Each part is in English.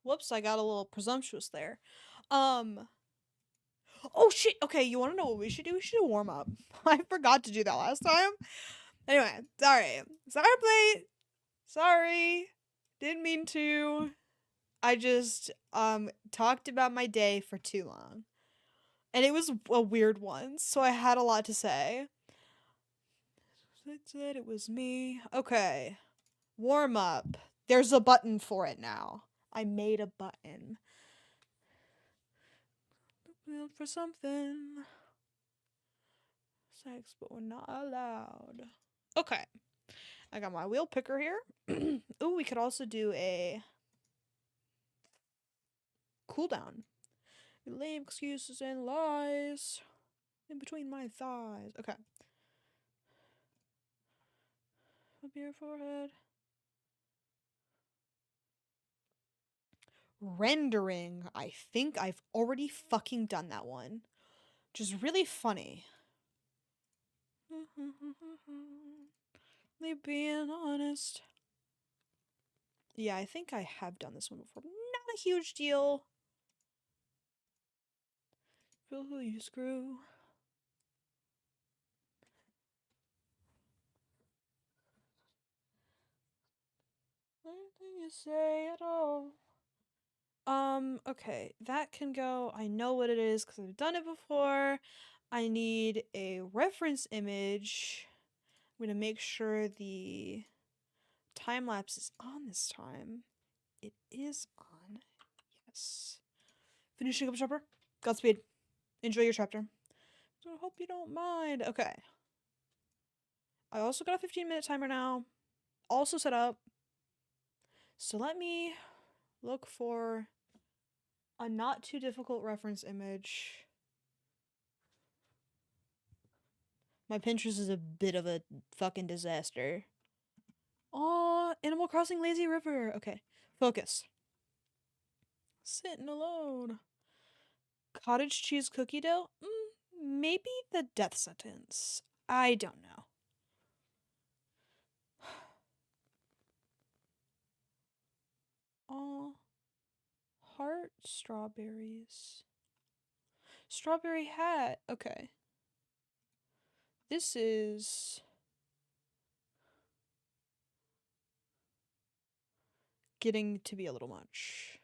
Whoops, I got a little presumptuous there. Oh shit. Okay, you want to know what we should do? We should do a warm up. I forgot to do that last time. Anyway, sorry. Sorry, plate. Sorry. Didn't mean to. I just talked about my day for too long. And it was a weird one, so I had a lot to say. I said it was me. Okay. Warm up. There's a button for it now. I made a button. Build for something. Sex, but we're not allowed. Okay. I got my wheel picker here. Ooh, we could also do a cooldown. Lame excuses and lies in between my thighs. Okay. Up your forehead. Rendering. I think I've already fucking done that one. Which is really funny. Me being honest. Yeah, I think I have done this one before. Not a huge deal. Feel who you screw. Anything you say at all. Okay, that can go. I know what it is because I've done it before. I need a reference image. I'm gonna make sure the time lapse is on this time. It is on. Yes. Finishing up chapter. Godspeed. Enjoy your chapter. So I hope you don't mind. Okay. I also got a 15-minute timer now. Also set up. So let me look for a not too difficult reference image. My Pinterest is a bit of a fucking disaster. Aw, Animal Crossing Lazy River. Okay, focus. Sitting alone. Cottage cheese cookie dough? Maybe the death sentence. I don't know. Aw. Heart strawberries. Strawberry hat. Okay. This is getting to be a little much.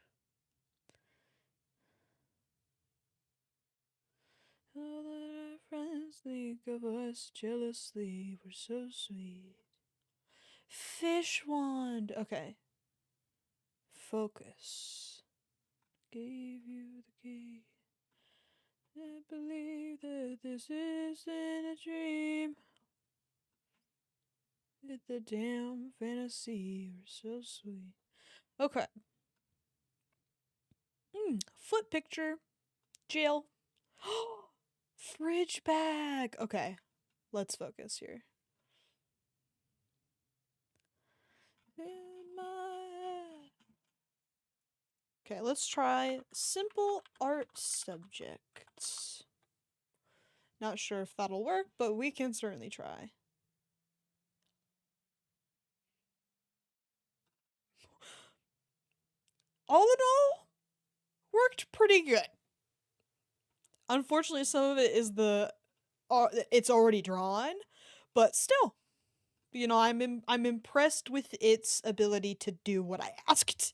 All that our friends think of us jealously, we're so sweet. Fish wand. Okay. Focus. Gave you the key. I believe that this isn't a dream. It's the damn fantasy, we're so sweet. Okay. Foot picture. Jail. Fridge bag. Okay. Let's focus here. In my head. Okay, let's try simple art subjects. Not sure if that'll work, but we can certainly try. All in all, worked pretty good. Unfortunately, some of it is it's already drawn, but still, I'm impressed with its ability to do what I asked.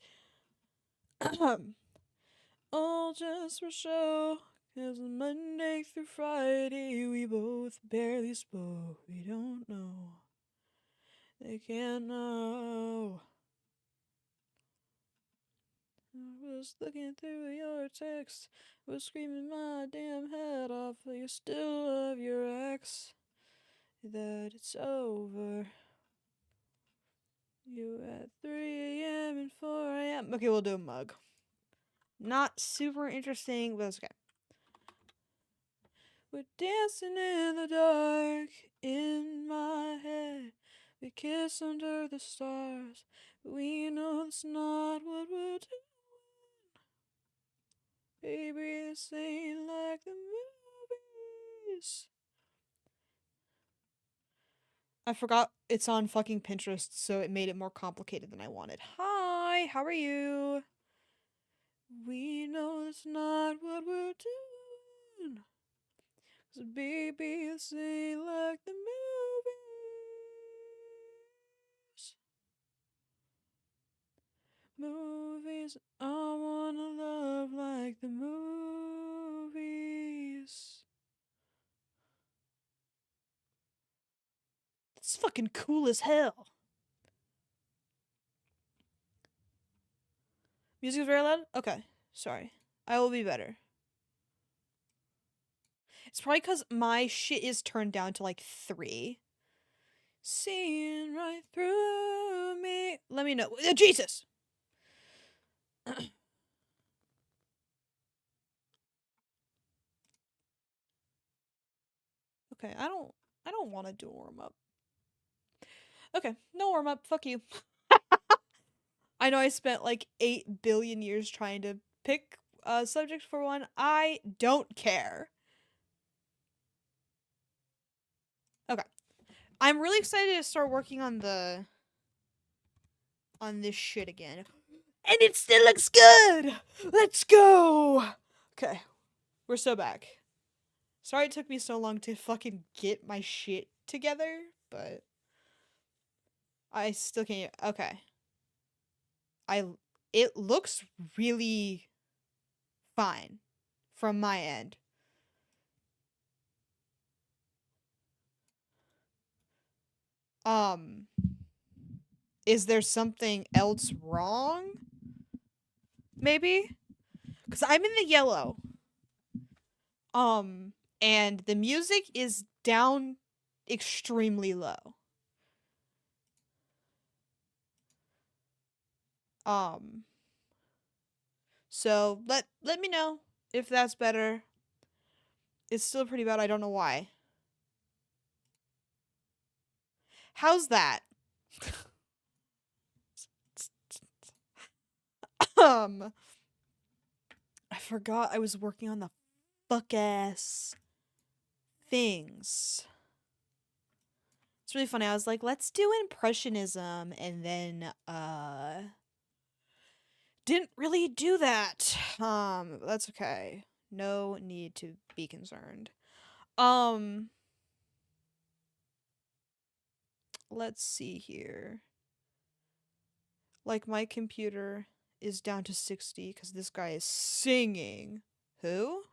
All just for show, 'cause Monday through Friday we both barely spoke. We don't know. They can't know. I was looking through your text, was screaming my damn head off. You still love your ex. That it's over. You at 3 a.m. and 4 a.m. Okay, we'll do a mug. Not super interesting, but that's okay. We're dancing in the dark in my head. We kiss under the stars. We know it's not what we're doing. Baby, this ain't like the movies. I forgot it's on fucking Pinterest, so it made it more complicated than I wanted. Hi! Hi, how are you? We know it's not what we're doing. 'Cause baby, this ain't like the movies. Movies, I wanna love like the movies. That's fucking cool as hell. Music is very loud? Okay, sorry. I will be better. It's probably because my shit is turned down to like 3. Seeing right through me. Let me know. Jesus! Okay, I don't want to do a warm up. Okay, no warm up. Fuck you. I know I spent like 8 billion years trying to pick a subject for one. I don't care. Okay. I'm really excited to start working on this shit again. And it still looks good. Let's go. Okay. We're so back. Sorry it took me so long to fucking get my shit together, but I still can't. Okay. I it looks really fine from my end. Um is there something else wrong? Maybe? Cuz I'm in the yellow. Um and the music is down extremely low. Um so let me know if that's better. It's still pretty bad. I don't know why. How's that? um I forgot I was working on the fuck ass things. It's really funny. I was like, let's do impressionism, and then didn't really do that. That's okay. No need to be concerned. Um let's see here. Like my computer is down to 60 cuz this guy is singing. Who?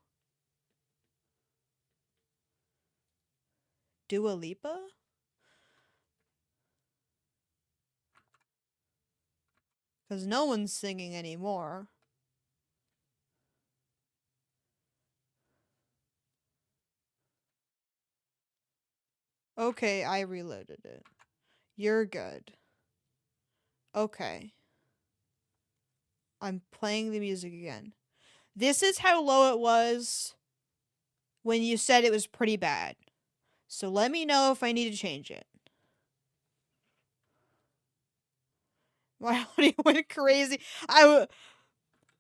Dua Lipa? Cuz no one's singing anymore. Okay, I reloaded it. You're good. Okay. I'm playing the music again. This is how low it was when you said it was pretty bad. So let me know if I need to change it. My audio went crazy.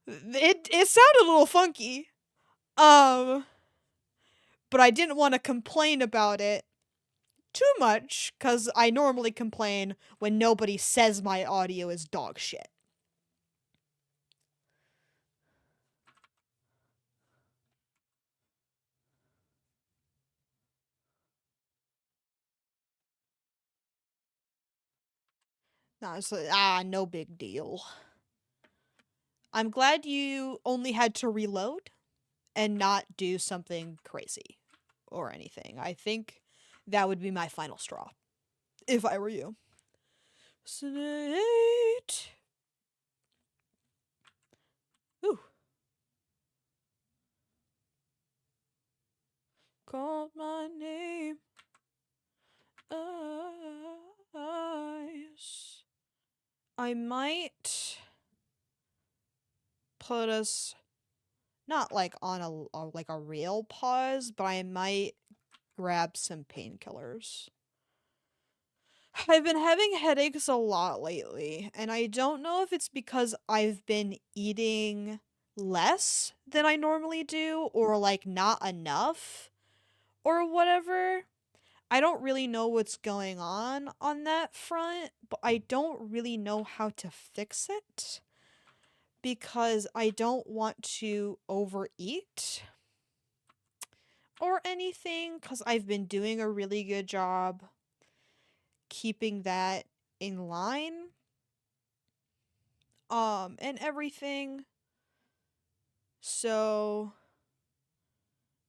It sounded a little funky. But I didn't want to complain about it too much cuz I normally complain when nobody says my audio is dog shit. No, it's like, no big deal. I'm glad you only had to reload and not do something crazy or anything. I think that would be my final straw if I were you. Snake. Ooh. Called my name. Eyes. I might put us not like on a real pause, but I might grab some painkillers. I've been having headaches a lot lately, and I don't know if it's because I've been eating less than I normally do or like not enough or whatever. I don't really know what's going on that front, but I don't really know how to fix it because I don't want to overeat or anything because I've been doing a really good job keeping that in line and everything. So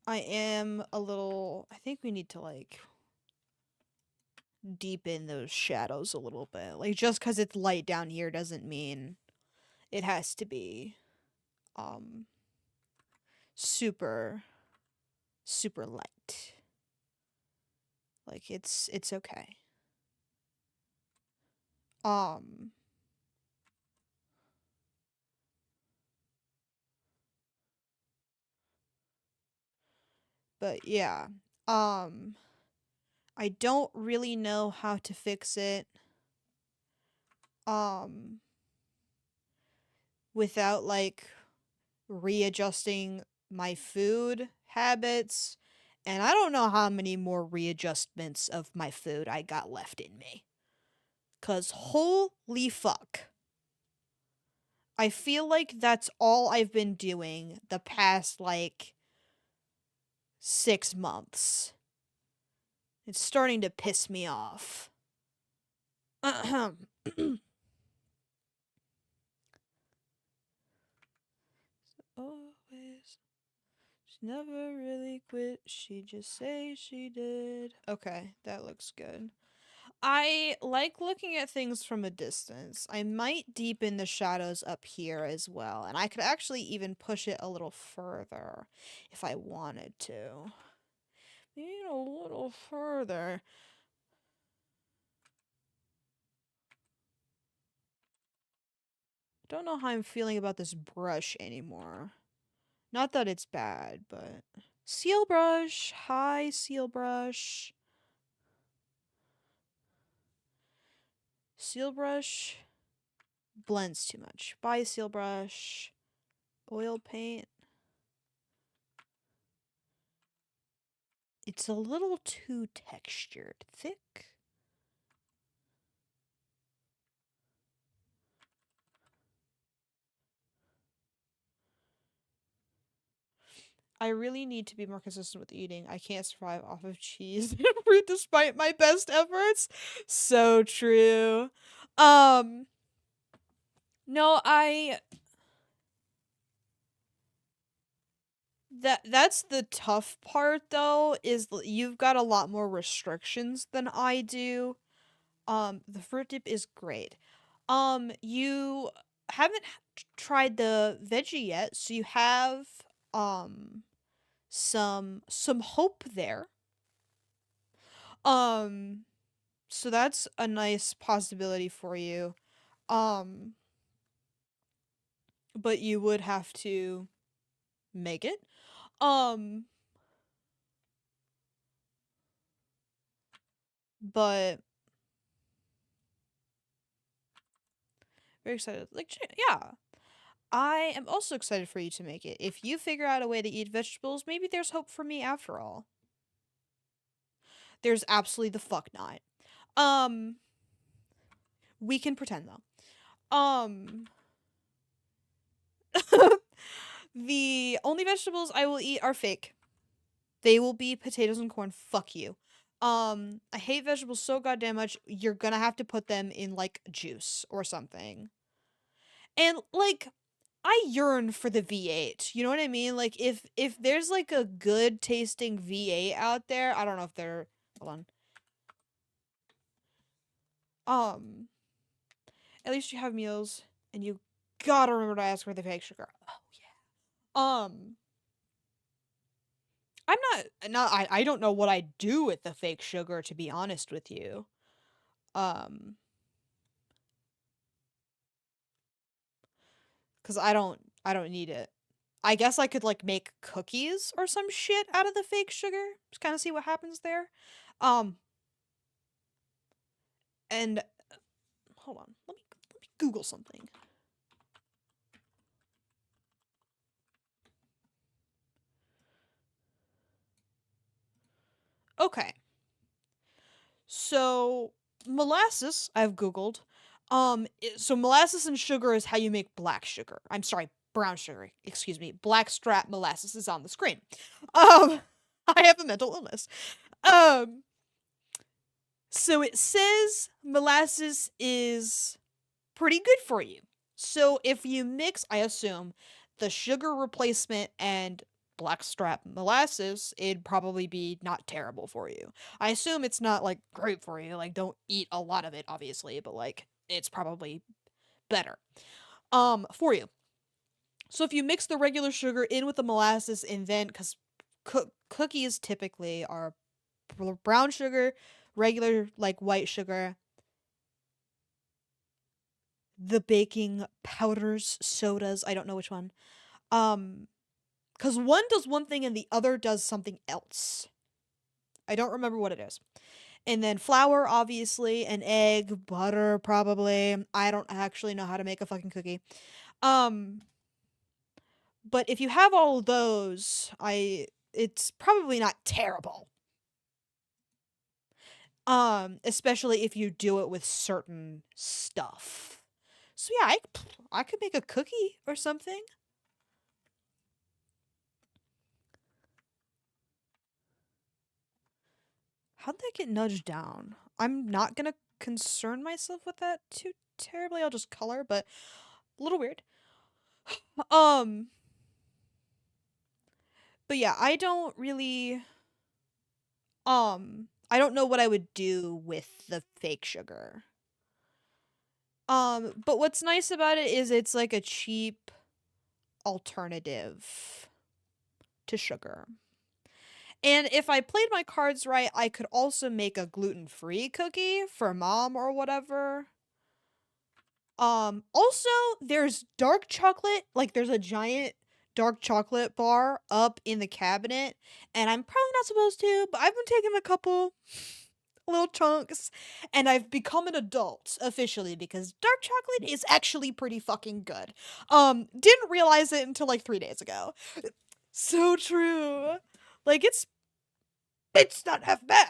I am a little, I think we need to like deepen those shadows a little bit. Like just cuz it's light down here doesn't mean it has to be um super super light. Like it's okay. Um but yeah. Um I don't really know how to fix it um without like readjusting my food habits, and I don't know how many more readjustments of my food I got left in me. 'Cause holy fuck. I feel like that's all I've been doing the past like 6 months. It's starting to piss me off. Always. She never really quit. She just say she did. Okay, that looks good. I like looking at things from a distance. I might deepen the shadows up here as well, and I could actually even push it a little further if I wanted to. Maybe a little further. Don't know how I'm feeling about this brush anymore. Not that it's bad, but seal brush. Hi, seal brush. Seal brush blends too much. Bye, seal brush. Oil paint. It's a little too textured. Thick. I really need to be more consistent with eating. I can't survive off of cheese and fruit despite my best efforts. So true. Um no, I that's the tough part though is you've got a lot more restrictions than I do. The fruit dip is great. You haven't tried the veggie yet, so you have um some hope there. Um so that's a nice possibility for you. Um but you would have to make it. Um but very excited. Like yeah. I am also excited for you to make it. If you figure out a way to eat vegetables, maybe there's hope for me after all. There's absolutely the fuck not. Um we can pretend though. The only vegetables I will eat are fake. They will be potatoes and corn. Fuck you. I hate vegetables so goddamn much. You're gonna have to put them in like juice or something. And like I yearn for the V8. You know what I mean? Like if there's like a good tasting V8 out there, I don't know if they're hold on. Um at least you have meals and you gotta remember to ask for the fake sugar. Oh yeah. I'm not I don't know what I do with the fake sugar to be honest with you. Um cuz I don't need it. I guess I could like make cookies or some shit out of the fake sugar. Just kind of see what happens there. Um and hold on. Let me Google something. Okay. So molasses, I've googled. So molasses and sugar is how you make black sugar. I'm sorry, brown sugar. Excuse me. Blackstrap molasses is on the screen. Um, I have a mental illness. Um, so it says molasses is pretty good for you. So if you mix, I assume, the sugar replacement and blackstrap molasses, it'd probably be not terrible for you. I assume it's not like great for you. Like don't eat a lot of it, obviously, but like it's probably better for you. So if you mix the regular sugar in with the molasses and then cuz cookies typically are brown sugar, regular like white sugar, the baking powders, sodas, I don't know which one. Um cuz one does one thing and the other does something else. I don't remember what it is. And then flour, obviously, an egg, butter, probably. I don't actually know how to make a fucking cookie. Um but if you have all of those, it's probably not terrible. Especially if you do it with certain stuff. So yeah, I could make a cookie or something. How'd that get nudged down? I'm not gonna concern myself with that too terribly. I'll just color, but a little weird. Um, but yeah, I don't know what I would do with the fake sugar. But what's nice about it is it's like a cheap alternative to sugar. And if I played my cards right, I could also make a gluten-free cookie for mom or whatever. Also there's dark chocolate, like there's a giant dark chocolate bar up in the cabinet, and I'm probably not supposed to, but I've been taking a couple little chunks and I've become an adult officially because dark chocolate is actually pretty fucking good. Didn't realize it until like 3 days ago. So true. Like it's not half bad.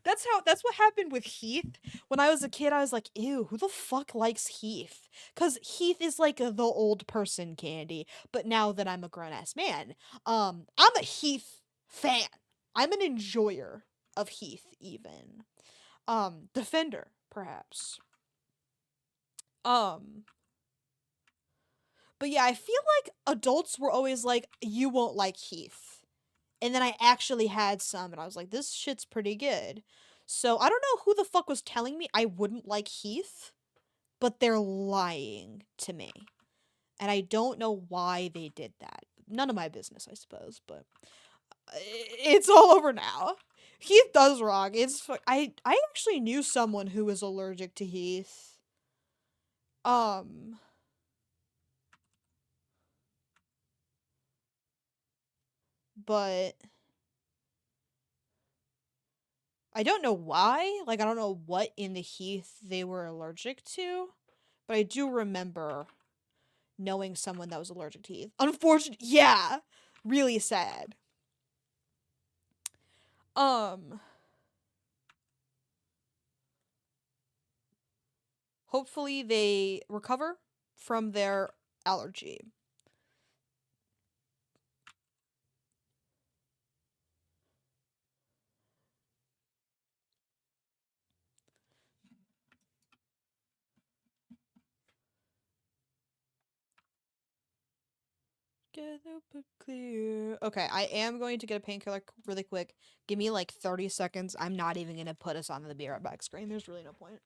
That's what happened with Heath. When I was a kid, I was like, ew, who the fuck likes Heath? Cause Heath is like the old person candy. But now that I'm a grown ass man, I'm a Heath fan. I'm an enjoyer of Heath even. Defender, perhaps. Um, but yeah, I feel like adults were always like, you won't like Heath. And then I actually had some and I was like, this shit's pretty good. So I don't know who the fuck was telling me I wouldn't like Heath, but they're lying to me. And I don't know why they did that. None of my business, I suppose, but it's all over now. Heath does rock. I actually knew someone who was allergic to Heath. Um but I don't know why. Like I don't know what in the Heath they were allergic to, but I do remember knowing someone that was allergic to Heath. Unfortunately, yeah, really sad. Um, hopefully they recover from their allergy. Get open clear. Okay, I am going to get a painkiller really quick. Give me like 30 seconds. I'm not even gonna put us on the Be Right Back screen. There's really no point.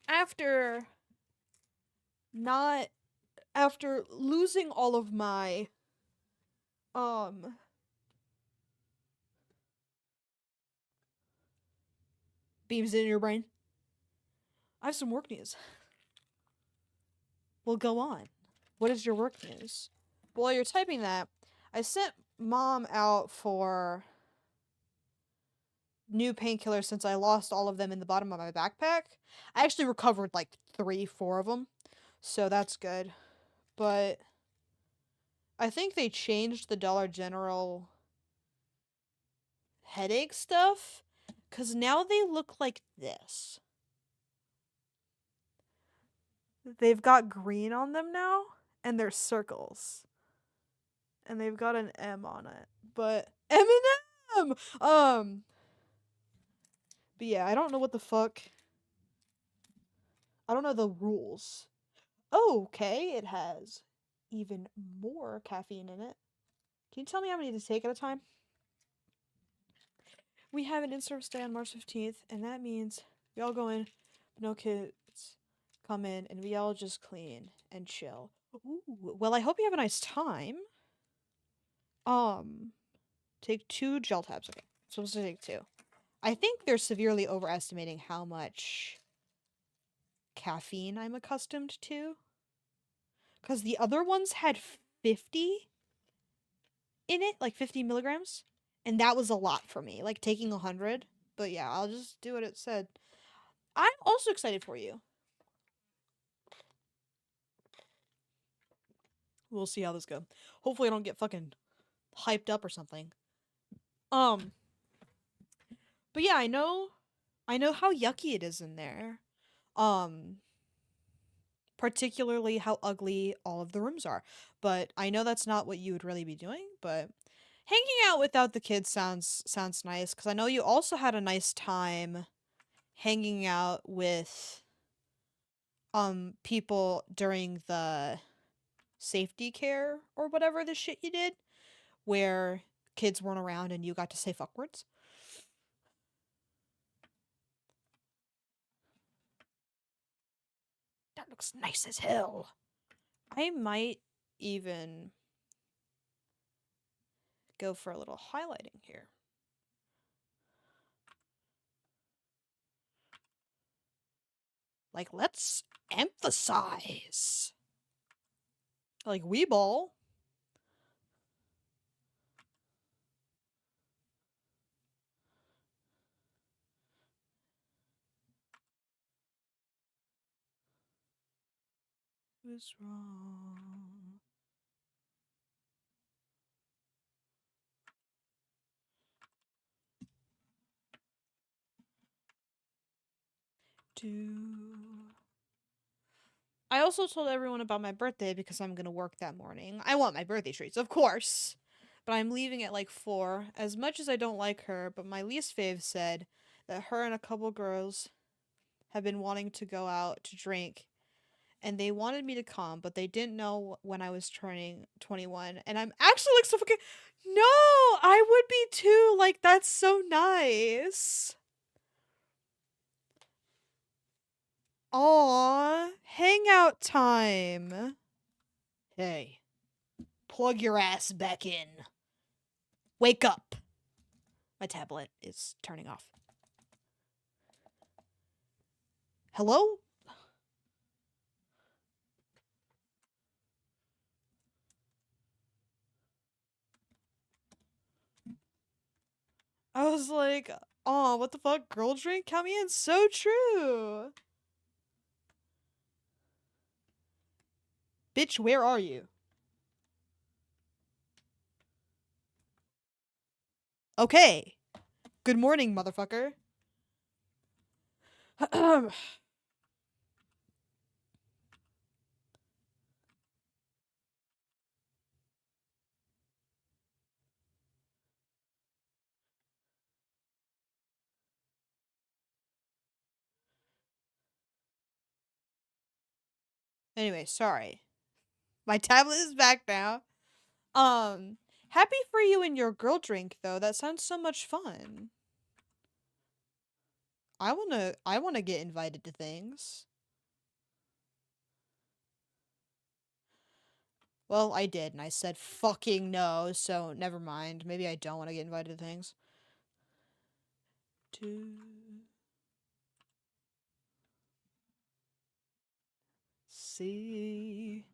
After not after losing all of my um beams in your brain, I have some work news. Well, go on. What is your work news? While you're typing that, I sent mom out for new painkillers since I lost all of them in the bottom of my backpack. I actually recovered like 3, 4 of them, so that's good. But I think they changed the Dollar General headache stuff, because now they look like this. They've got green on them now, and they're circles. And they've got an M on it. But M&M! But yeah, I don't know what the fuck. I don't know the rules. Oh, okay, it has even more caffeine in it. Can you tell me how many to take at a time? We have an in-service day on March 15th, and that means we all go in, no kids come in, and we all just clean and chill. Ooh, well, I hope you have a nice time. Take 2 gel tabs. Okay, supposed to take 2. I think they're severely overestimating how much caffeine I'm accustomed to. Because the other ones had 50 in it, like 50 milligrams. And that was a lot for me, like taking 100. But yeah, I'll just do what it said. I'm also excited for you. We'll see how this goes. Hopefully I don't get fucking hyped up or something. But yeah, I know how yucky it is in there. Um, Particularly how ugly all of the rooms are. But I know that's not what you would really be doing, but hanging out without the kids sounds nice, cuz I know you also had a nice time hanging out with people during the safety care or whatever the shit you did, where kids weren't around and you got to say fuck words. That looks nice as hell. I might even go for a little highlighting here. Like, let's emphasize. Like, Weeball. Was wrong. I also told everyone about my birthday because I'm gonna work that morning. I want my birthday treats, of course. But I'm leaving at like 4. As much as I don't like her, but my least fave said that her and a couple girls have been wanting to go out to drink. And they wanted me to come, but they didn't know when I was turning 21. And I'm actually like so fucking. No! I would be too! Like, that's so nice. Aw, hangout time. Hey, plug your ass back in. Wake up. My tablet is turning off. Hello? I was like, aw, what the fuck? Girl drink? Count me in. So true. Bitch, where are you? Okay. Good morning, motherfucker. Anyway, sorry. My tablet is back now. Happy for you and your girl drink though. That sounds so much fun. I wanna get invited to things. Well, I did, and I said fucking no, so never mind. Maybe I don't want to get invited to things. To see.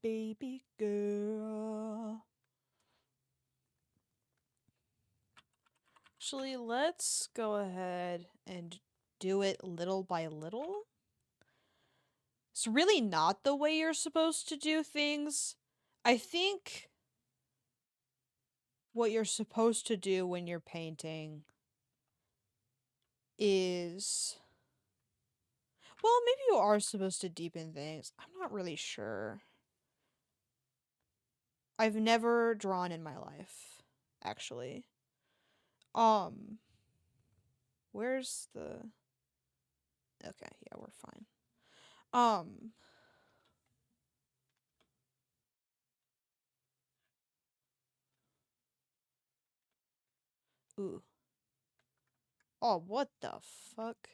baby girl. Actually, let's go ahead and do it little by little. It's really not the way you're supposed to do things. I think what you're supposed to do when you're painting is... Well, maybe you are supposed to deepen things. I'm not really sure. I've never drawn in my life, actually. Where's the... Okay, yeah, we're fine. Ooh. Oh, what the fuck?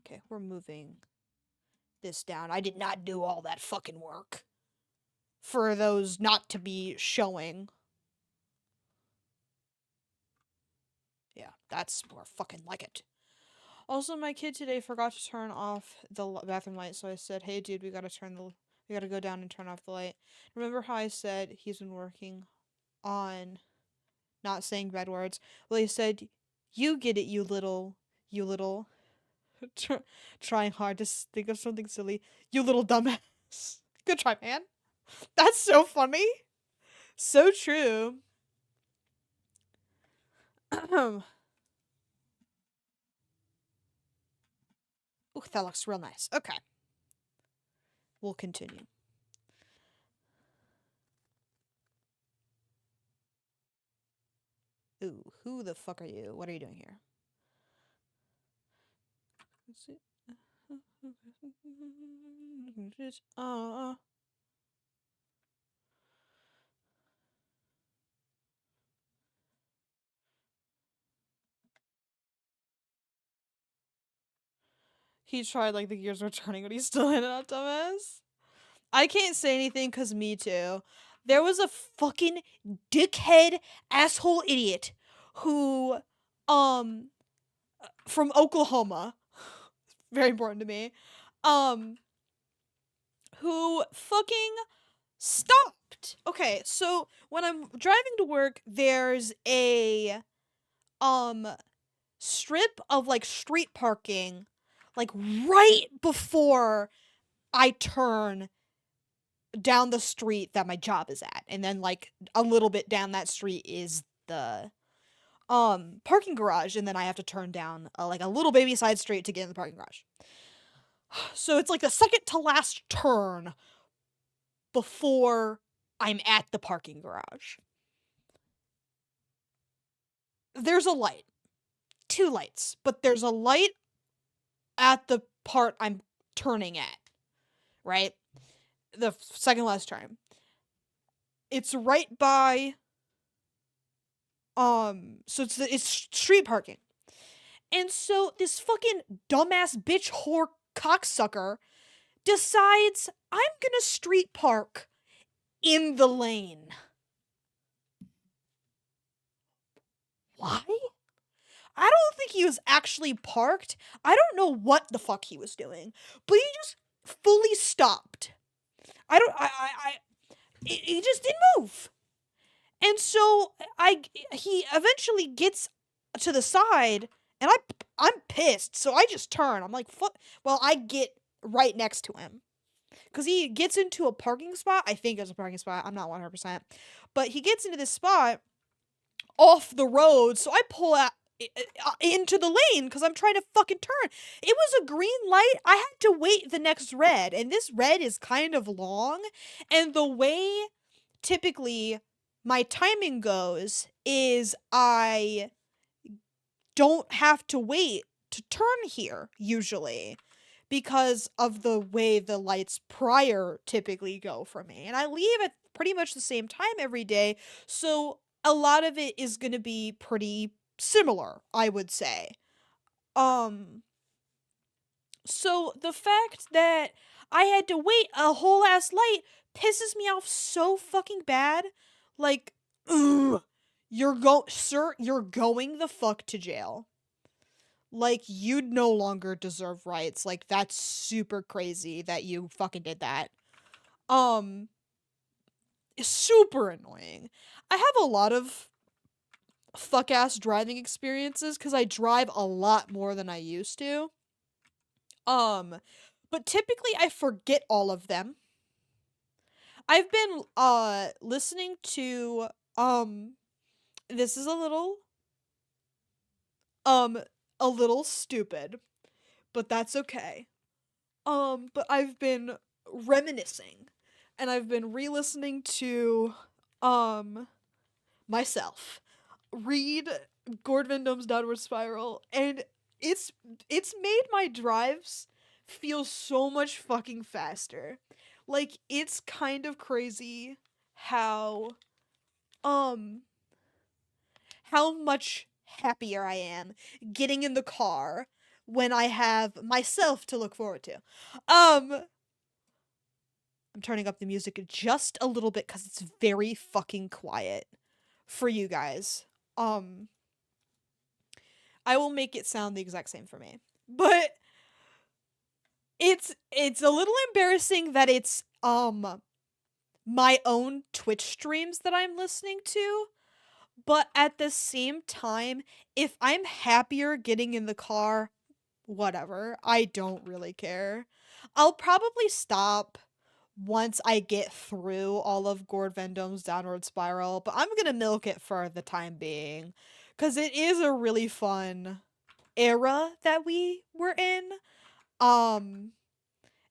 Okay, we're moving this down. I did not do all that fucking work for those not to be showing. Yeah, that's more fucking like it. Also, my kid today forgot to turn off the bathroom light, so I said, "Hey, dude, we gotta go down and turn off the light." Remember how I said he's been working on not saying bad words? Well, he said, "You get it, you little," trying hard to think of something silly. You little dumbass. Good try, man. That's so funny. So true. Ooh, that looks real nice. Okay. We'll continue. Ooh, who the fuck are you? What are you doing here? He tried like the gears were turning, but he's still in it, not dumbass. I can't say anything because me too. There was a fucking dickhead asshole idiot who, from Oklahoma, very important to me, who fucking stopped. Okay, so when I'm driving to work, there's a, strip of like street parking, like right before I turn down the street that my job is at, and then like a little bit down that street is the parking garage, and then I have to turn down like a little baby side street to get in the parking garage. So it's like the second to last turn before I'm at the parking garage. There's a light. 2 lights, but there's a light at the part I'm turning at, right? The second last turn. It's right by so it's street parking. And so this fucking dumbass bitch whore cocksucker decides I'm gonna street park in the lane. Why? I don't think he was actually parked. I don't know what the fuck he was doing, but he just fully stopped. He just didn't move. And so he eventually gets to the side, and I'm pissed. So I just turn. I'm like, fuck. Well, I get right next to him because he gets into a parking spot. I think it's a parking spot. I'm not 100%, but he gets into this spot off the road. So I pull out into the lane because I'm trying to fucking turn. It was a green light. I had to wait the next red, and this red is kind of long. And the way typically my timing goes is I don't have to wait to turn here usually because of the way the lights prior typically go for me. And I leave at pretty much the same time every day, so a lot of it is going to be pretty similar, I would say. So the fact that I had to wait a whole ass light pisses me off so fucking bad. Like, ugh, sir, you're going the fuck to jail. Like, you'd no longer deserve rights. Like, that's super crazy that you fucking did that. Um, is super annoying. I have a lot of fuck ass driving experiences because I drive a lot more than I used to. Um, but typically I forget all of them. I've been listening to this is um a little stupid, but that's okay. But I've been reminiscing and I've been re-listening to um myself read Gord Vendôme's Downward Spiral, and it's it's made my drives feel so much fucking faster. Like, it's kind of crazy how um how much happier I am getting in the car when I have myself to look forward to. I'm turning up the music just a little bit cuz it's very fucking quiet for you guys. Um I will make it sound the exact same for me. But it's a little embarrassing that it's my own Twitch streams that I'm listening to, but at the same time, if I'm happier getting in the car, whatever. I don't really care. I'll probably stop once I get through all of Gord Vendôme's Downward Spiral, but I'm gonna milk it for the time being. Cause it is a really fun era that we were in. Um,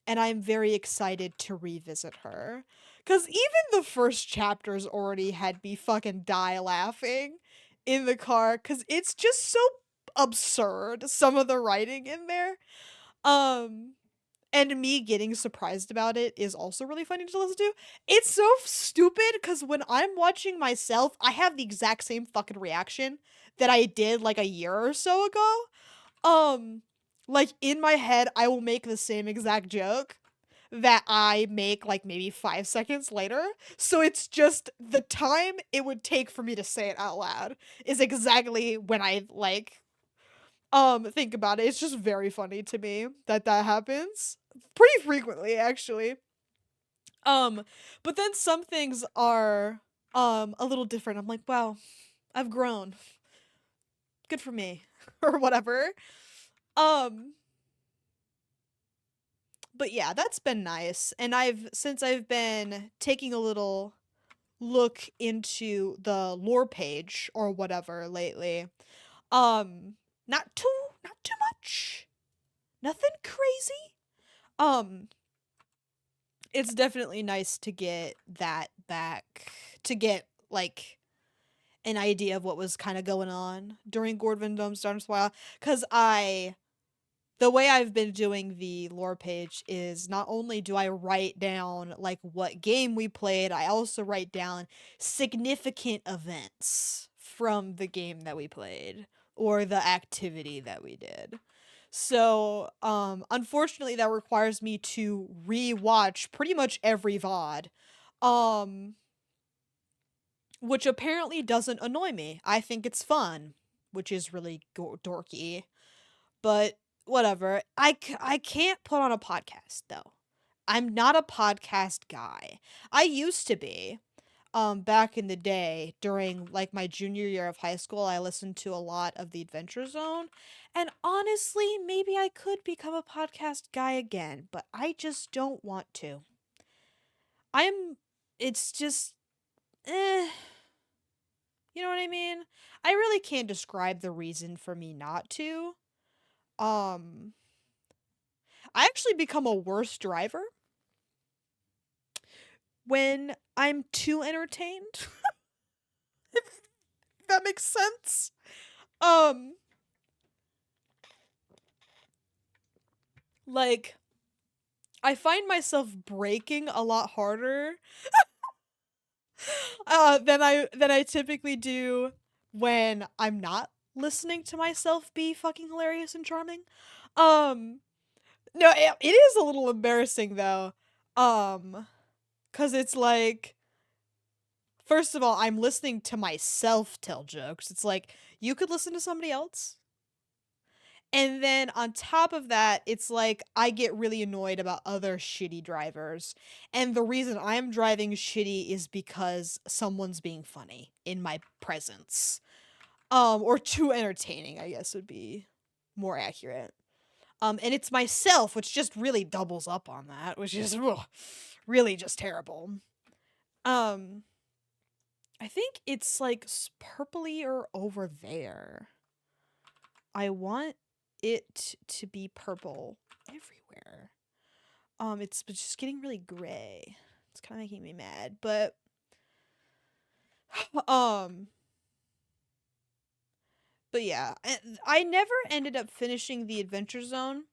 and I'm very excited to revisit her. Cause even the first chapters already had me fucking die laughing in the car, cause it's just so absurd, some of the writing in there. Um, and me getting surprised about it is also really funny to listen to. It's so stupid because when I'm watching myself, I have the exact same fucking reaction that I did like a year or so ago. Um, like in my head, I will make the same exact joke that I make like maybe 5 seconds later. So it's just the time it would take for me to say it out loud is exactly when I like think about it. It's just very funny to me that that happens pretty frequently actually. Um but then some things are a little different. I'm like, wow, I've grown. Good for me or whatever. Um but yeah, that's been nice. And I've been taking a little look into the lore page or whatever lately. Um not too much. Nothing crazy. Um it's definitely nice to get that back, to get like an idea of what was kind of going on during Gord Vendôme's Dark While, cuz the way I've been doing the lore page is not only do I write down like what game we played, I also write down significant events from the game that we played or the activity that we did. So, unfortunately that requires me to rewatch pretty much every VOD. Um, which apparently doesn't annoy me. I think it's fun, which is really dorky. But whatever. I can't put on a podcast though. I'm not a podcast guy. I used to be. Back in the day during like my junior year of high school, I listened to a lot of the Adventure Zone, and honestly, maybe I could become a podcast guy again, but I just don't want to. I'm it's just eh, you know what I mean? I really can't describe the reason for me not to. Um I actually become a worse driver when I'm too entertained. If that makes sense. Um like I find myself braking a lot harder than I typically do when I'm not listening to myself be fucking hilarious and charming. Um no, it is a little embarrassing though. Cuz it's like first of all, I'm listening to myself tell jokes. It's like you could listen to somebody else And then on top of that, it's like I get really annoyed about other shitty drivers. And the reason I'm driving shitty is because someone's being funny in my presence. Or too entertaining, I guess would be more accurate. And it's myself, which just really doubles up on that, which is ugh, really just terrible. Um, I think it's like purpley or over there. I want it to be purple everywhere. It's just getting really gray. It's kind of making me mad, but um, but yeah, I never ended up finishing the Adventure Zone.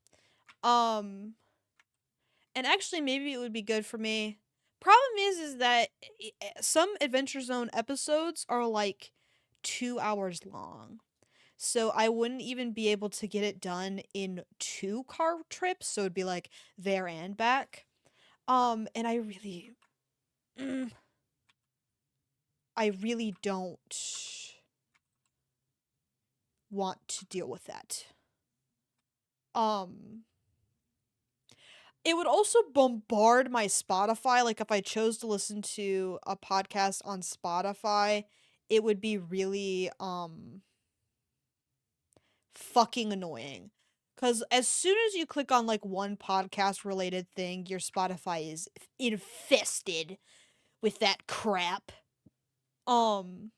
Um, and actually, maybe it would be good for me. Problem is that some Adventure Zone episodes are like 2 hours long. So I wouldn't even be able to get it done in 2 car trips. So it'd be like there and back. And mm, I really don't want to deal with that. Um, it would also bombard my Spotify. Like if I chose to listen to a podcast on Spotify, it would be really, fucking annoying. Cause as soon as you click on like one podcast related thing, your Spotify is infested with that crap. Um,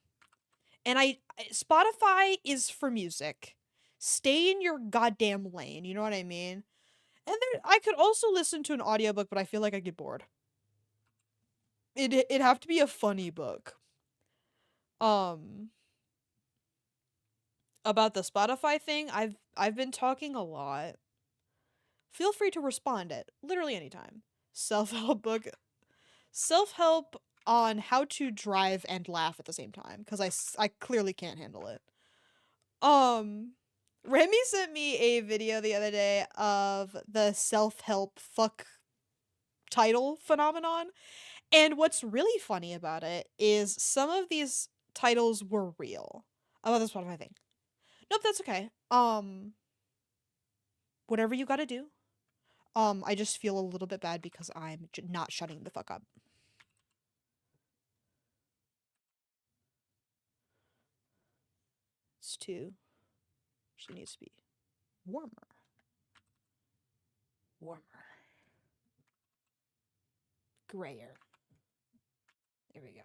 and Spotify is for music. Stay in your goddamn lane, you know what I mean? And then I could also listen to an audiobook, but I feel like I get bored. It'd have to be a funny book. Um, about the Spotify thing, I've been talking a lot. Feel free to respond at literally any time. Self-help book, self-help on how to drive and laugh at the same time because I clearly can't handle it. Um, Remy sent me a video the other day of the self-help fuck title phenomenon. And what's really funny about it is some of these titles were real. About this Spotify thing. Nope, that's okay. Whatever you gotta do. I just feel a little bit bad because I'm not shutting the fuck up. It's too. She needs to be warmer. Warmer. Grayer. There we go.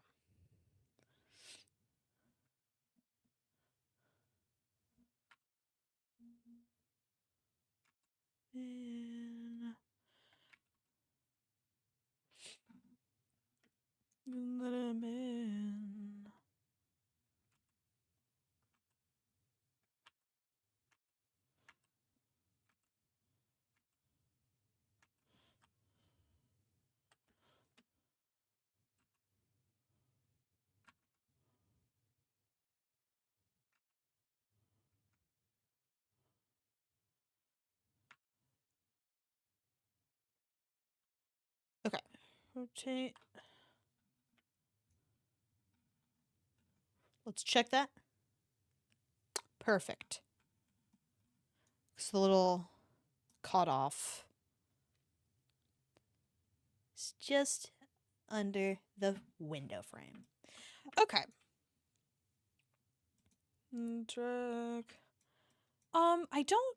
And let him in. Okay. Rotate. Let's check that. Perfect. It's a little cut off. It's just under the window frame. Okay. Drag. I don't.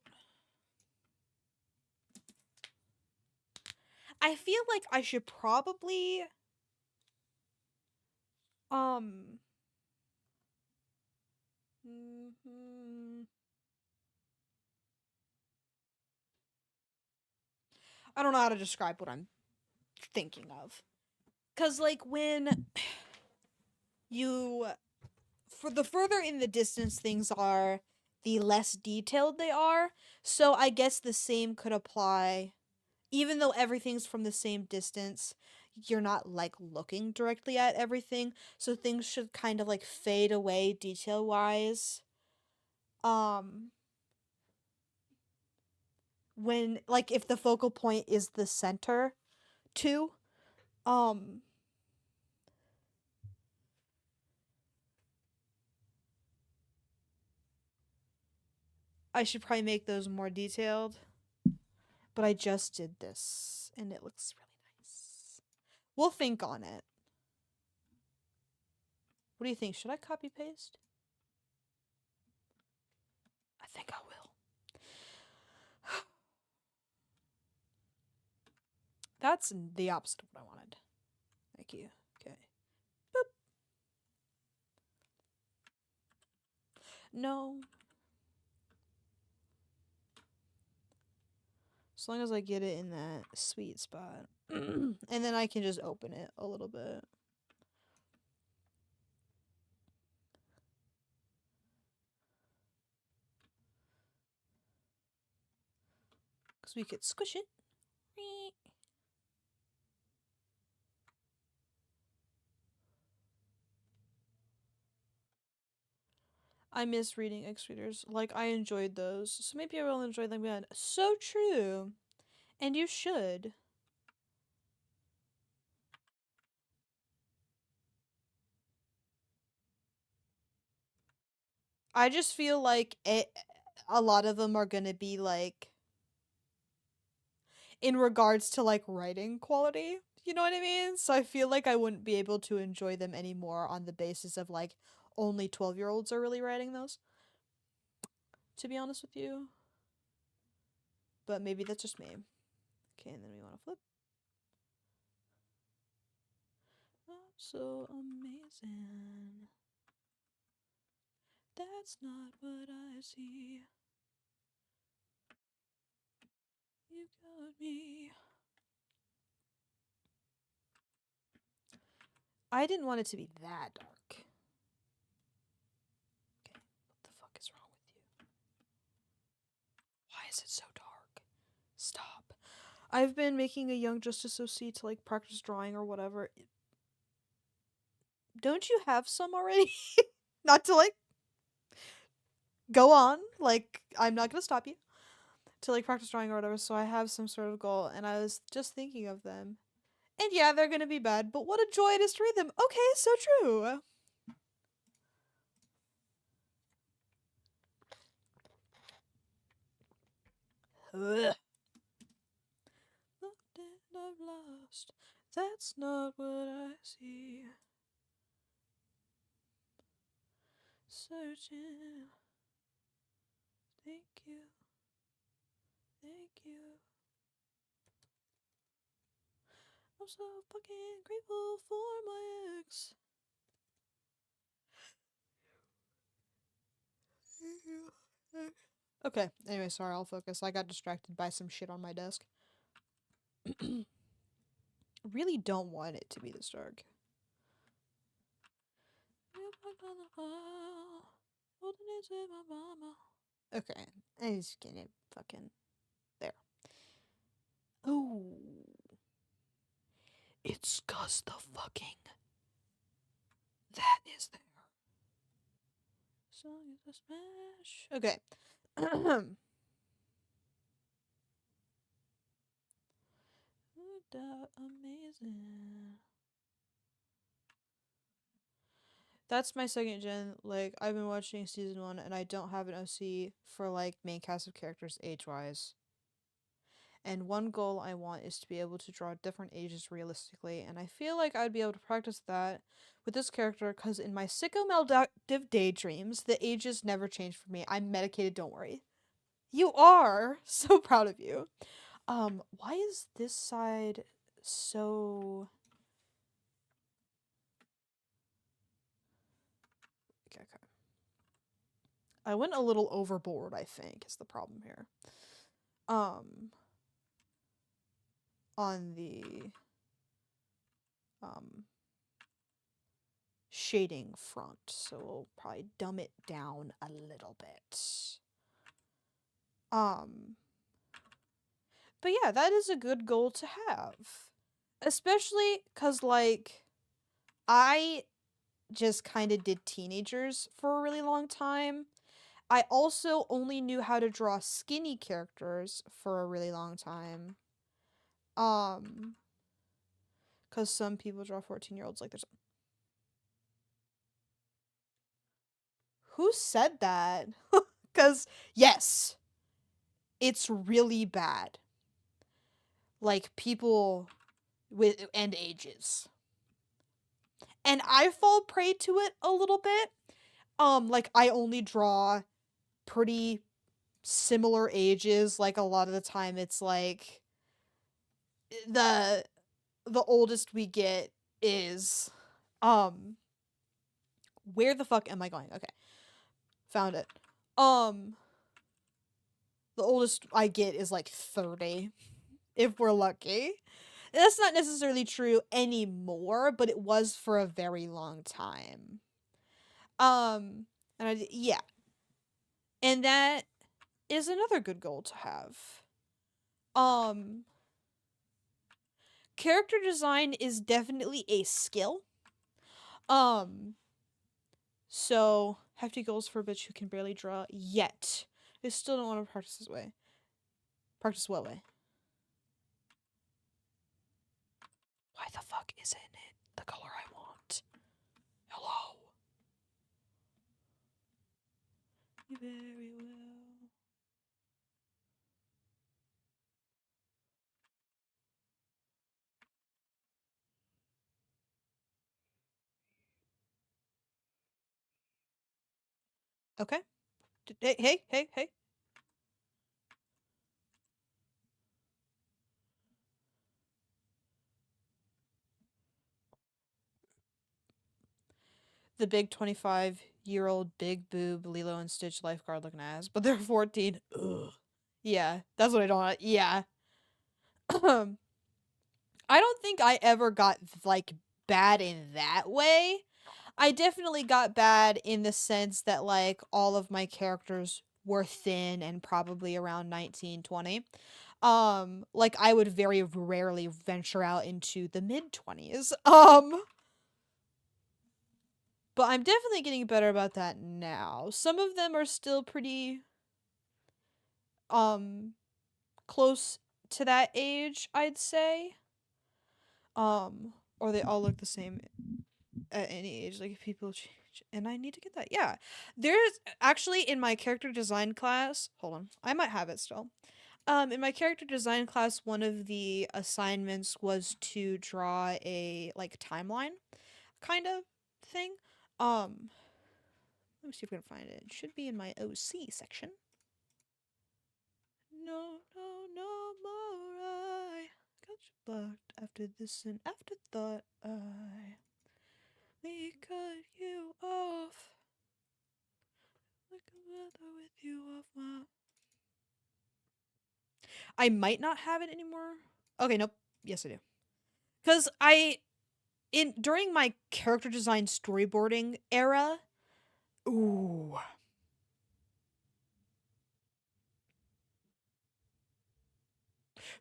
I feel like I should probably. Um. I don't know how to describe what I'm thinking of. Cause like when you for the further in the distance things are, the less detailed they are. So I guess the same could apply even though everything's from the same distance. You're not like looking directly at everything, so things should kind of like fade away detail wise. Um when like if the focal point is the center too. Um I should probably make those more detailed. But I just did this, and it looks really nice. We'll think on it. What do you think? Should I copy paste? I think I will. That's the opposite of what I wanted. Thank you. Okay. Boop. No. As long as I get it in that sweet spot. And then I can just open it a little bit. Because we could squish it. I miss reading X readers. Like, I enjoyed those. So maybe I will enjoy them again. So true. And you should. I just feel like a lot of them are going to be like in regards to like writing quality. You know what I mean? So I feel like I wouldn't be able to enjoy them anymore on the basis of like only 12-year-olds are really writing those. To be honest with you. But maybe that's just me. Okay, and then we want to flip. Oh, so amazing. That's not what I see. You got me. I didn't want it to be that dark. Okay, what the fuck is wrong with you? Why is it so dark? Stop. I've been making a Young Justice OC to like practice drawing or whatever. Don't you have some already? Not to like go on. Like, I'm not gonna stop you. To like practice drawing or whatever, so I have some sort of goal, and I was just thinking of them. And yeah, they're gonna be bad, but what a joy it is to read them. Okay, so true. Ugh. Looked and I've lost. That's not what I see. Searching. Thank you. Thank you. I'm so fucking grateful for my ex. Okay, anyway, sorry, I'll focus. I got distracted by some shit on my desk. Really don't want it to be this dark. Okay, I'm just gonna fucking there. Oh, it's 'cause the fucking that is there. Song is a smash. Okay. Amazing. That's my second gen. Like, I've been watching season 1 and I don't have an OC for like main cast of characters age wise. And one goal I want is to be able to draw different ages realistically, and I feel like I'd be able to practice that with this character because in my psychomalactive daydreams, the ages never change for me. I'm medicated, don't worry. You are! So proud of you. Why is this side so... Okay. I went a little overboard, I think, is the problem here. On the shading front, so we'll probably dumb it down a little bit. But yeah, that is a good goal to have. Especially because, like, I just kind of did teenagers for a really long time. I also only knew how to draw skinny characters for a really long time. Because some people draw 14-year-olds like there's... Who said that? Cause yes, it's really bad. Like people with and ages. And I fall prey to it a little bit. Like I only draw pretty similar ages. Like a lot of the time it's like the the oldest we get is where the fuck am I going? Okay. Found it. The oldest I get is like 30 if we're lucky. That's not necessarily true anymore, but it was for a very long time. Yeah. And that is another good goal to have. Um Character design is definitely a skill. Um so hefty goals for a bitch who can barely draw yet. I still don't want to practice this way. Practice what way? Why the fuck isn't it the color I want? Hello. You very well. Okay. Hey. The big 25-year-old big boob Lilo and Stitch lifeguard looking ass, but they're 14. Ugh. Yeah, that's what I don't want. Yeah. I don't think I ever got like bad in that way. I definitely got bad in the sense that like all of my characters were thin and probably around 19, 20. Like I would very rarely venture out into the mid 20s. But I'm definitely getting better about that now. Some of them are still pretty um close to that age, I'd say. Or they all look the same at any age. Like if people change, and I need to get that. Yeah, there's actually in my character design class. Hold on, I might have it still. In my character design class, one of the assignments was to draw a like timeline kind of thing. Let me see if we can find it. It should be in my OC section. No more. I got you blocked after this and afterthought. We cut you off. Like a leather with you off my. I might not have it anymore. Okay, nope. Yes, I do. Cause during my character design storyboarding era. Ooh.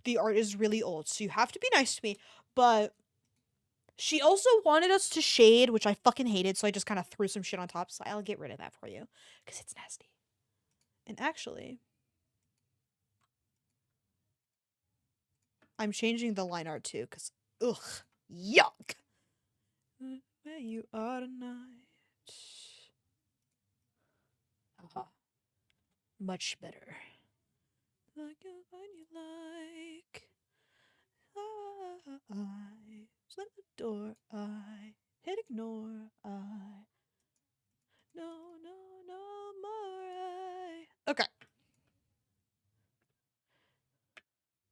The art is really old, so you have to be nice to me. But she also wanted us to shade, which I fucking hated, so I just kind of threw some shit on top. So I'll get rid of that for you, because it's nasty. And actually, I'm changing the line art too, because, ugh, yuck. Where you are tonight. Much better. Like you find you like. I slam the door. I hit ignore. I no more. Okay.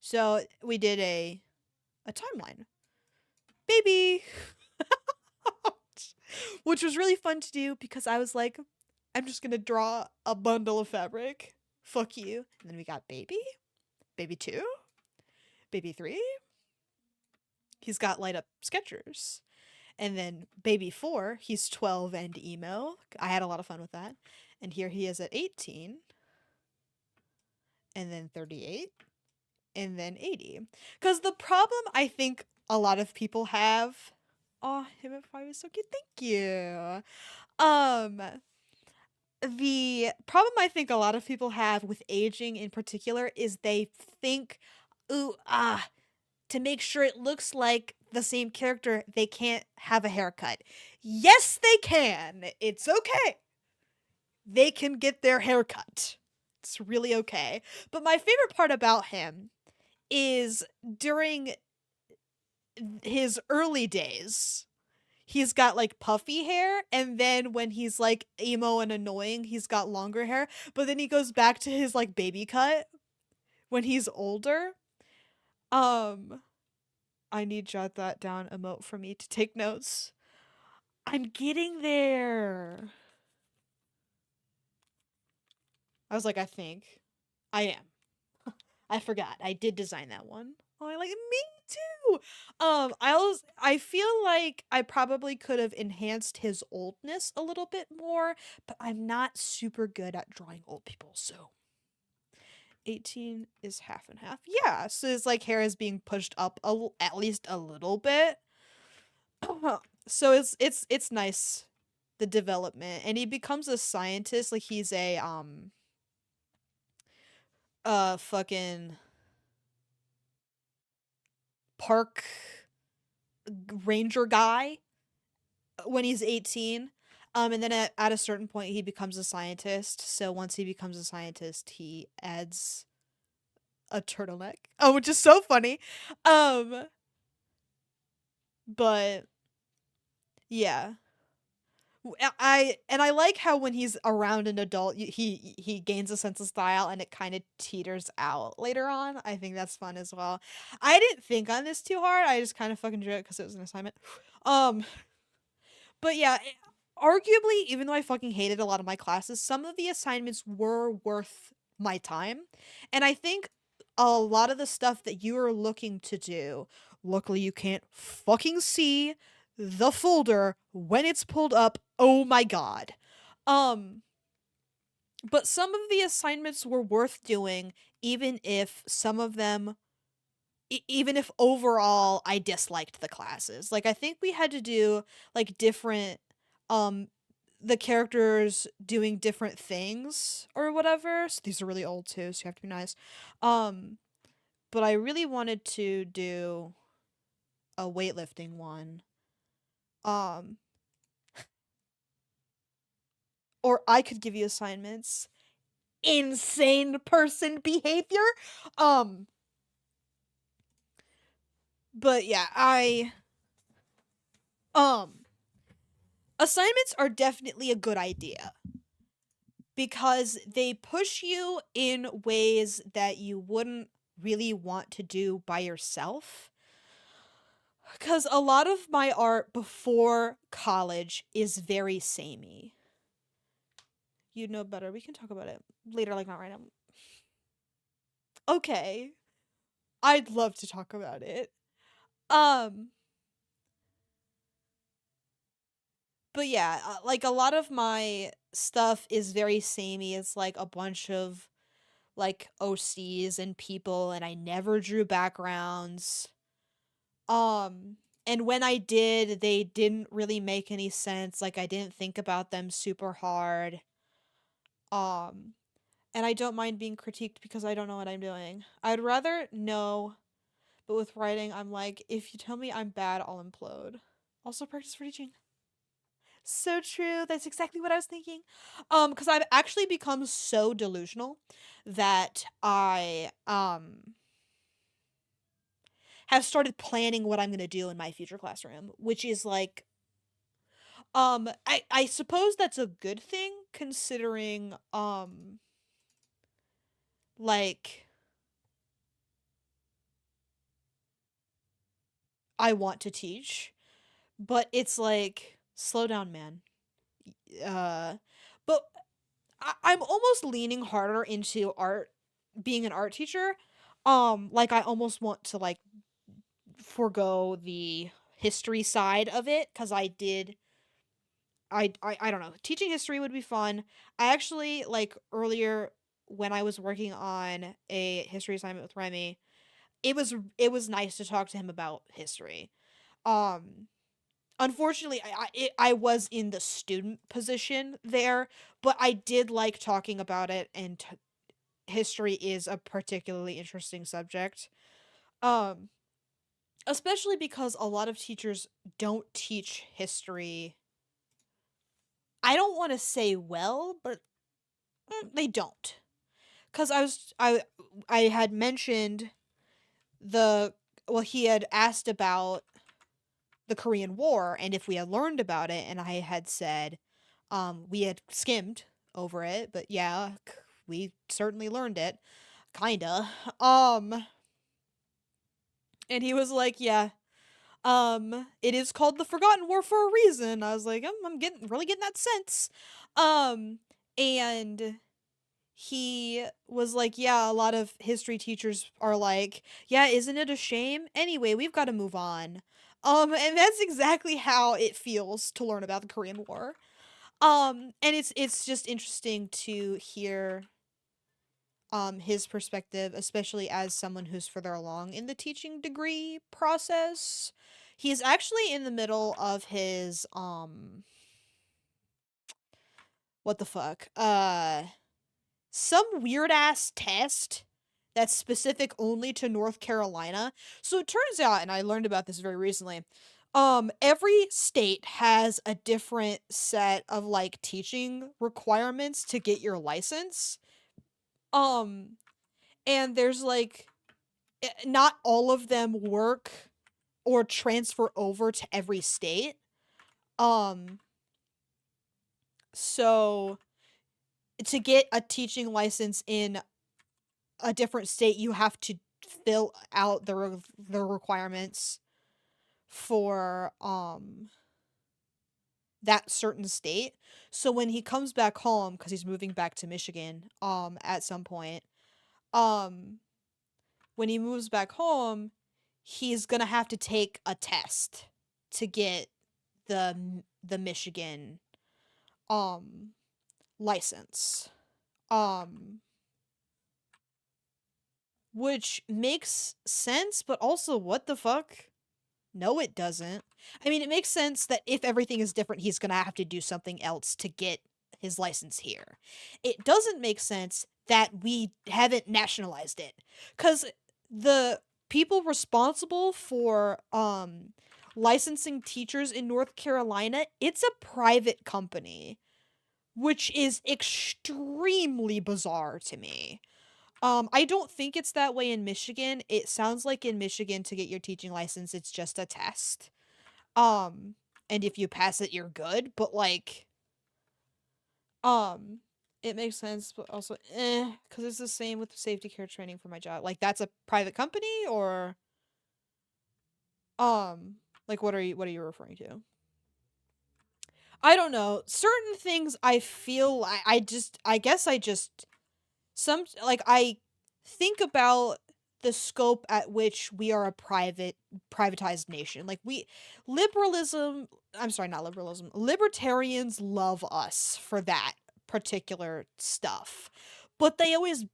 So we did a timeline, baby, which was really fun to do because I was like, I'm just gonna draw a bundle of fabric. Fuck you. And then we got baby, baby 2, baby 3. He's got light up Skechers. And then baby 4, he's 12 and emo. I had a lot of fun with that. And here he is at 18. And then 38. And then 80. Because the problem I think a lot of people have. Oh, him at 5 is so cute. Thank you. The problem I think a lot of people have with aging in particular is they think, ooh, to make sure it looks like the same character, they can't have a haircut. Yes, they can. It's okay. they can get their hair cut. It's really okay. But my favorite part about him is during his early days, he's got like puffy hair, and then when he's like emo and annoying, he's got longer hair. But then he goes back to his like baby cut when he's older. Um, I need jot that down emote for me to take notes. I'm getting there. I was like, I think I am. I forgot. I did design that one. Oh, I like me too. I feel like I probably could have enhanced his oldness a little bit more, but I'm not super good at drawing old people, so 18 is half and half. Yeah, so his like hair is being pushed up at least a little bit. So it's nice, the development, and he becomes a scientist. Like he's a fucking park ranger guy when he's 18. And then at a certain point he becomes a scientist. So once he becomes a scientist, he adds a turtleneck. Oh, which is so funny. Um but yeah. I like how when he's around an adult, he gains a sense of style, and it kind of teeters out later on. I think that's fun as well. I didn't think on this too hard. I just kind of fucking drew it because it was an assignment. Um, but yeah, arguably, even though I fucking hated a lot of my classes, some of the assignments were worth my time, and I think a lot of the stuff that you are looking to do. Luckily, you can't fucking see the folder when it's pulled up. Oh my god. Um, but some of the assignments were worth doing, even if some of them, even if overall I disliked the classes. Like, I think we had to do like different, um, the characters doing different things or whatever. So these are really old too, so you have to be nice. Um, but I really wanted to do a weightlifting one. Um, or I could give you assignments. Insane person behavior. Um, but yeah, um assignments are definitely a good idea because they push you in ways that you wouldn't really want to do by yourself. Cuz a lot of my art before college is very samey. You know better. We can talk about it later, like not right now. Okay. I'd love to talk about it. Um, but yeah, like a lot of my stuff is very samey. It's like a bunch of like OCs and people, and I never drew backgrounds. Um, and when I did, they didn't really make any sense. Like I didn't think about them super hard. Um, and I don't mind being critiqued because I don't know what I'm doing. I'd rather know, but with writing, I'm like, if you tell me I'm bad, I'll implode. Also, practice for teaching. So true. That's exactly what I was thinking. Because I've actually become so delusional that I have started planning what I'm gonna do in my future classroom, which is like I suppose that's a good thing considering like I want to teach, but it's like slow down, man. Uh but I'm almost leaning harder into art, being an art teacher. Like I almost want to like forego the history side of it because I don't know. Teaching history would be fun. I actually like earlier when I was working on a history assignment with Remy, it was nice to talk to him about history. Um Unfortunately, I was in the student position there, but I did like talking about it, and history is a particularly interesting subject. Um Especially because a lot of teachers don't teach history. I don't want to say well, but They don't. Cuz I had mentioned the well he had asked about the Korean War and if we had learned about it, and I had said we had skimmed over it, but yeah, we certainly learned it. Kinda. And he was like, "Yeah, it is called the Forgotten War for a reason." I was like, I'm getting really getting that sense." Um and he was like, "Yeah, a lot of history teachers are like, yeah, isn't it a shame? Anyway, we've got to move on." And that's exactly how it feels to learn about the Korean War. And it's just interesting to hear his perspective, especially as someone who's further along in the teaching degree process. He's actually in the middle of his what the fuck? Some weird ass test that's specific only to North Carolina. So it turns out, and I learned about this very recently, every state has a different set of like teaching requirements to get your license. Um and there's like not all of them work or transfer over to every state. Um so to get a teaching license in a different state, you have to fill out the requirements for that certain state. So when he comes back home, cuz he's moving back to Michigan at some point, um when he moves back home, he's going to have to take a test to get the Michigan um license. Um which makes sense, but also what the fuck? No, it doesn't. I mean, it makes sense that if everything is different, he's gonna have to do something else to get his license here. It doesn't make sense that we haven't nationalized it. Because the people responsible for licensing teachers in North Carolina, it's a private company, which is extremely bizarre to me. I don't think it's that way in Michigan. It sounds like in Michigan to get your teaching license, it's just a test. Um, and if you pass it, you're good. But like, um, it makes sense, but also, because it's the same with the safety care training for my job. Like, that's a private company, or like what are you referring to? I don't know. Certain things I feel I guess I just some like I think about the scope at which we are a privatized nation. Like liberalism, I'm sorry, not liberalism. Libertarians love us for that particular stuff. But they always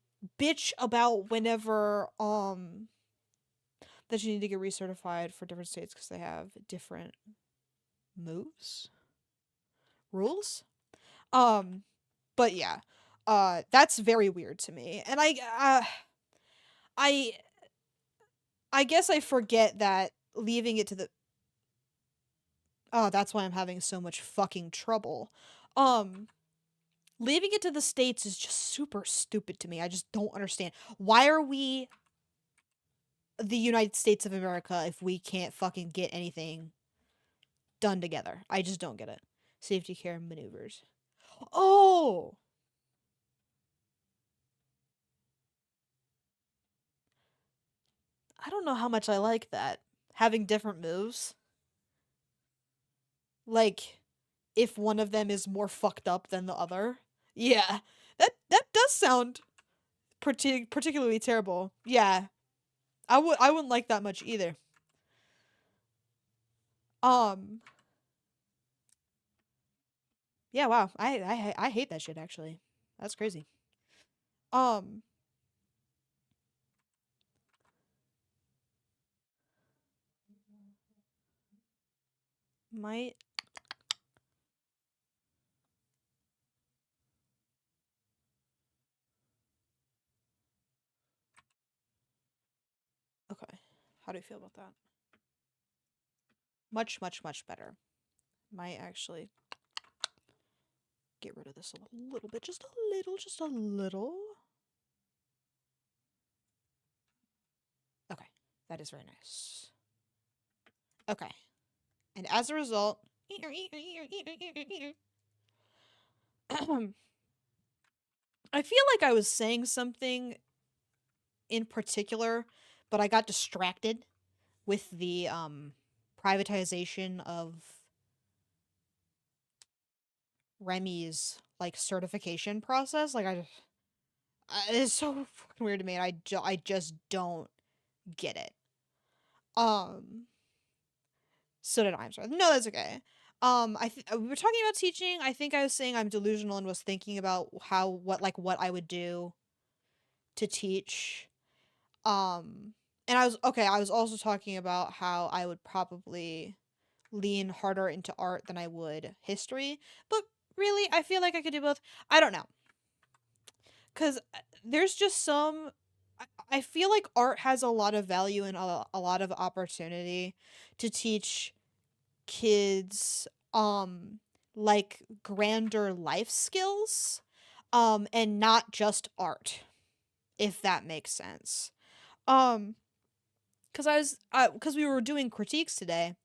bitch about whenever that you need to get recertified for different states cuz they have different moves, rules. Um but yeah. That's very weird to me. And I I guess I forget that leaving it to the oh, that's why I'm having so much fucking trouble. Um, leaving it to the states is just super stupid to me. I just don't understand. Why are we the United States of America if we can't fucking get anything done together? I just don't get it. Safety care maneuvers. Oh, I don't know how much I like that. Having different moves. Like if one of them is more fucked up than the other. Yeah. That does sound particularly terrible. Yeah. I wouldn't like that much either. Um yeah, wow. I hate that shit actually. That's crazy. Um might okay. How do you feel about that? Much much much better. Might actually get rid of this a little bit, just a little. Okay, that is very nice. Okay, and as a result, I feel like I was saying something in particular, but I got distracted with the privatization of Remy's like certification process. Like it's so fucking weird to me. And I just don't get it. So did I. I'm sorry. No, that's okay. We were talking about teaching. I think I was saying I'm delusional and was thinking about what I would do to teach. And I was also talking about how I would probably lean harder into art than I would history. But really, I feel like I could do both. I don't know. Cuz there's just some I feel like art has a lot of value and a lot of opportunity to teach kids like grander life skills and not just art, if that makes sense. Um cuz we were doing critiques today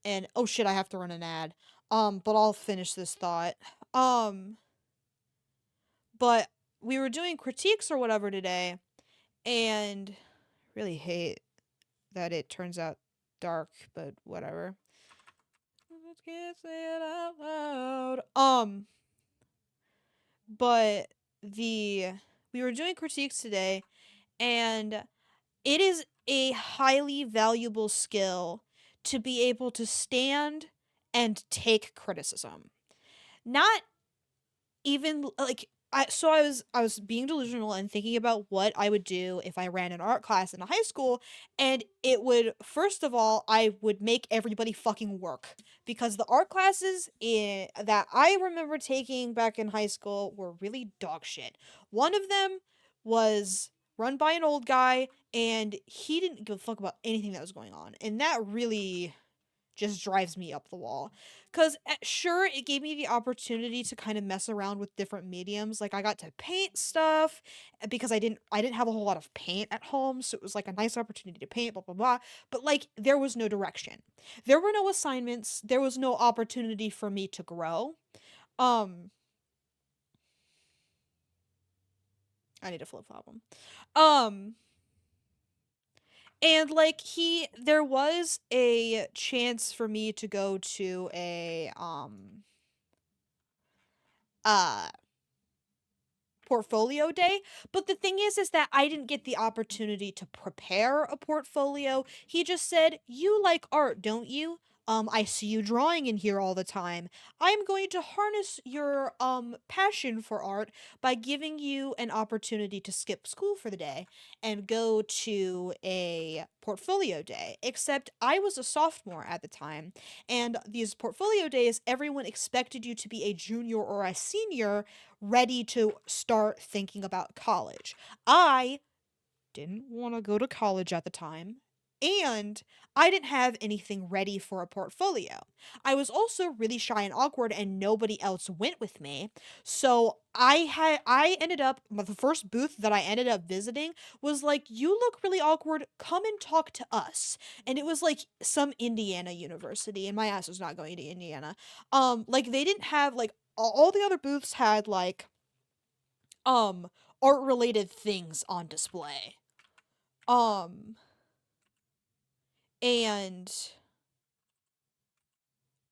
and oh shit, I have to run an ad. But I'll finish this thought. Um but we were doing critiques or whatever today and really hate that it turns out dark, but whatever. Just can't say it out loud. But the we were doing critiques today, and it is a highly valuable skill to be able to stand and take criticism. Not even like I was being delusional and thinking about what I would do if I ran an art class in a high school, and it would first of all I would make everybody fucking work because the art classes that I remember taking back in high school were really dog shit. One of them was run by an old guy and he didn't give a fuck about anything that was going on, and that really just drives me up the wall. Cause sure, it gave me the opportunity to kind of mess around with different mediums. Like I got to paint stuff because I didn't have a whole lot of paint at home, so it was like a nice opportunity to paint, blah blah blah. But like there was no direction. There were no assignments. There was no opportunity for me to grow. Um I need a flip flop them. Um And like there was a chance for me to go to a uh portfolio day, but the thing is that I didn't get the opportunity to prepare a portfolio. He just said, "You like art, don't you? I see you drawing in here all the time. I'm going to harness your passion for art by giving you an opportunity to skip school for the day and go to a portfolio day." Except I was a sophomore at the time, and these portfolio days everyone expected you to be a junior or a senior ready to start thinking about college. I didn't want to go to college at the time, and I didn't have anything ready for a portfolio. I was also really shy and awkward and nobody else went with me. So I ended up the first booth that I ended up visiting was like, "You look really awkward. Come and talk to us." And it was like some Indiana university and my ass was not going to Indiana. Like they didn't have like all the other booths had like um art related things on display. Um and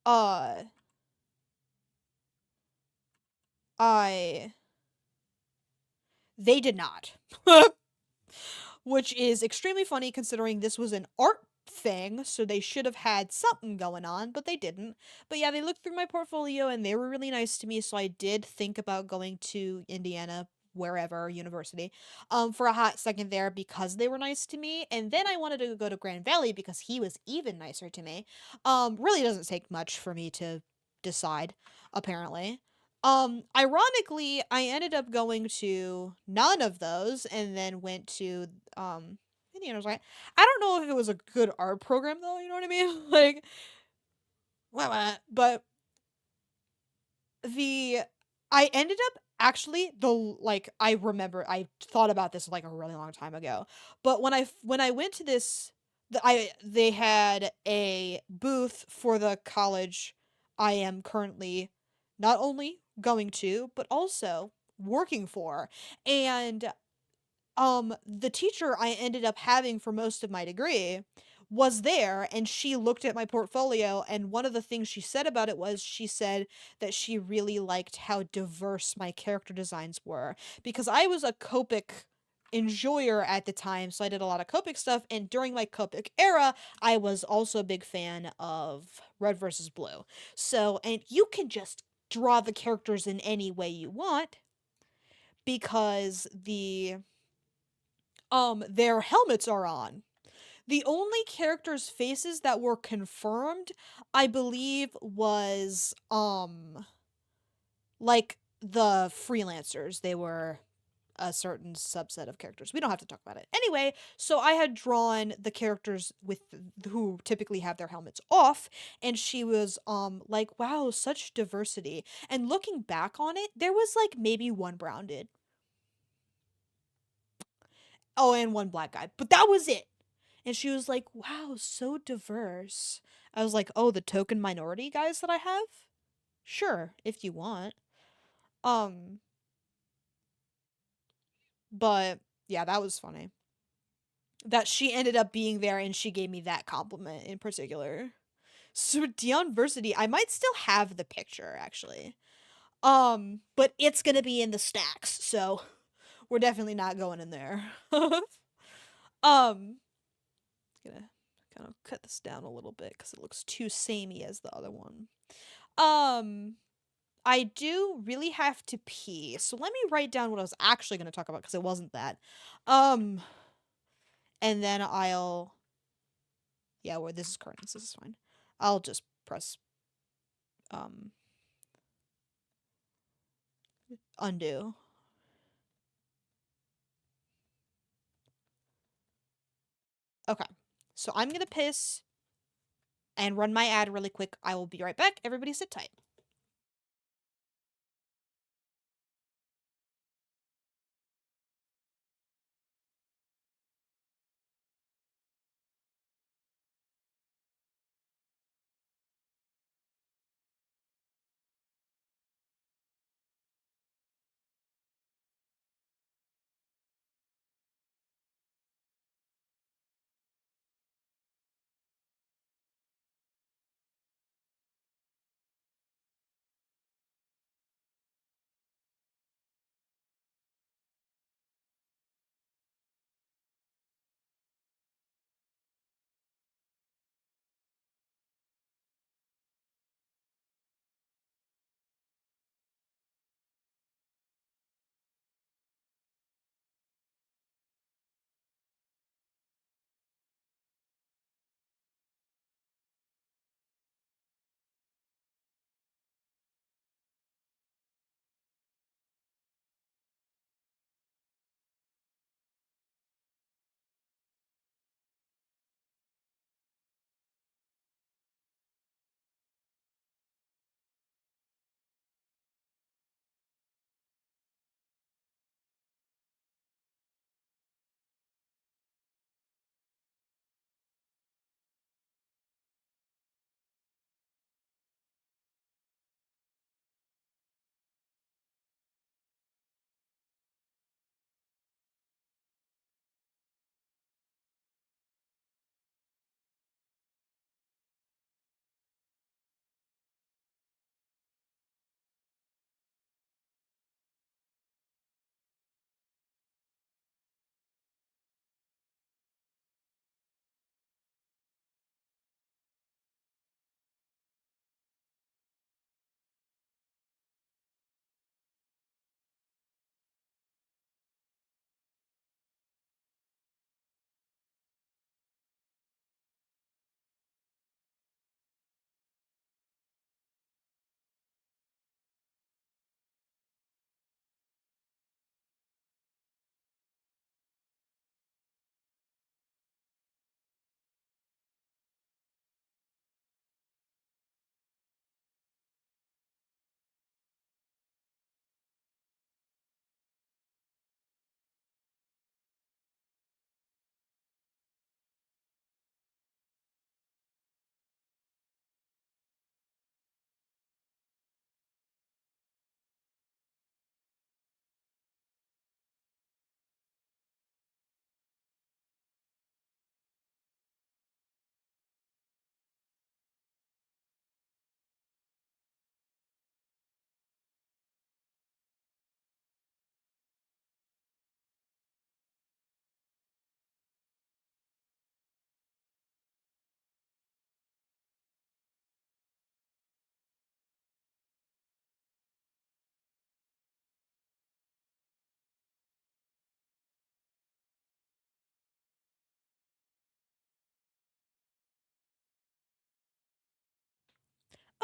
uh I they did not. Which is extremely funny considering this was an art thing, so they should have had something going on, but they didn't. But yeah, they looked through my portfolio and they were really nice to me, so I did think about going to Indiana wherever university for a hot second there because they were nice to me, and then I wanted to go to Grand Valley because he was even nicer to me. Really doesn't take much for me to decide, apparently. Ironically, I ended up going to none of those and then went to Indiana. Was like, I don't know if it was a good art program though, you know what I mean? Like, but the I ended up actually like I remember I thought about this like a really long time ago. But when I went to this they had a booth for the college I am currently not only going to but also working for. And the teacher I ended up having for most of my degree was there, and she looked at my portfolio, and one of the things she said about it was she said that she really liked how diverse my character designs were, because I was a Copic enjoyer at the time, so I did a lot of Copic stuff, and during my Copic era I was also a big fan of Red versus Blue. So, and you can just draw the characters in any way you want because their helmets are on. The only characters' faces that were confirmed, I believe, was like the freelancers. They were a certain subset of characters. We don't have to talk about it. Anyway, so I had drawn the characters with who typically have their helmets off, and she was like, wow, such diversity. And looking back on it, there was like maybe one brown dude. Oh, and one black guy. But that was it. And she was like, wow, so diverse. I was like, oh, the token minority guys that I have? Sure, if you want. Um, but yeah, that was funny. That she ended up being there and she gave me that compliment in particular. So Dion Versity, I might still have the picture actually. But it's gonna be in the stacks, so we're definitely not going in there. um, gonna kind of cut this down a little bit because it looks too samey as the other one. Um, I do really have to pee, so let me write down what I was actually going to talk about because it wasn't that. Um, and then yeah, where this is curtains, this is fine. I'll just press um undo. Okay, so I'm gonna piss and run my ad really quick. I will be right back. Everybody, sit tight.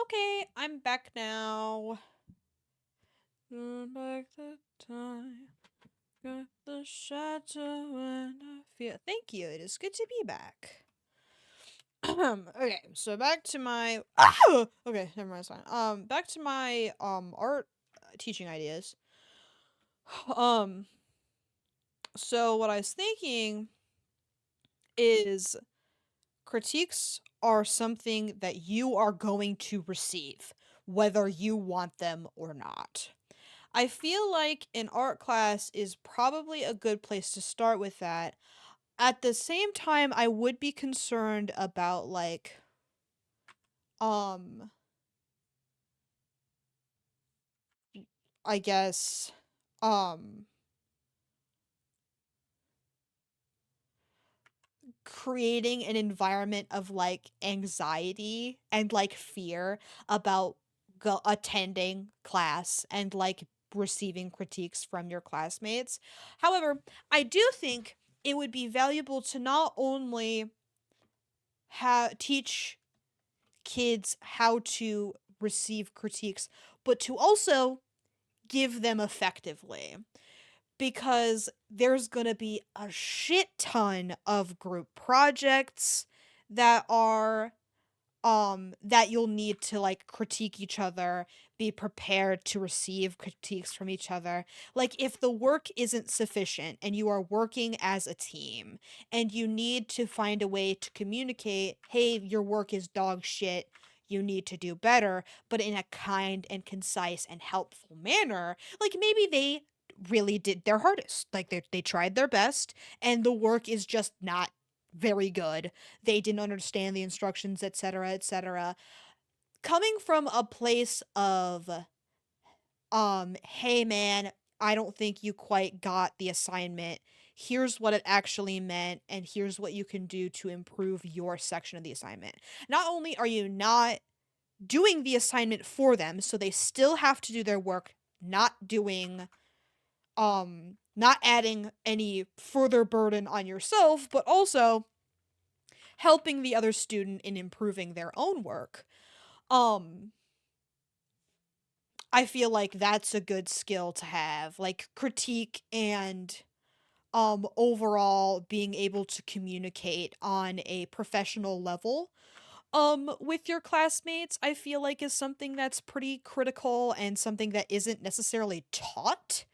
Okay, I'm back now. Turn back the time. Got the shadow and I feel. Thank you. It is good to be back. Okay, so back to my. Okay, never mind. It's fine. Back to my art teaching ideas. Um, so what I was thinking is critiques are something that you are going to receive, whether you want them or not. I feel like an art class is probably a good place to start with that. At the same time, I would be concerned about like um I guess um creating an environment of like anxiety and like fear about attending class and like receiving critiques from your classmates. However, I do think it would be valuable to not only teach kids how to receive critiques, but to also give them effectively. Because there's gonna be a shit ton of group projects that are that you'll need to like critique each other, be prepared to receive critiques from each other. Like if the work isn't sufficient and you are working as a team and you need to find a way to communicate, hey, your work is dog shit, you need to do better, but in a kind and concise and helpful manner, like maybe they really did their hardest. Like they tried their best and the work is just not very good, they didn't understand the instructions, etc., etc. Coming from a place of hey man, I don't think you quite got the assignment. Here's what it actually meant and here's what you can do to improve your section of the assignment. Not only are you not doing the assignment for them, so they still have to do their work, not adding any further burden on yourself, but also helping the other student in improving their own work. Um, I feel like that's a good skill to have, like critique and overall being able to communicate on a professional level with your classmates. I feel like is something that's pretty critical and something that isn't necessarily taught.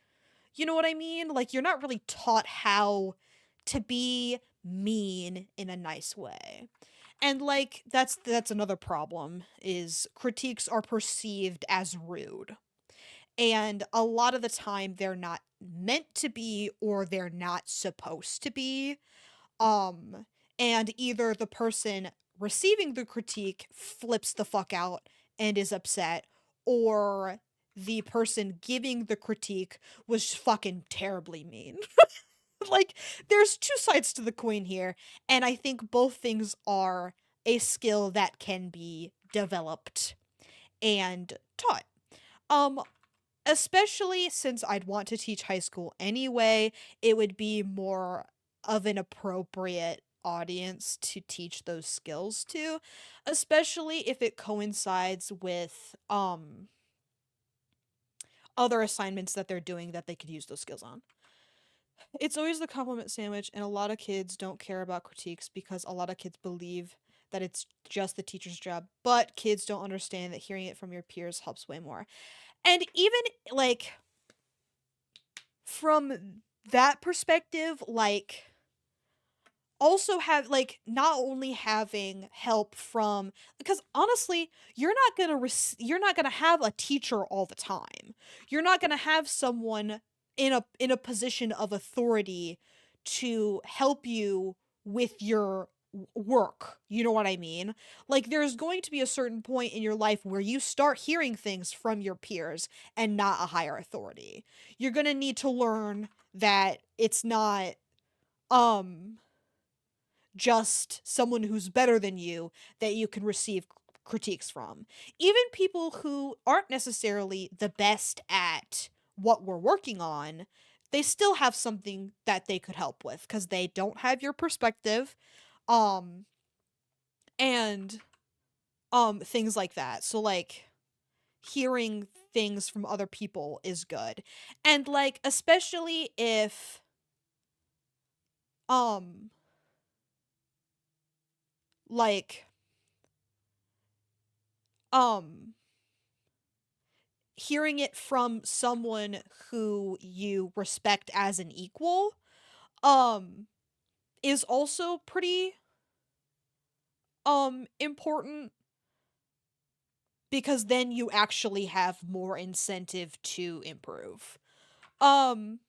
You know what I mean? Like you're not really taught how to be mean in a nice way. And like that's another problem is critiques are perceived as rude. And a lot of the time they're not meant to be or they're not supposed to be. Um and either the person receiving the critique flips the fuck out and is upset, or the person giving the critique was fucking terribly mean. Like there's two sides to the coin here, and I think both things are a skill that can be developed and taught. Um Especially since I'd want to teach high school anyway, it would be more of an appropriate audience to teach those skills to, especially if it coincides with other assignments that they're doing that they could use those skills on. It's always the compliment sandwich, and a lot of kids don't care about critiques because a lot of kids believe that it's just the teacher's job, but kids don't understand that hearing it from your peers helps way more. And even like from that perspective, like also have like not only having help from, because honestly you're not going to have a teacher all the time. You're not going to have someone in a position of authority to help you with your work. You know what I mean? Like there's going to be a certain point in your life where you start hearing things from your peers and not a higher authority. You're going to need to learn that it's not um just someone who's better than you that you can receive critiques from. Even people who aren't necessarily the best at what we're working on, they still have something that they could help with because they don't have your perspective. Um, and things like that. So like hearing things from other people is good. And like especially if um like um hearing it from someone who you respect as an equal um is also pretty important, because then you actually have more incentive to improve. Um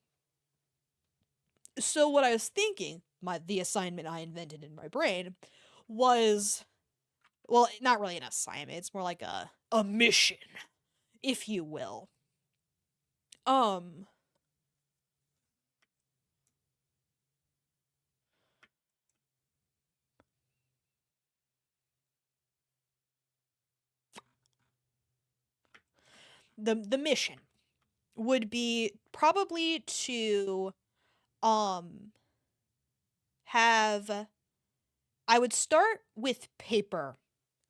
so what I was thinking, the assignment I invented in my brain was, well, not really an assignment, it's more like a mission, if you will. Um the mission would be probably to um have I would start with paper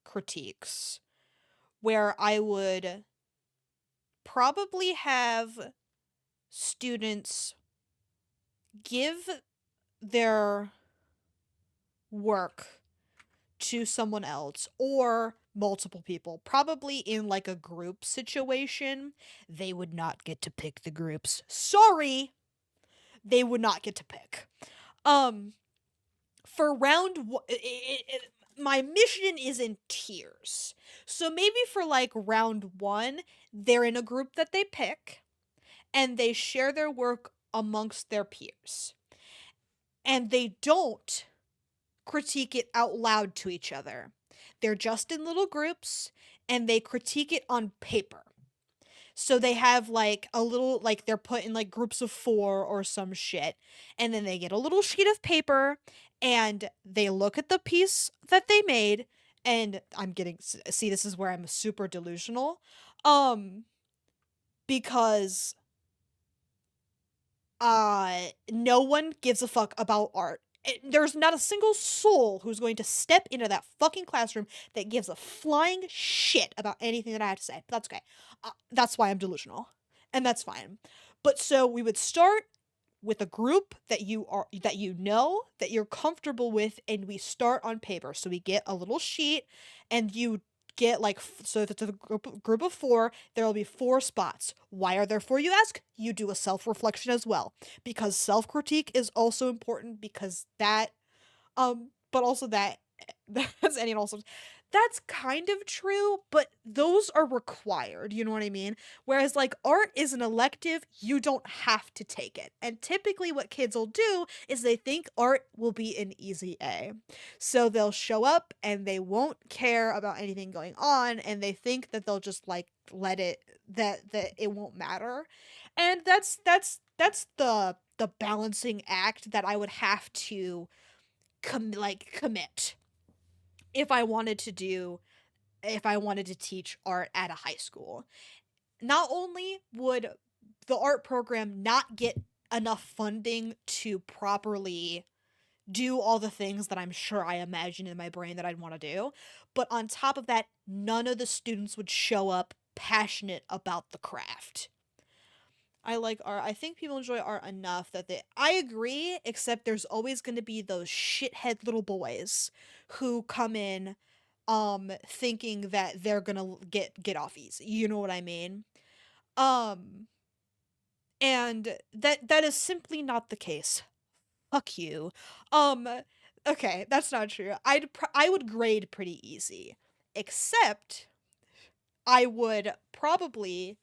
critiques, where I would probably have students give their work to someone else or multiple people, probably in like a group situation. They would not get to pick the groups. Sorry, they would not get to pick. Um, for round one, my mission is in tiers. So maybe for like round one, they're in a group that they pick and they share their work amongst their peers. And they don't critique it out loud to each other. They're just in little groups and they critique it on paper. So they have like a little, like they're put in like groups of 4 or some shit. And then they get a little sheet of paper and they look at the piece that they made. And I'm getting, see, this is where I'm super delusional. Um, because no one gives a fuck about art. There's not a single soul who's going to step into that fucking classroom that gives a flying shit about anything that I have to say. But that's okay. That's why I'm delusional, and that's fine. But so we would start with a group that you know that you're comfortable with, and we start on paper. So we get a little sheet, and you get like, so if it's a group of 4, there will be 4 spots. Why are there 4, you ask? You do a self-reflection as well, because self-critique is also important, because that but also that that's any and also that's kind of true, but those are required, you know what I mean? Whereas like art is an elective, you don't have to take it. And typically what kids will do is they think art will be an easy A. So they'll show up and they won't care about anything going on, and they think that they'll just like let it, that it won't matter. And that's the balancing act that I would have to commit if I wanted to do if I wanted to teach art at a high school. Not only would the art program not get enough funding to properly do all the things that I'm sure I imagine in my brain that I'd want to do, but on top of that, none of the students would show up passionate about the craft. I like art. I think people enjoy art enough that they. I agree, except there's always going to be those shithead little boys who come in thinking that they're going to get off easy. You know what I mean? Um and that is simply not the case. Fuck you. Um okay, that's not true. I would grade pretty easy. Except I would probably,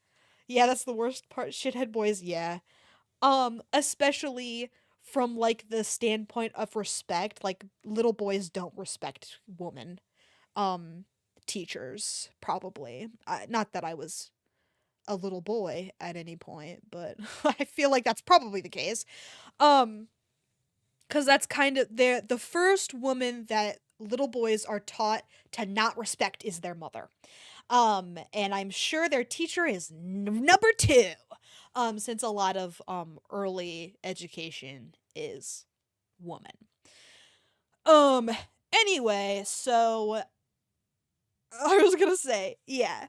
yeah, that's the worst part. Shithead boys, yeah. Especially from like the standpoint of respect, like little boys don't respect women um teachers, probably. Not that I was a little boy at any point, but I feel like that's probably the case. Um cuz that's kind of the first woman that little boys are taught to not respect is their mother. And I'm sure their teacher is number 2. Since a lot of early education is woman. Um anyway, so I was gonna say, yeah.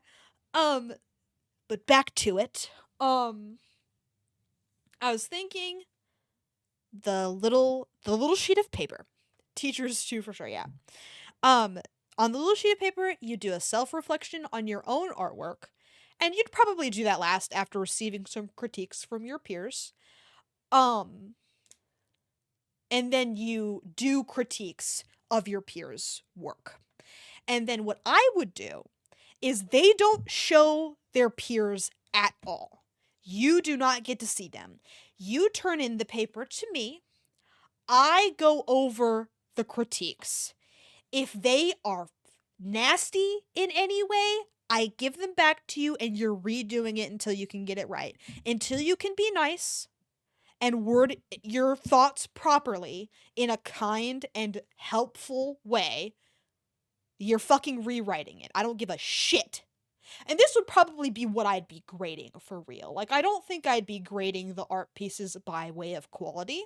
But back to it. I was thinking the little sheet of paper. Teachers too for sure, yeah. Um, on the little sheet of paper, you do a self-reflection on your own artwork, and you'd probably do that last after receiving some critiques from your peers. Um, and then you do critiques of your peers' work. And then what I would do is they don't show their peers at all. You do not get to see them. You turn in the paper to me. I go over the critiques. If they are nasty in any way, I give them back to you and you're redoing it until you can get it right. Until you can be nice and word your thoughts properly in a kind and helpful way, you're fucking rewriting it. I don't give a shit. And this would probably be what I'd be grading for real. Like, I don't think I'd be grading the art pieces by way of quality.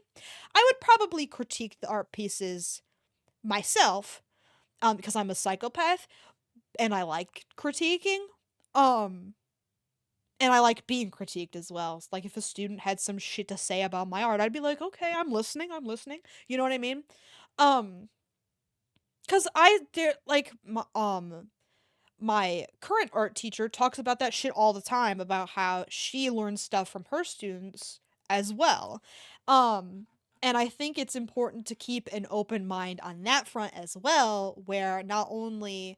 I would probably critique the art pieces myself, because I'm a psychopath and I like critiquing. Um, and I like being critiqued as well. It's like if a student had some shit to say about my art, I'd be like, okay, I'm listening. You know what I mean? Um, cause my current art teacher talks about that shit all the time about how she learns stuff from her students as well. Um, and I think it's important to keep an open mind on that front as well, where not only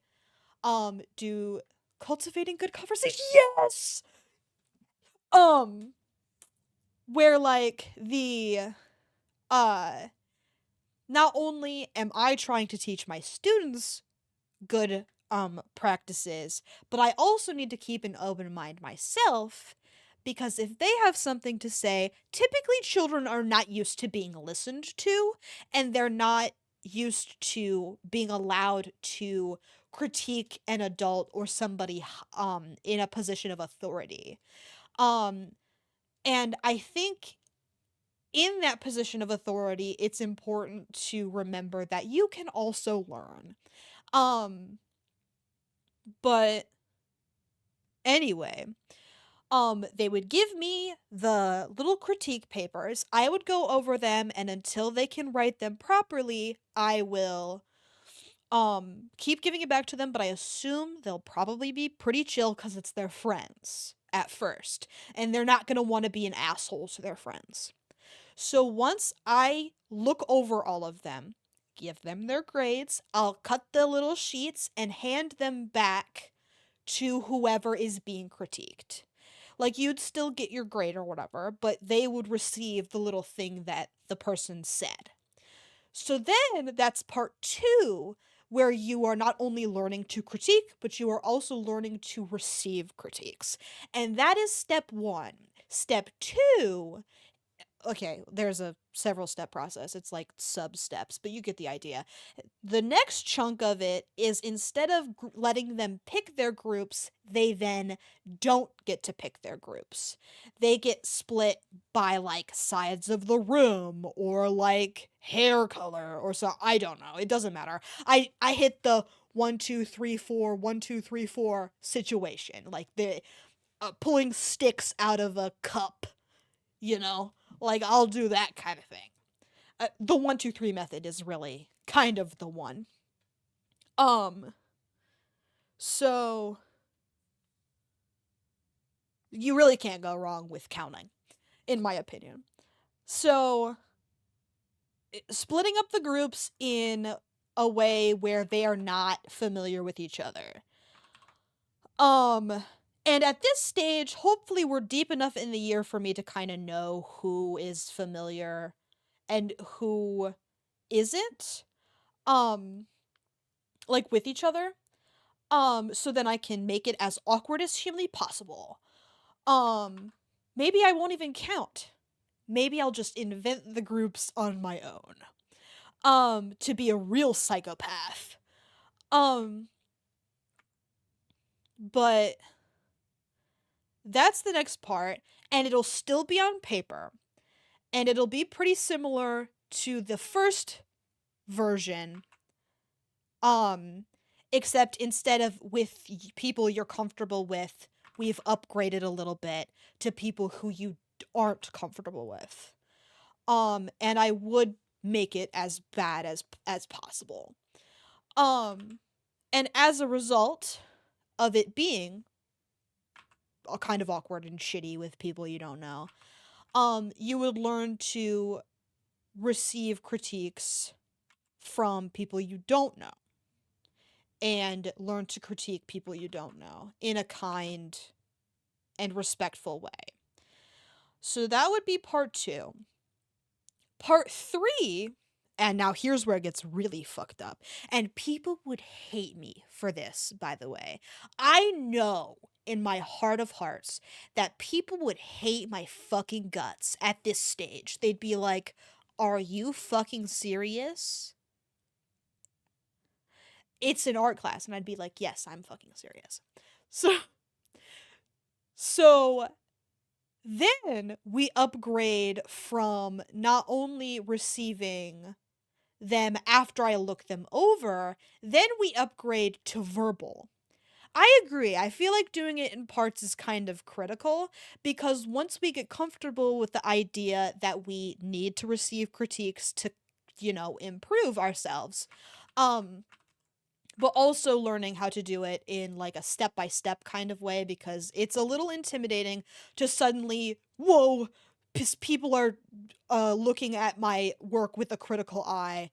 do cultivating good conversation, yes, um where like the uh not only am I trying to teach my students good practices, but I also need to keep an open mind myself, because if they have something to say, typically children are not used to being listened to, and they're not used to being allowed to critique an adult or somebody in a position of authority. Um and I think in that position of authority, it's important to remember that you can also learn. Um but anyway, they would give me the little critique papers. I would go over them, and until they can write them properly, I will keep giving it back to them, but I assume they'll probably be pretty chill cuz it's their friends at first, and they're not going to want to be an asshole to their friends. So once I look over all of them, give them their grades, I'll cut the little sheets and hand them back to whoever is being critiqued. Like, you'd still get your grade or whatever, but they would receive the little thing that the person said. So then that's part two, where you are not only learning to critique, but you are also learning to receive critiques. And that is step one. Step two, okay, there's a several step process. It's like sub steps, but you get the idea. The next chunk of it is, instead of letting them pick their groups, they then don't get to pick their groups. They get split by like sides of the room or like hair color or so. I don't know. It doesn't matter. I hit the 1 2 3 4 1 2 3 4 situation, like the pulling sticks out of a cup, you know? Like, I'll do that kind of thing. The 1 2 3 method is really kind of the one. Um, so you really can't go wrong with counting, in my opinion. So, splitting up the groups in a way where they are not familiar with each other. And at this stage, hopefully we're deep enough in the year for me to kind of know who is familiar and who isn't, um, like with each other. So then I can make it as awkward as humanly possible. Um, Maybe I won't even count. Maybe I'll just invent the groups on my own. To be a real psychopath. Um, but that's the next part, and it'll still be on paper, and it'll be pretty similar to the first version. Um, except instead of with people you're comfortable with, we've upgraded a little bit to people who you aren't comfortable with. And I would make it as bad as possible. And as a result of it being kind of awkward and shitty with people you don't know, you would learn to receive critiques from people you don't know and learn to critique people you don't know in a kind and respectful way. So that would be part 2. Part 3, and now here's where it gets really fucked up. And people would hate me for this, by the way. I know in my heart of hearts that people would hate my fucking guts at this stage. They'd be like, "Are you fucking serious?" It's an art class, and I'd be like, "Yes, I'm fucking serious." So then we upgrade from not only receiving them after I look them over, then we upgrade to verbal. I agree. I feel like doing it in parts is kind of critical because once we get comfortable with the idea that we need to receive critiques to, improve ourselves, um, but also learning how to do it in like a step-by-step kind of way because it's a little intimidating to suddenly, whoa, people are looking at my work with a critical eye.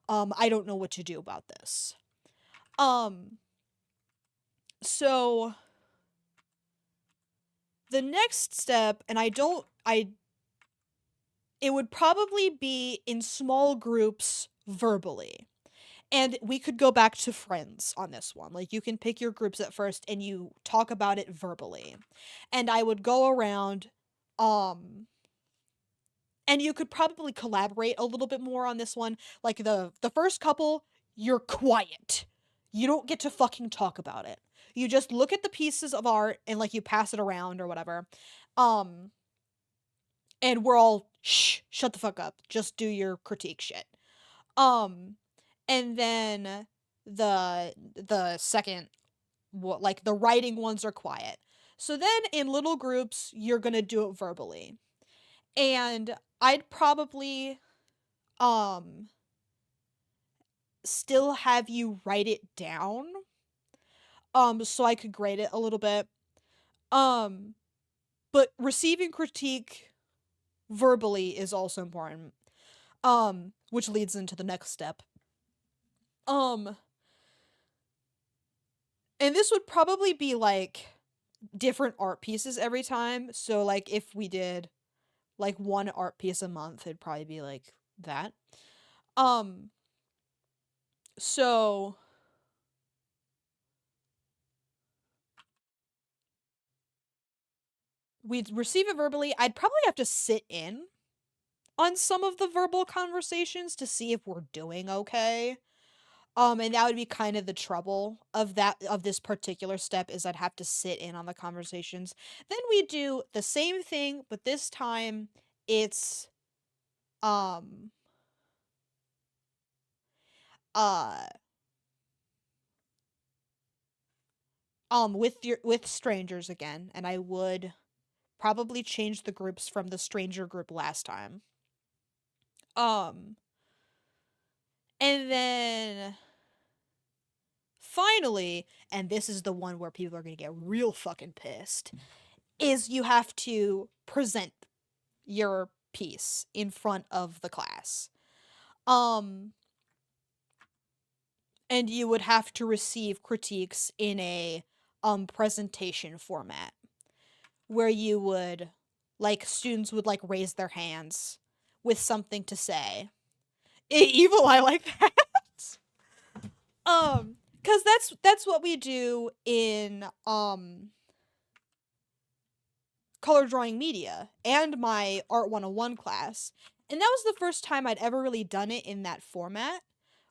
I don't know what to do about this. So the next step, and it would probably be in small groups verbally. And we could go back to friends on this one. Like, you can pick your groups at first and you talk about it verbally. And I would go around, and you could probably collaborate a little bit more on this one. Like, the first couple, you're quiet. You don't get to fucking talk about it. You just look at the pieces of art and, like, you pass it around or whatever. And we're all, shut the fuck up. Just do your critique shit. And then the second, like the writing ones are quiet. So then in little groups, you're gonna do it verbally. And I'd probably still have you write it down so I could grade it a little bit. But receiving critique verbally is also important. Which leads into the next step. And this would probably be like different art pieces every time. So like if we did like one art piece a month, it'd probably be like that. So we'd receive it verbally. I'd probably have to sit in on some of the verbal conversations to see if we're doing okay. And that would be kind of the trouble of this particular step is I'd have to sit in on the conversations. Then we do the same thing, but this time it's um uh with strangers again, and I would probably change the groups from the stranger group last time. Um and then finally, and this is the one where people are going to get real fucking pissed, is you have to present your piece in front of the class. And you would have to receive critiques in a presentation format where you would like students would like raise their hands with something to say. Evil, I like that. Cuz that's what we do in color drawing media and my art 101 class. And that was the first time I'd ever really done it in that format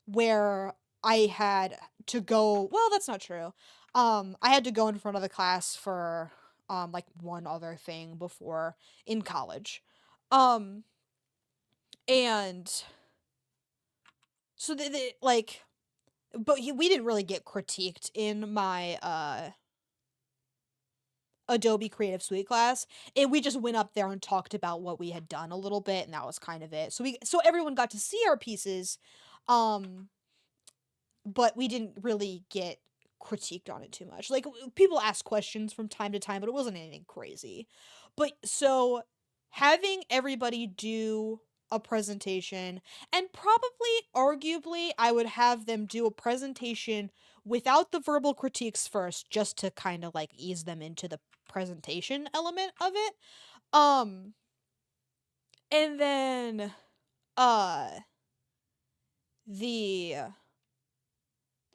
where I had to go, well, that's not true. I had to go in front of the class for like one other thing before in college. Um and so like but we didn't really get critiqued in my Adobe Creative Suite class. We just went up there and talked about what we had done a little bit, and that was kind of it. So everyone got to see our pieces, um, but we didn't really get critiqued on it too much. Like, people asked questions from time to time, but it wasn't anything crazy. But so having everybody do a presentation, and probably arguably I would have them do a presentation without the verbal critiques first, just to kind of like ease them into the presentation element of it. Um and then uh the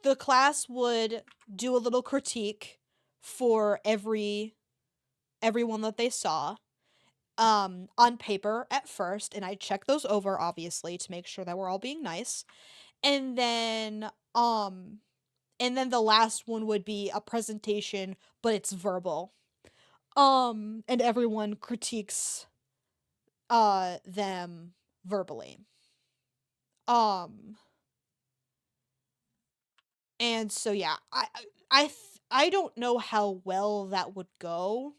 the class would do a little critique for everyone that they saw on paper at first, and I check those over obviously to make sure that we're all being nice. And then um and then the last one would be a presentation, but it's verbal. And everyone critiques them verbally. Um and so yeah, I don't know how well that would go.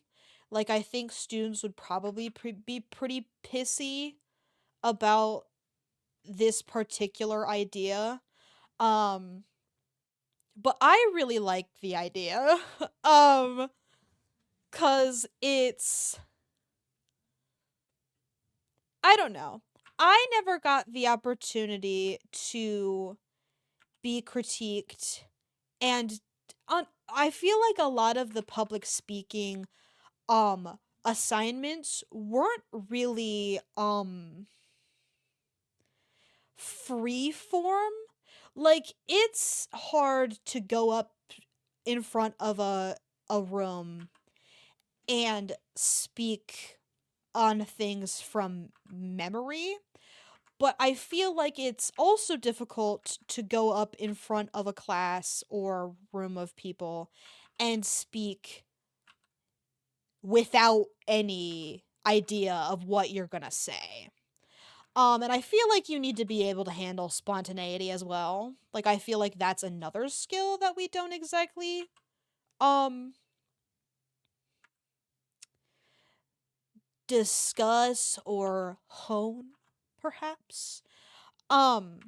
Like, I think students would probably be pretty pissy about this particular idea. Um but I really like the idea. um cuz it's, I don't know. I never got the opportunity to be critiqued, and I feel like a lot of the public speaking assignments weren't really free form. Like, it's hard to go up in front of a room and speak on things from memory. But I feel like it's also difficult to go up in front of a class or room of people and speak without any idea of what you're gonna say. And I feel like you need to be able to handle spontaneity as well. Like, I feel like that's another skill that we don't exactly um discuss or hone, perhaps. Um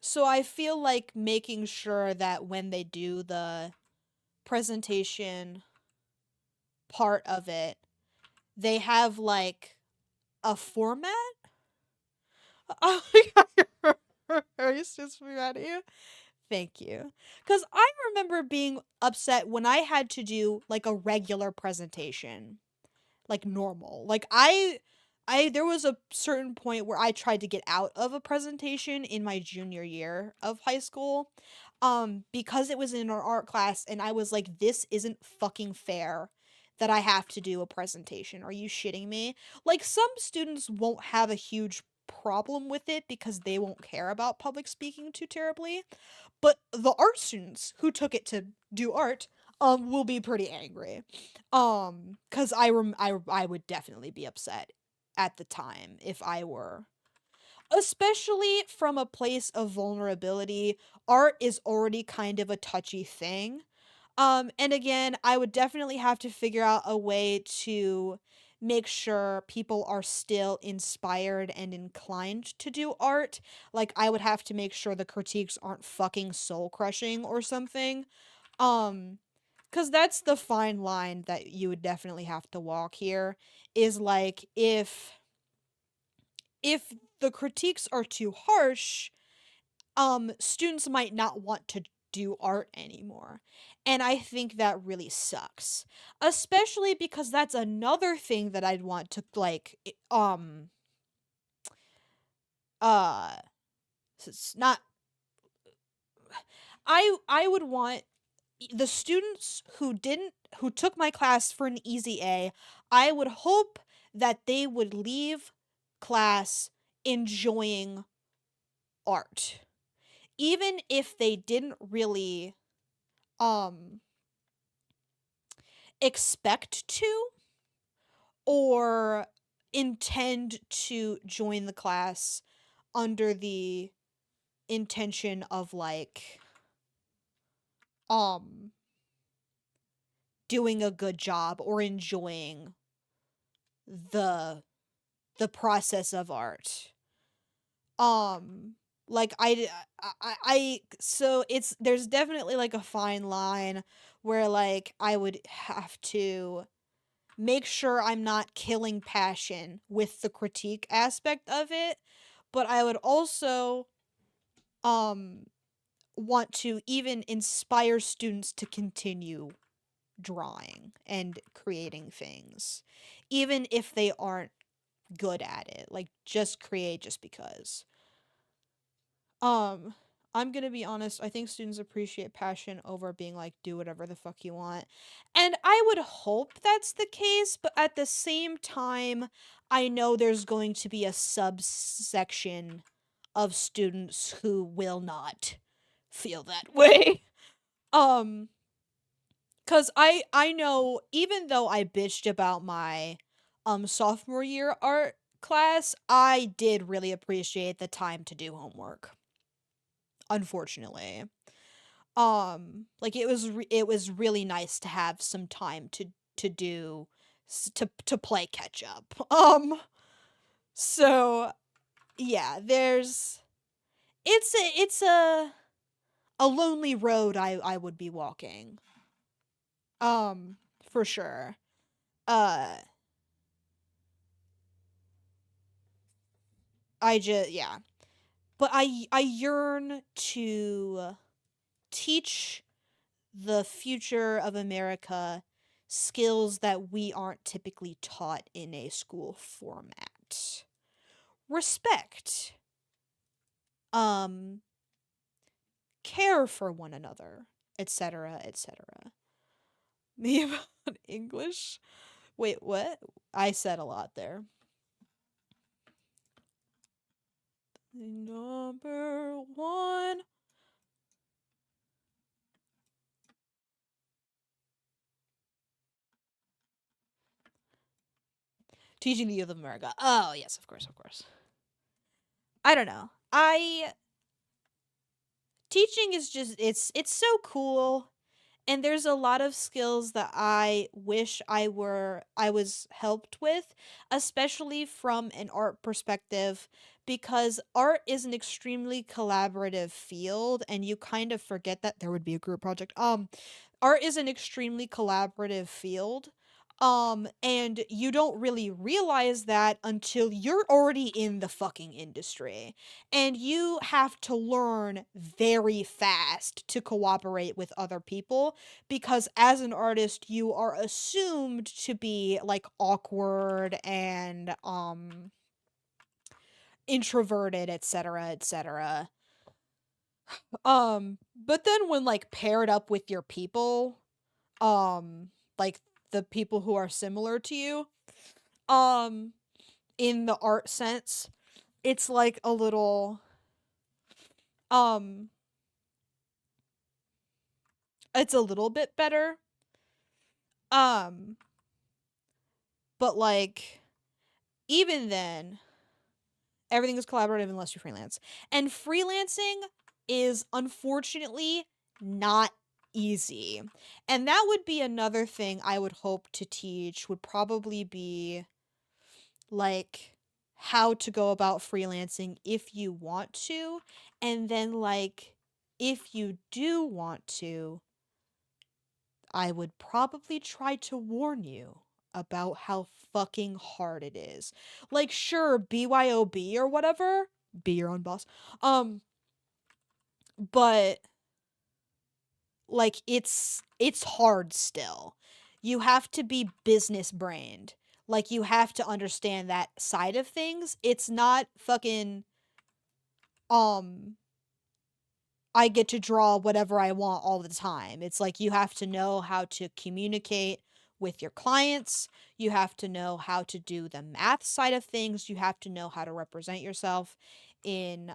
so I feel like making sure that when they do the presentation part of it, they have like a format. Oh my god, are you just mad at you? Thank you. Because I remember being upset when I had to do like a regular presentation, like normal. Like, there was a certain point where I tried to get out of a presentation in my junior year of high school, because it was in our art class, and I was like, this isn't fucking fair that I have to do a presentation. Are you shitting me? Like, some students won't have a huge problem with it because they won't care about public speaking too terribly, but the art students who took it to do art will be pretty angry. Cuz I would definitely be upset at the time if I were, especially from a place of vulnerability. Art is already kind of a touchy thing. And again, I would definitely have to figure out a way to make sure people are still inspired and inclined to do art. Like, I would have to make sure the critiques aren't fucking soul crushing or something. Um, cuz that's the fine line that you would definitely have to walk here, is like, if the critiques are too harsh, students might not want to do art anymore. And I think that really sucks. Especially because that's another thing that I'd want to like uh it's not, I would want the students who took my class for an easy A, I would hope that they would leave class enjoying art. Even if they didn't really um expect to or intend to join the class under the intention of like um doing a good job or enjoying the the process of art. Um like so it's there's definitely like a fine line where like I would have to make sure I'm not killing passion with the critique aspect of it, but I would also um want to even inspire students to continue drawing and creating things even if they aren't good at it. Like just create just because. Um, I'm gonna be honest, I think students appreciate passion over being like, do whatever the fuck you want. And I would hope that's the case, but at the same time, I know there's going to be a subsection of students who will not feel that way. Um, cause I know even though I bitched about my sophomore year art class, I did really appreciate the time to do homework. Unfortunately. Like it was really nice to have some time to do to play catch up. So yeah, there's it's a lonely road I would be walking. Um for sure. Uh I just yeah. But I yearn to teach the future of America skills that we aren't typically taught in a school format. Respect. Um care for one another, etc., etc. Me about English? Wait, what? I said a lot there. Number 1. Teaching the youth of America. Oh, yes, of course, of course. I don't know. I teaching is just it's so cool, and there's a lot of skills that I wish I was helped with, especially from an art perspective, because art is an extremely collaborative field and you kind of forget that there would be a group project. Art is an extremely collaborative field. And you don't really realize that until you're already in the fucking industry. And you have to learn very fast to cooperate with other people because as an artist you are assumed to be like awkward and introverted, etc., etc. But then when like paired up with your people, um like the people who are similar to you, um in the art sense, it's like a little um it's a little bit better. Um but like even then everything is collaborative unless you freelance. And freelancing is unfortunately not easy. And that would be another thing I would hope to teach, would probably be like how to go about freelancing if you want to, and then like if you do want to, I would probably try to warn you about how fucking hard it is. Like, sure, BYOB or whatever, be your own boss. But like it's hard still. You have to be business brained. Like you have to understand that side of things. It's not fucking um I get to draw whatever I want all the time. It's like you have to know how to communicate with your clients. You have to know how to do the math side of things. You have to know how to represent yourself in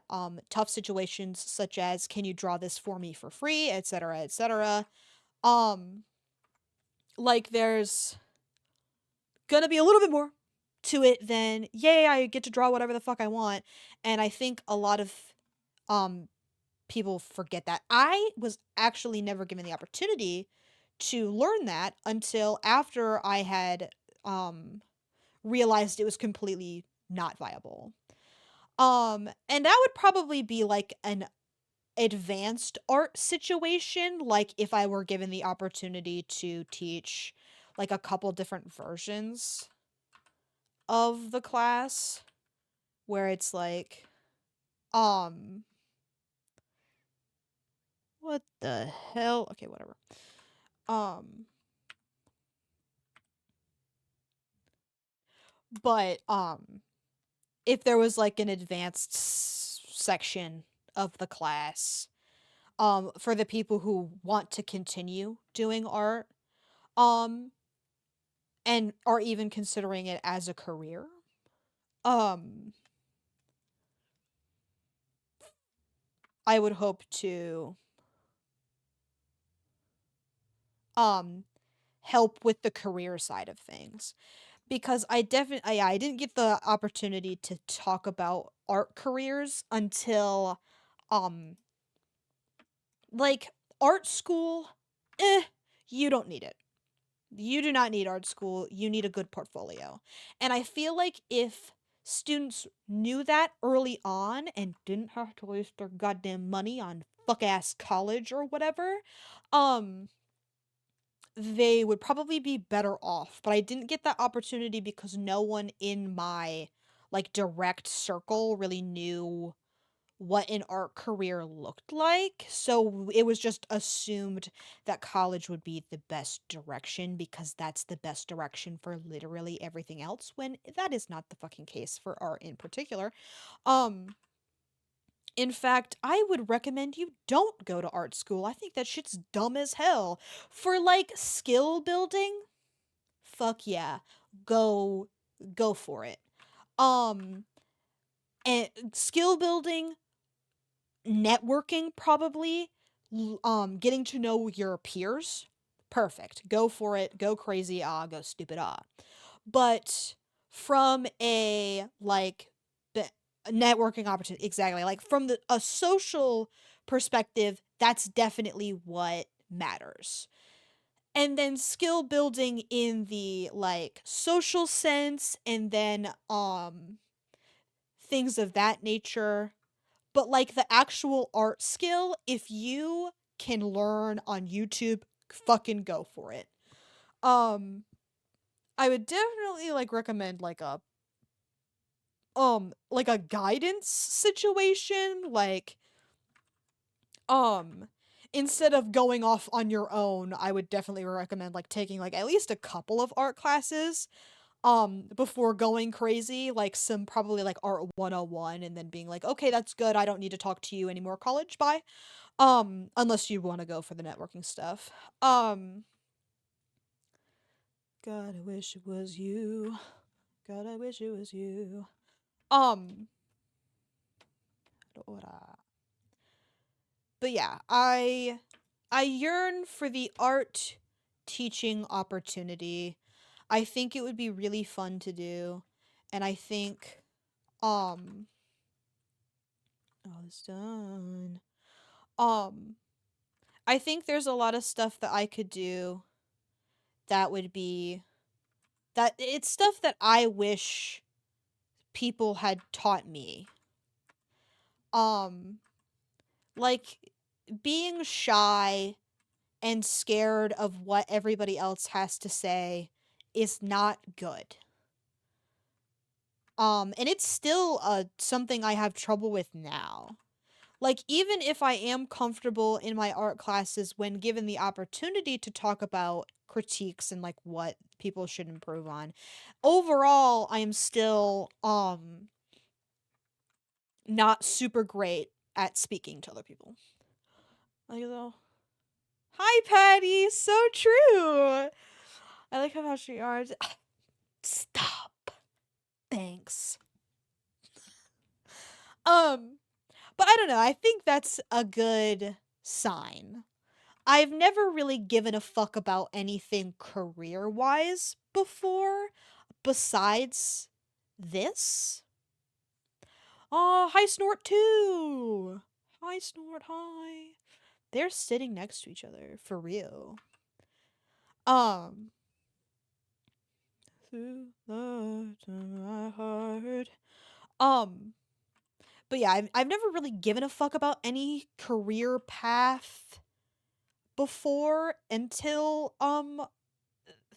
tough situations such as can you draw this for me for free, etc., etc. Um like there's gonna be a little bit more to it than yay, I get to draw whatever the fuck I want. And I think a lot of um people forget that. I was actually never given the opportunity to learn that until after I had realized it was completely not viable. And that would probably be like an advanced art situation, like if I were given the opportunity to teach like a couple different versions of the class where it's like um what the hell? Okay, whatever. Um but if there was like an advanced section of the class for the people who want to continue doing art um and are even considering it as a career, um I would hope to um help with the career side of things, because I didn't get the opportunity to talk about art careers until um like art school. eh you don't need it. You do not need art school. You need a good portfolio. And I feel like if students knew that early on and didn't have to waste their goddamn money on fuck ass college or whatever, um they would probably be better off. But I didn't get that opportunity because no one in my like direct circle really knew what an art career looked like. So it was just assumed that college would be the best direction because that's the best direction for literally everything else, when that is not the fucking case for art in particular. Um in fact, I would recommend you don't go to art school. I think that shit's dumb as hell. For like skill building, fuck yeah. Go go for it. Um and skill building, networking probably, getting to know your peers, perfect, go for it, go crazy, go stupid, but from a like the networking opportunity, exactly, like from a social perspective, that's definitely what matters. And then skill building in the like social sense, and then things of that nature. But like the actual art skill, if you can learn on YouTube, fucking go for it. Um I would definitely like recommend like a guidance situation, like um instead of going off on your own, I would definitely recommend like taking like at least a couple of art classes before going crazy, like some probably like art 101, and then being like, okay, that's good, I don't need to talk to you anymore, college, bye. Unless you want to go for the networking stuff. um God, I wish it was you. God, I wish it was you. um but yeah, I yearn for the art teaching opportunity. I think it would be really fun to do, and I think um all is done. um I think there's a lot of stuff that I could do that would be that it's stuff that I wish people had taught me. Um like being shy and scared of what everybody else has to say is not good. And it's still something I have trouble with now. Like, even if I am comfortable in my art classes when given the opportunity to talk about critiques and like what people should improve on, overall I am still not super great at speaking to other people. Like, though. Hi, Patty. So true. I like how she are. Stop. Thanks. Um, but I don't know. I think that's a good sign. I've never really given a fuck about anything career wise before, besides this. Oh, hi Snort too. Hi Hi, Snort. Hi. They're sitting next to each other for real. Um, through the to my heart. Um, but yeah, I've never really given a fuck about any career path before until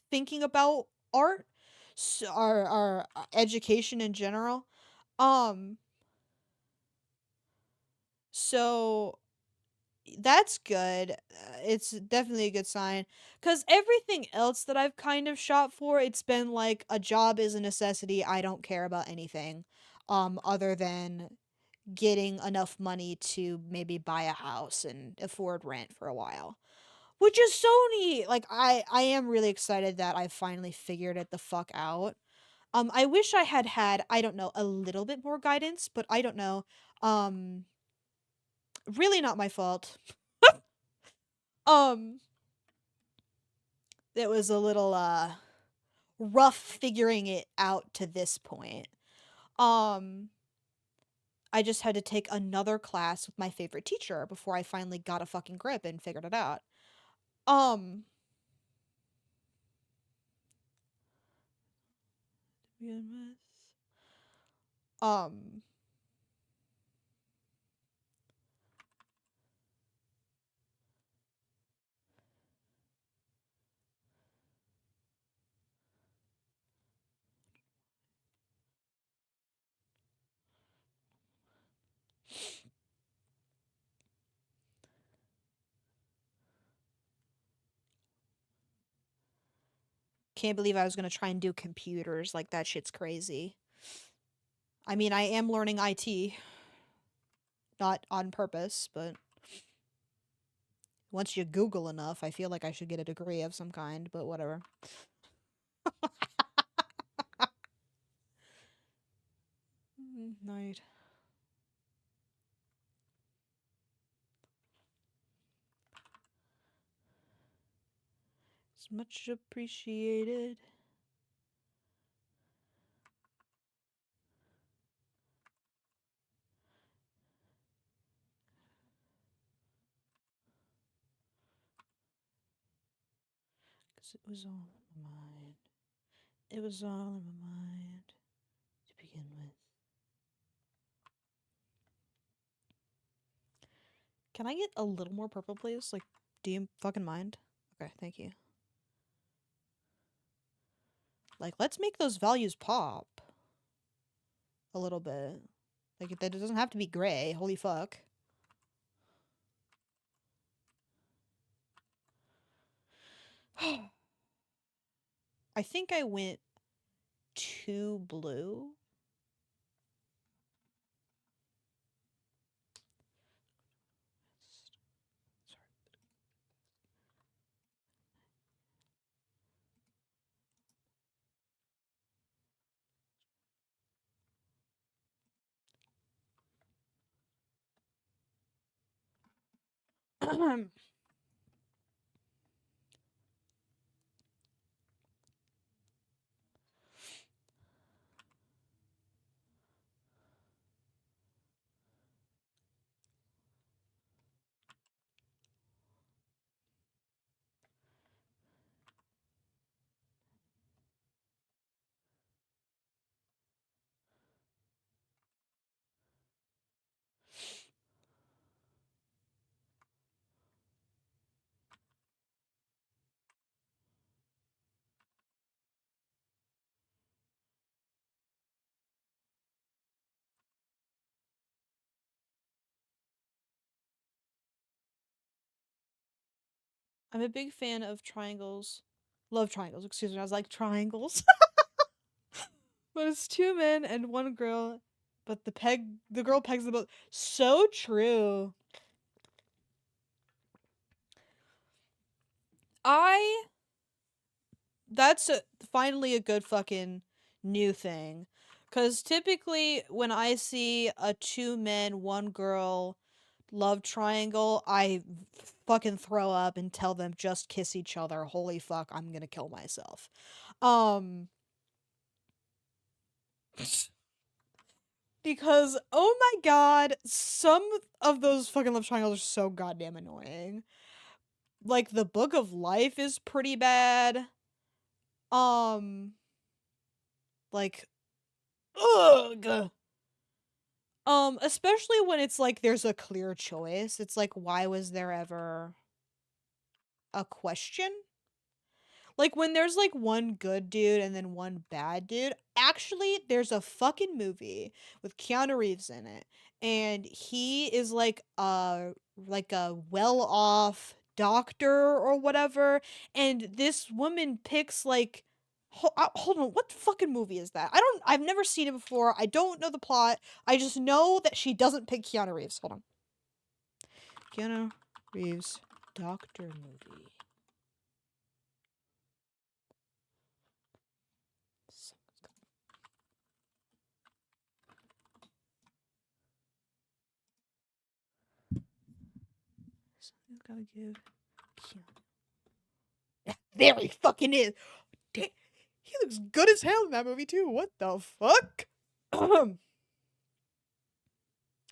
thinking about art, our education in general. Um, so that's good. It's definitely a good sign. Because everything else that I've kind of shot for, it's been like a job is a necessity. I don't care about anything other than getting enough money to maybe buy a house and afford rent for a while. Which is so neat. Like I am really excited that I finally figured it the fuck out. I wish I had, I don't know, a little bit more guidance, but I don't know. Um really not my fault. Um it was a little rough figuring it out to this point. Um I just had to take another class with my favorite teacher before I finally got a fucking grip and figured it out. Um um can't believe I was going to try and do computers. Like that shit's crazy. I mean, I am learning IT, not on purpose, but once you Google enough, I feel like I should get a degree of some kind, but whatever. Night. It's much appreciated. Because it was all in my mind. It was all in my mind to begin with. Can I get a little more purple, please? Like, do you fucking mind? Okay, thank you. Like, let's make those values pop a little bit. Like, that it doesn't have to be gray. Holy fuck. I think I went too blue. I'm a big fan of triangles. Love triangles, excuse me. I was like, triangles. But it's two men and one girl, but the girl pegs the boat. So true. I that's finally a good fucking new thing. Cuz typically when I see a two men, one girl love triangle, I fucking throw up and tell them just kiss each other. Holy fuck, I'm going to kill myself. Um Because, oh my god, some of those fucking love triangles are so goddamn annoying. Like, the Book of Life is pretty bad. Um, like, ugh. Especially when it's like there's a clear choice. It's like, why was there ever a question? Like when there's like one good dude and then one bad dude. Actually, there's a fucking movie with Keanu Reeves in it, and he is like a well-off doctor or whatever, and this woman picks like hold on, what fucking movie is that? I've never seen it before. I don't know the plot. I just know that she doesn't pick Keanu Reeves. Hold on. Keanu Reeves doctor movie. Something's gotta give Keanu. Yeah, there he fucking is. Damn, he looks good as hell in that movie too. What the fuck?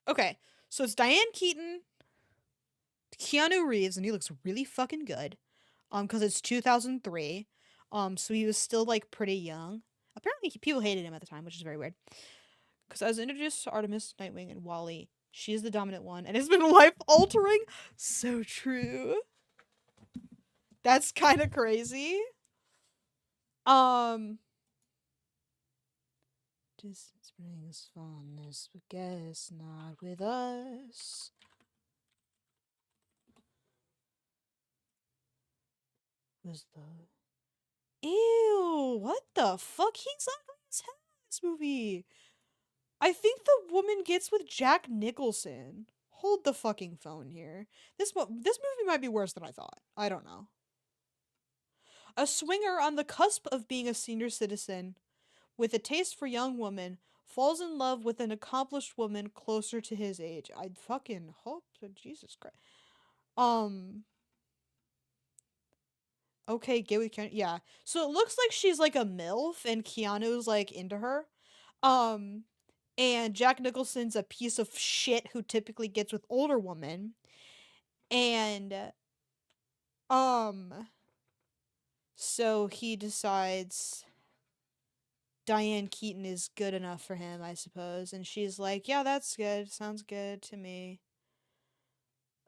Okay, so it's Diane Keaton, Keanu Reeves, and he looks really fucking good. Because it's 2003. So he was still like pretty young. Apparently, people hated him at the time, which is very weird. Because I was introduced to Artemis, Nightwing, and Wally. She is the dominant one, and it's been life altering. So true. That's kind of crazy. Distance brings fondness, but guess not with us. Was the ew? What the fuck? He's ugly as hell in this movie. I think the woman gets with Jack Nicholson. Hold the fucking phone here. This movie might be worse than I thought. I don't know. A swinger on the cusp of being a senior citizen, with a taste for young women, falls in love with an accomplished woman closer to his age. I'd fucking hope so. Jesus Christ. Okay, get with Keanu. Yeah. So it looks like she's like a MILF and Keanu's like into her. Um, and Jack Nicholson's a piece of shit who typically gets with older women. And, um, so he decides Diane Keaton is good enough for him, I suppose. And she's like, yeah, that's good. Sounds good to me.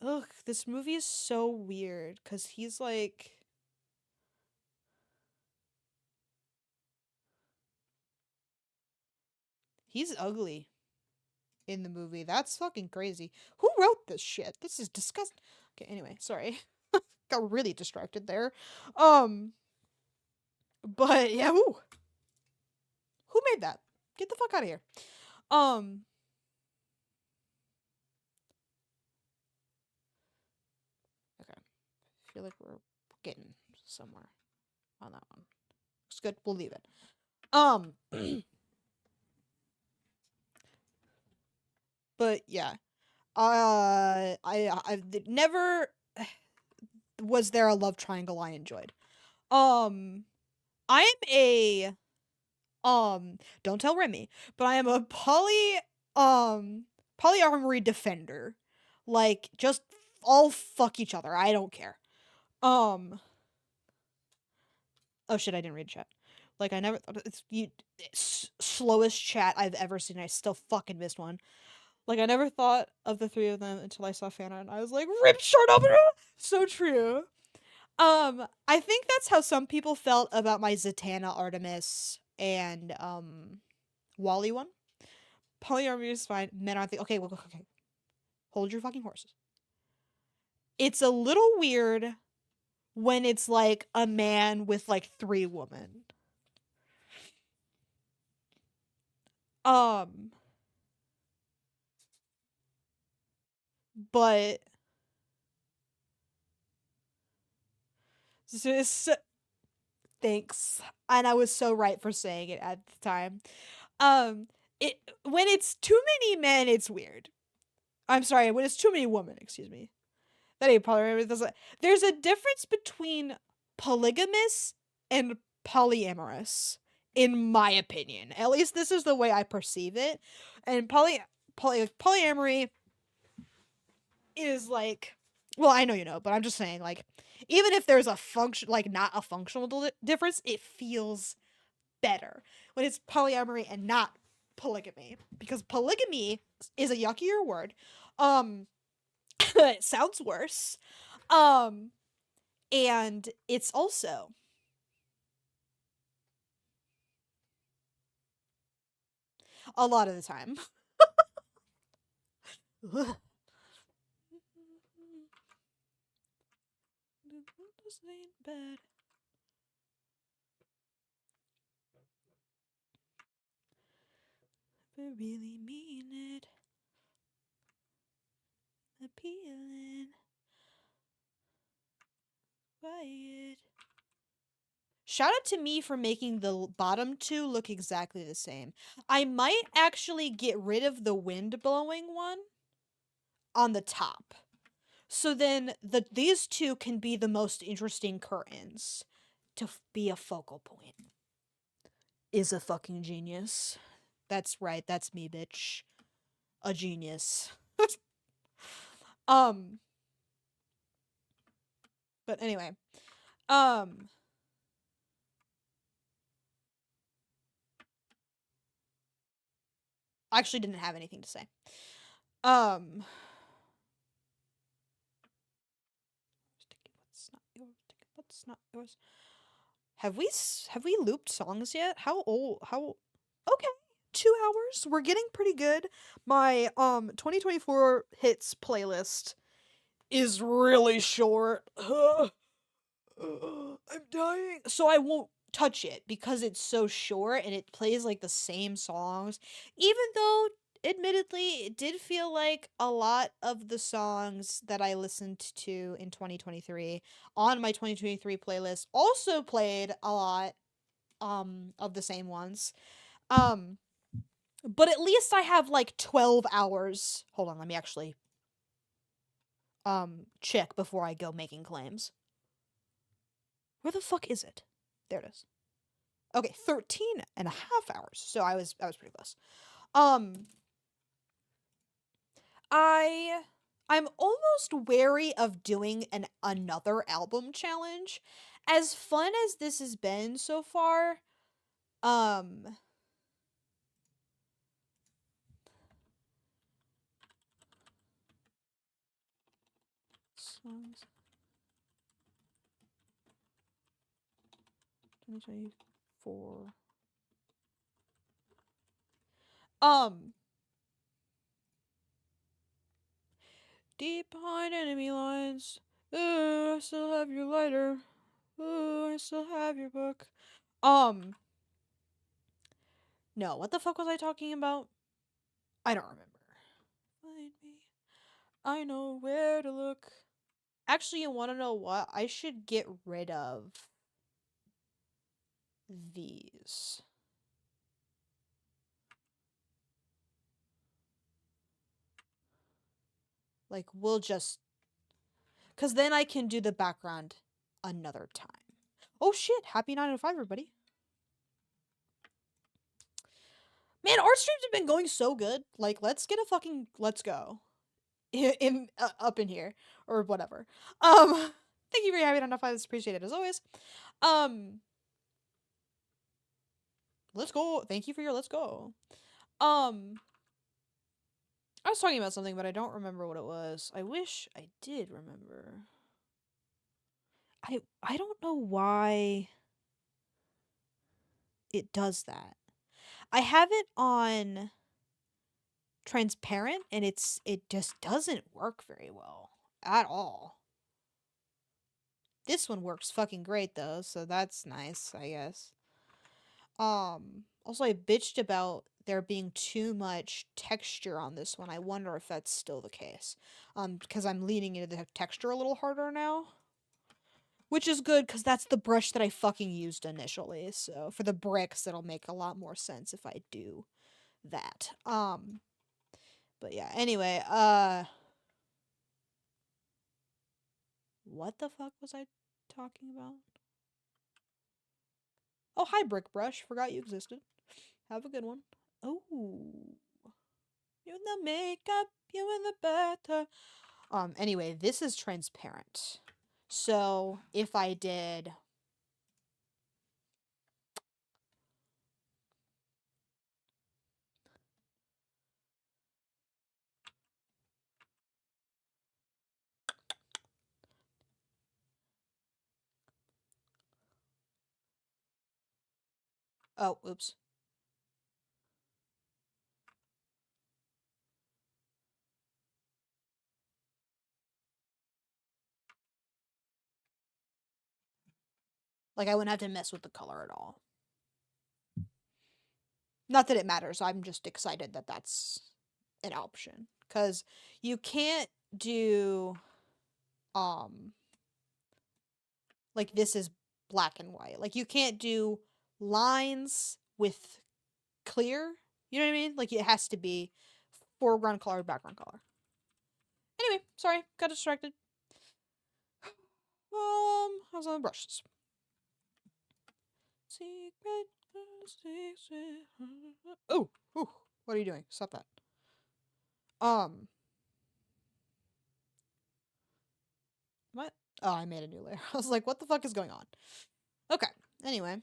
Ugh, this movie is so weird because he's like. He's ugly in the movie. That's fucking crazy. Who wrote this shit? This is disgusting. Okay, anyway, sorry. Got really distracted there. Um, but yeah, who made that? Get the fuck out of here. Um, okay. I feel like we're getting somewhere on that one. It's good. We'll leave it. But yeah. I never was there a love triangle I enjoyed. I'm a don't tell Remy, but I am a polyamory defender. Like, just all fuck each other. I don't care. Um, oh shit, I didn't read chat. Like, I never, it's slowest chat I've ever seen. I still fucking missed one. Like, I never thought of the three of them until I saw Fana, and I was like, rip short opener! So true. I think that's how some people felt about my Zatanna, Artemis, and, Wally one. Polyamory is fine. Men aren't the okay. Well, okay. Hold your fucking horses. It's a little weird when it's like a man with like three women. Um, but this, thanks, and I was so right for saying it at the time. Um, it when it's too many men, it's weird. I'm sorry, when it's too many women, excuse me. That ain't polyamorous. There's a difference between polygamous and polyamorous. in my opinion. At least this is the way I perceive it. And polyamory is like, well, I know you know, but I'm just saying, like, even if there's a function, like, not a functional difference, it feels better when it's polyamory and not polygamy, because polygamy is a yuckier word. It sounds worse. Um, and it's also a lot of the time. This ain't bad. But really mean it. Appealing. Quiet. Shout out to me for making the bottom two look exactly the same. I might actually get rid of the wind blowing one on the top. So then these two can be the most interesting curtains to be a focal point. Is a fucking genius. That's right, that's me, bitch. A genius. um but anyway. Um I actually didn't have anything to say. Um what's not yours? Have we looped songs yet? How old? How Okay. 2 hours. We're getting pretty good. My 2024 hits playlist is really short. I'm dying. So I won't touch it because it's so short and it plays like the same songs. Even though admittedly it did feel like a lot of the songs that I listened to in 2023 on my 2023 playlist also played a lot of the same ones. Um but at least I have like 12 hours. Hold on, let me actually check before I go making claims. Where the fuck is it? There it is. Okay, 13 and a half hours. So I was pretty close. Um I I'm almost wary of doing another album challenge. As fun as this has been so far, um songs 2024. Um Deep behind enemy lines. Ooh, I still have your lighter. Ooh, I still have your book. Um, no, what the fuck was I talking about? I don't remember. Find me. I know where to look. Actually, you want to know what? I should get rid of these. Like, we'll just. Because then I can do the background another time. Oh shit, happy 905, everybody. Man, our streams have been going so good. Like, let's get a fucking. Let's go. Up in here or whatever. Thank you for having enough. I appreciate it as always. Um, let's go. Thank you for your let's go. Um, I was talking about something, but I don't remember what it was. I wish I did remember. I don't know why it does that. I have it on transparent and it just doesn't work very well at all. This one works fucking great though, so that's nice, I guess. Also I bitched about there being too much texture on this one. I wonder if that's still the case. Because I'm leaning into the texture a little harder now. Which is good, because that's the brush that I fucking used initially. So for the bricks, it'll make a lot more sense if I do that. But yeah, anyway, what the fuck was I talking about? Oh, hi, Brick Brush. Forgot you existed. Have a good one. Oh, you in the makeup, you in the bathtub. Anyway, this is transparent. So if I did. Oh, oops. Like, I wouldn't have to mess with the color at all. Not that it matters. I'm just excited that that's an option. Because you can't do, um, like, this is black and white. Like, you can't do lines with clear. You know what I mean? Like, it has to be foreground color, background color. Anyway, sorry. Got distracted. I was on the brushes. Secret. Oh, what are you doing? Stop that. What? Oh, I made a new layer. I was like, what the fuck is going on? Okay. Anyway.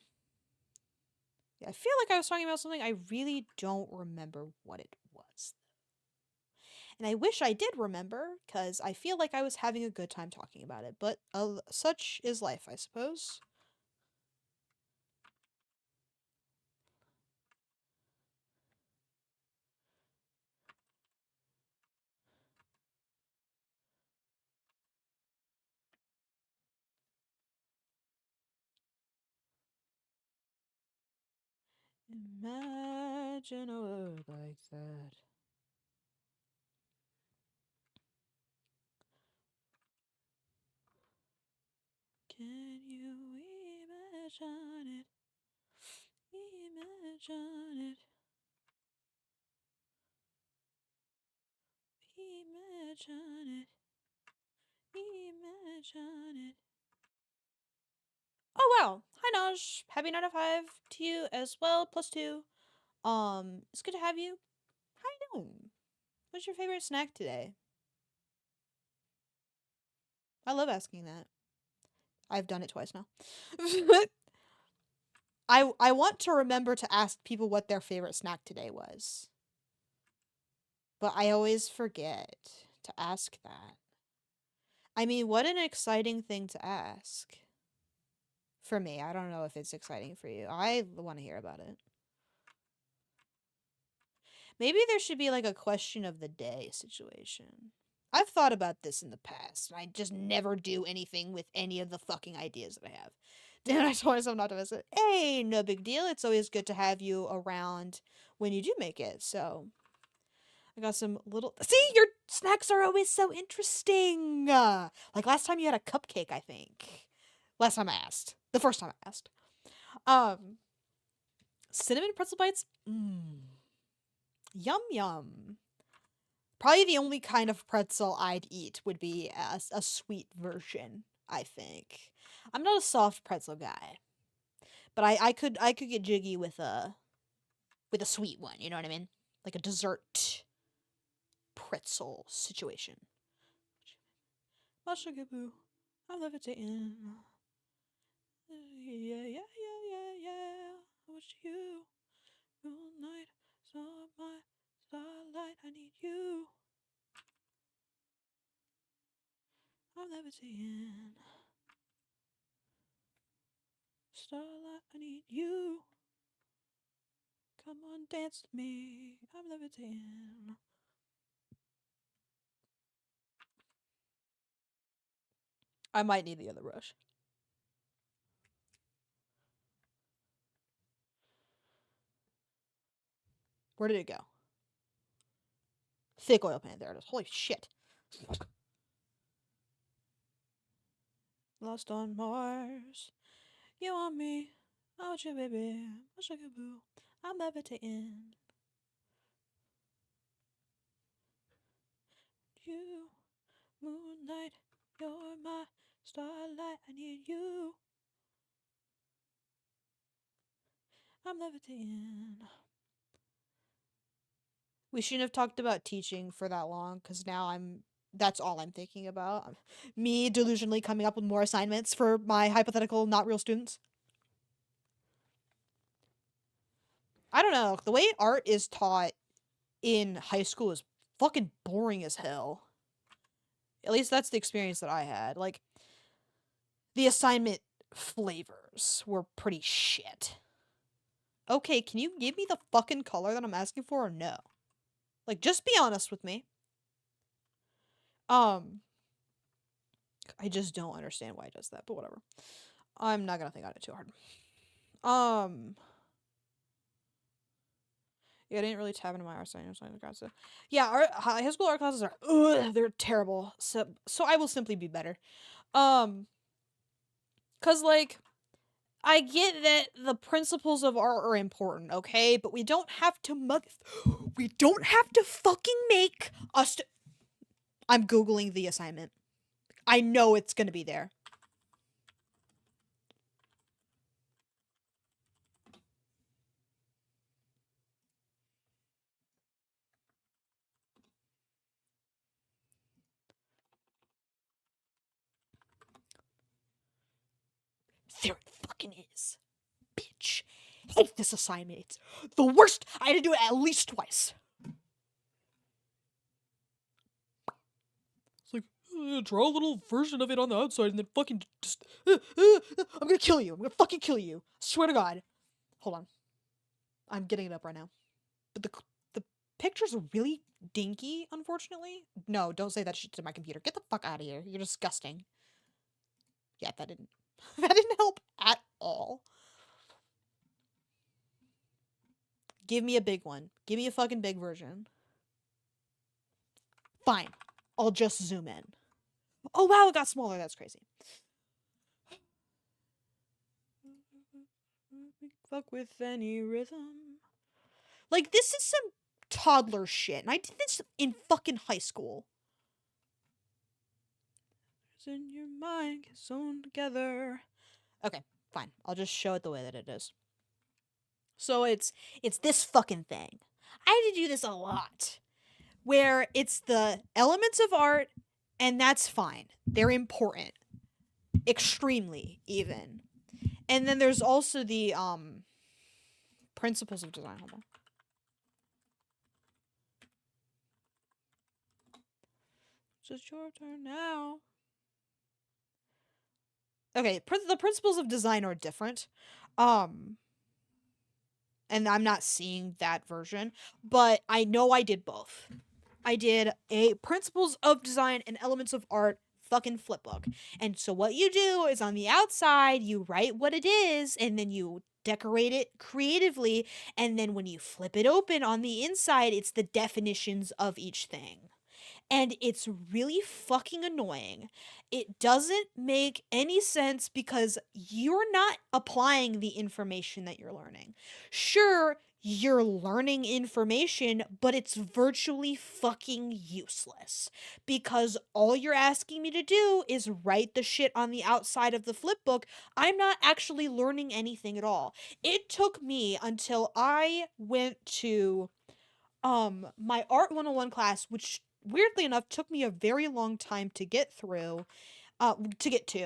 Yeah, I feel like I was talking about something. I really don't remember what it was. And I wish I did remember, because I feel like I was having a good time talking about it. But such is life, I suppose. Imagine a world like that. Can you imagine it? Imagine it. Imagine it. Imagine it. Oh wow. Hi Naj. Happy 9 to 5 to you as well. +2. It's good to have you. How you doing? What's your favorite snack today? I love asking that. I've done it twice now. I want to remember to ask people what their favorite snack today was. But I always forget to ask that. I mean, what an exciting thing to ask. For me, I don't know if it's exciting for you. I want to hear about it. Maybe there should be like a question of the day situation. I've thought about this in the past, and I just never do anything with any of the fucking ideas that I have. Then I told myself not to miss it. Hey, no big deal. It's always good to have you around when you do make it. So I got some little. See, your snacks are always so interesting. Like last time you had a cupcake, I think. Last time I asked. The first time I asked. Um, cinnamon pretzel bites. Yum yum. Probably the only kind of pretzel I'd eat would be a sweet version, I think. I'm not a soft pretzel guy, but I could get jiggy with a sweet one, you know what I mean? Like a dessert pretzel situation. Mushagaboo. I'm levitating. Yeah, yeah, yeah, yeah, yeah. I watch you. Moonlight, my starlight. I need you. I'm levitating. Starlight, I need you. Come on, dance with me. I'm levitating. I might need the other brush. Where did it go? Thick oil paint. There it is. Holy shit. Lost on Mars. You want me? I want you, baby. Mushagaboo. I'm levitating. You, moonlight, you're my starlight. I need you. I'm levitating. We shouldn't have talked about teaching for that long, because now that's all I'm thinking about. Me delusionally coming up with more assignments for my hypothetical not real students. I don't know. The way art is taught in high school is fucking boring as hell. At least that's the experience that I had. Like, the assignment flavors were pretty shit. Okay, can you give me the fucking color that I'm asking for or no? Like, just be honest with me. I just don't understand why it does that, but whatever. I'm not gonna think on it too hard. Yeah, I didn't really tab into my art science classes. Yeah, high school art classes are they're terrible. So I will simply be better. Cause like I get that the principles of art are important, okay? But we don't have to fucking make us I'm Googling the assignment. I know it's gonna be there. There it fucking is. Bitch. Hate this assignment. It's the worst. I had to do it at least twice. It's like, draw a little version of it on the outside and then fucking just, I'm gonna kill you. I'm gonna fucking kill you. Swear to God. Hold on. I'm getting it up right now. But the pictures are really dinky, unfortunately. No, don't say that shit to my computer. Get the fuck out of here. You're disgusting. Yeah, that didn't that didn't help at all. Give me a big one. Give me a fucking big version. Fine. I'll just zoom in. Oh wow, it got smaller. That's crazy. Fuck with any rhythm. Like, this is some toddler shit. And I did this in fucking high school. It's in your mind, get sewn together. Okay, fine. I'll just show it the way that it is. So it's this fucking thing. I had to do this a lot. Where it's the elements of art, and that's fine. They're important. Extremely, even. And then there's also the, principles of design. Hold on. It's just your turn now. Okay, the principles of design are different. And I'm not seeing that version, but I know I did both. I did a principles of design and elements of art fucking flip book. And so what you do is on the outside, you write what it is, and then you decorate it creatively. And then when you flip it open on the inside, it's the definitions of each thing. And it's really fucking annoying. It doesn't make any sense because you're not applying the information that you're learning. Sure, you're learning information, but it's virtually fucking useless because all you're asking me to do is write the shit on the outside of the flip book. I'm not actually learning anything at all. It took me until I went to my art 101 class, which weirdly enough took me a very long time to get through,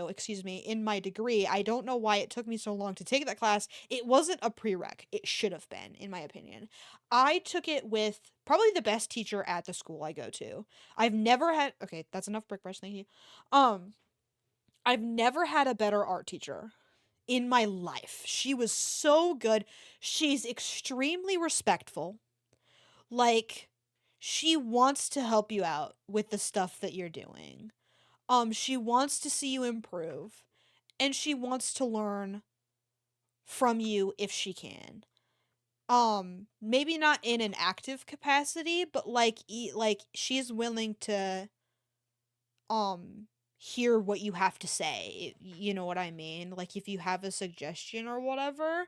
excuse me, in my degree. I don't know why it took me so long to take that class. It wasn't a prereq. It should have been, in my opinion. I took it with probably the best teacher at the school I go to. I've never had, okay, that's enough brick brush, thank you. I've never had a better art teacher in my life. She was so good. She's extremely respectful. Like, she wants to help you out with the stuff that you're doing. She wants to see you improve, and she wants to learn from you if she can. Maybe not in an active capacity, but like she's willing to hear what you have to say. You know what I mean? Like, if you have a suggestion or whatever.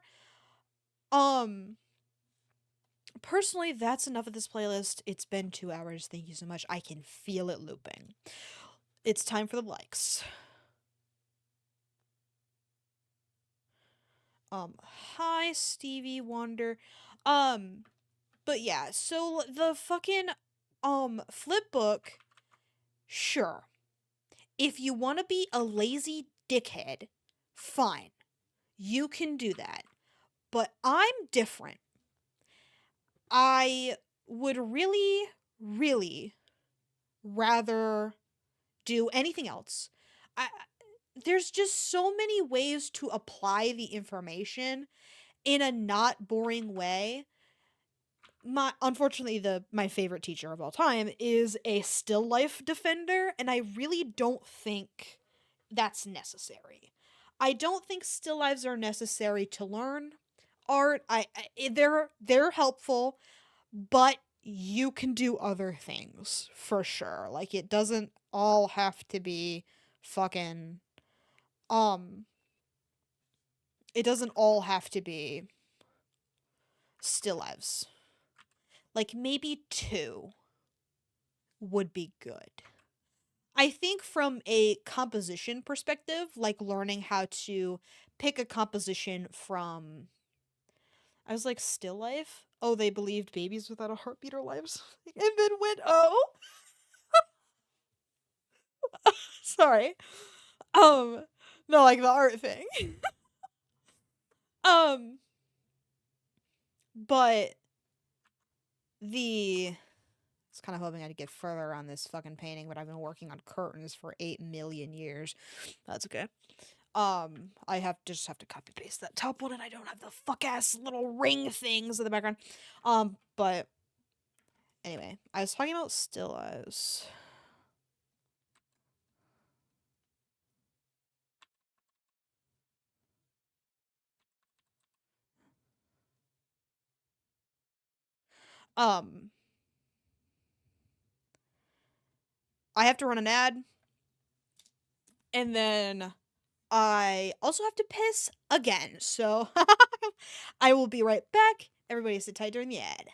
Personally, that's enough of this playlist. It's been 2 hours. Thank you so much. I can feel it looping. It's time for the likes. Hi Stevie Wonder. Um, but yeah, so the fucking flip book, sure. If you want to be a lazy dickhead, fine. You can do that. But I'm different. I would really, really rather do anything else. There's just so many ways to apply the information in a not boring way. My favorite teacher of all time is a still life defender, and I really don't think that's necessary. I don't think still lives are necessary to learn art. They're helpful, but you can do other things for sure. Like it doesn't all have to be fucking um it doesn't all have to be still lives. Like maybe two would be good. I think from a composition perspective, like learning how to pick a composition from, I was like, still life? Oh, they believed babies without a heartbeat are lives. And then went, oh, sorry. Um, no, like the art thing. Um, but the, I was kind of hoping I'd get further on this fucking painting, but I've been working on curtains for 8 million years. That's okay. I have to copy paste that top one, and I don't have the fuck ass little ring things in the background. But anyway, I was talking about still as. Um, I have to run an ad, and then I also have to piss again. So I will be right back. Everybody sit tight during the ad.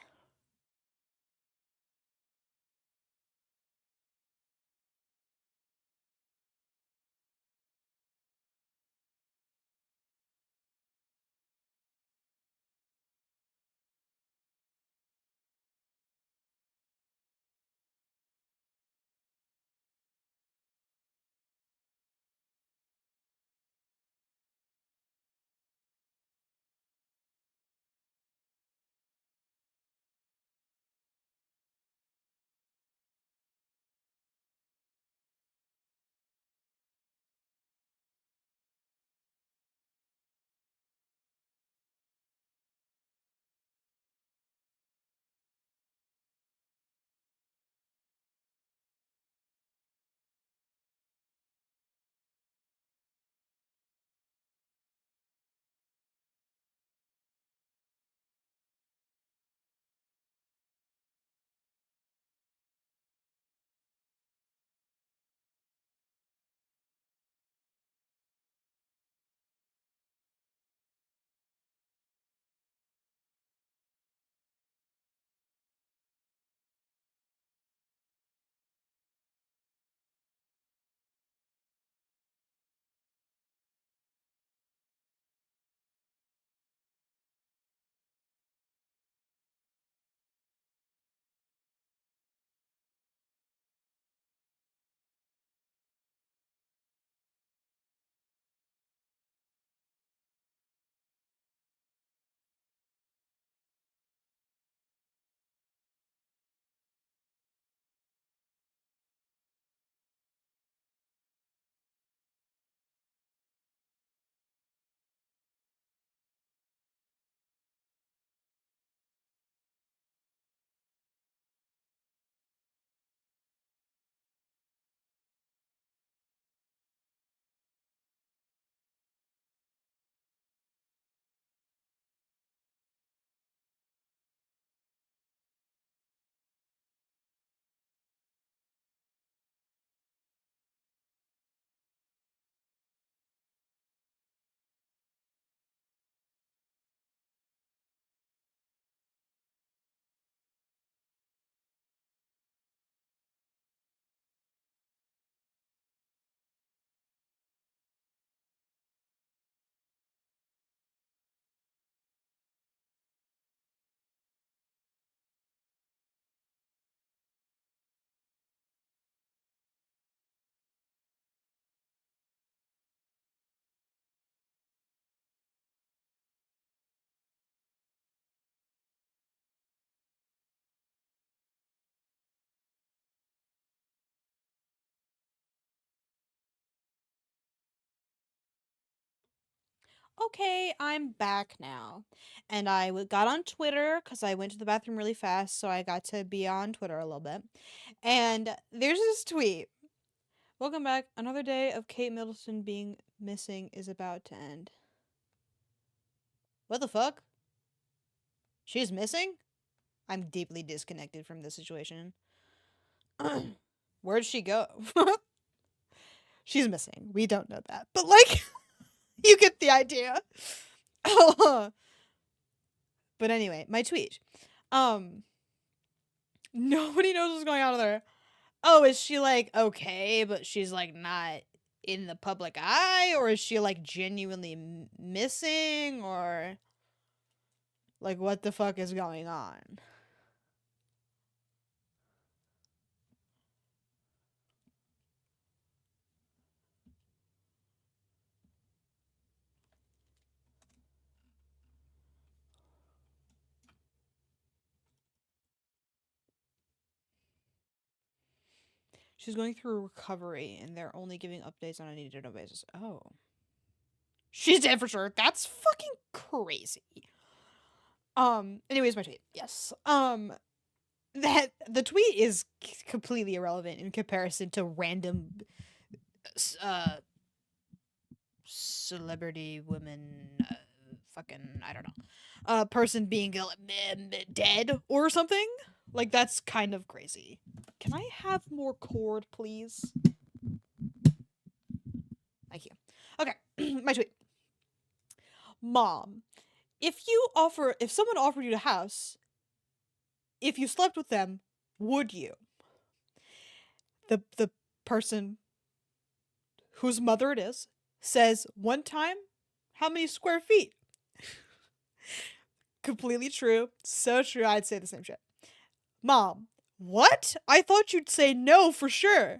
okay, I'm back now. And I got on Twitter because I went to the bathroom really fast, so I got to be on Twitter a little bit. And there's this tweet. Welcome back. Another day of Kate Middleton being missing is about to end. What the fuck? She's missing? I'm deeply disconnected from the situation. Where'd she go? She's missing. We don't know that. But, like, you get the idea. But anyway, my tweet. Nobody knows what's going on with her. Oh, is she, like, okay, but she's, like, not in the public eye? Or is she, like, genuinely missing? Or, like, what the fuck is going on? She's going through recovery, and they're only giving updates on a need-to-know basis. Oh. She's dead for sure. That's fucking crazy. Anyways, my tweet. Yes. That the tweet is completely irrelevant in comparison to random uh celebrity women fucking I don't know. Person being dead or something. Like that's kind of crazy. Can I have more cord, please? Thank you. Okay, my tweet. Mom, if someone offered you a house, if you slept with them, would you? The person whose mother it is says one time, how many square feet? Completely true. So true. I'd say the same shit. Mom, what? I thought you'd say no for sure.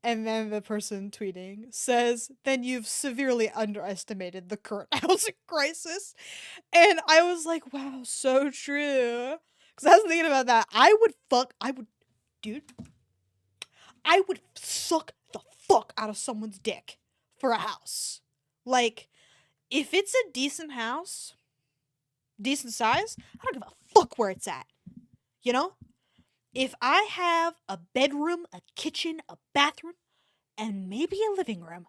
And then the person tweeting says, then you've severely underestimated the current housing crisis. And I was like, wow, so true. Because I was thinking about that. Dude, I would suck the fuck out of someone's dick for a house. Like, if it's a decent house, decent size, I don't give a fuck where it's at. You know? If I have a bedroom, a kitchen, a bathroom, and maybe a living room,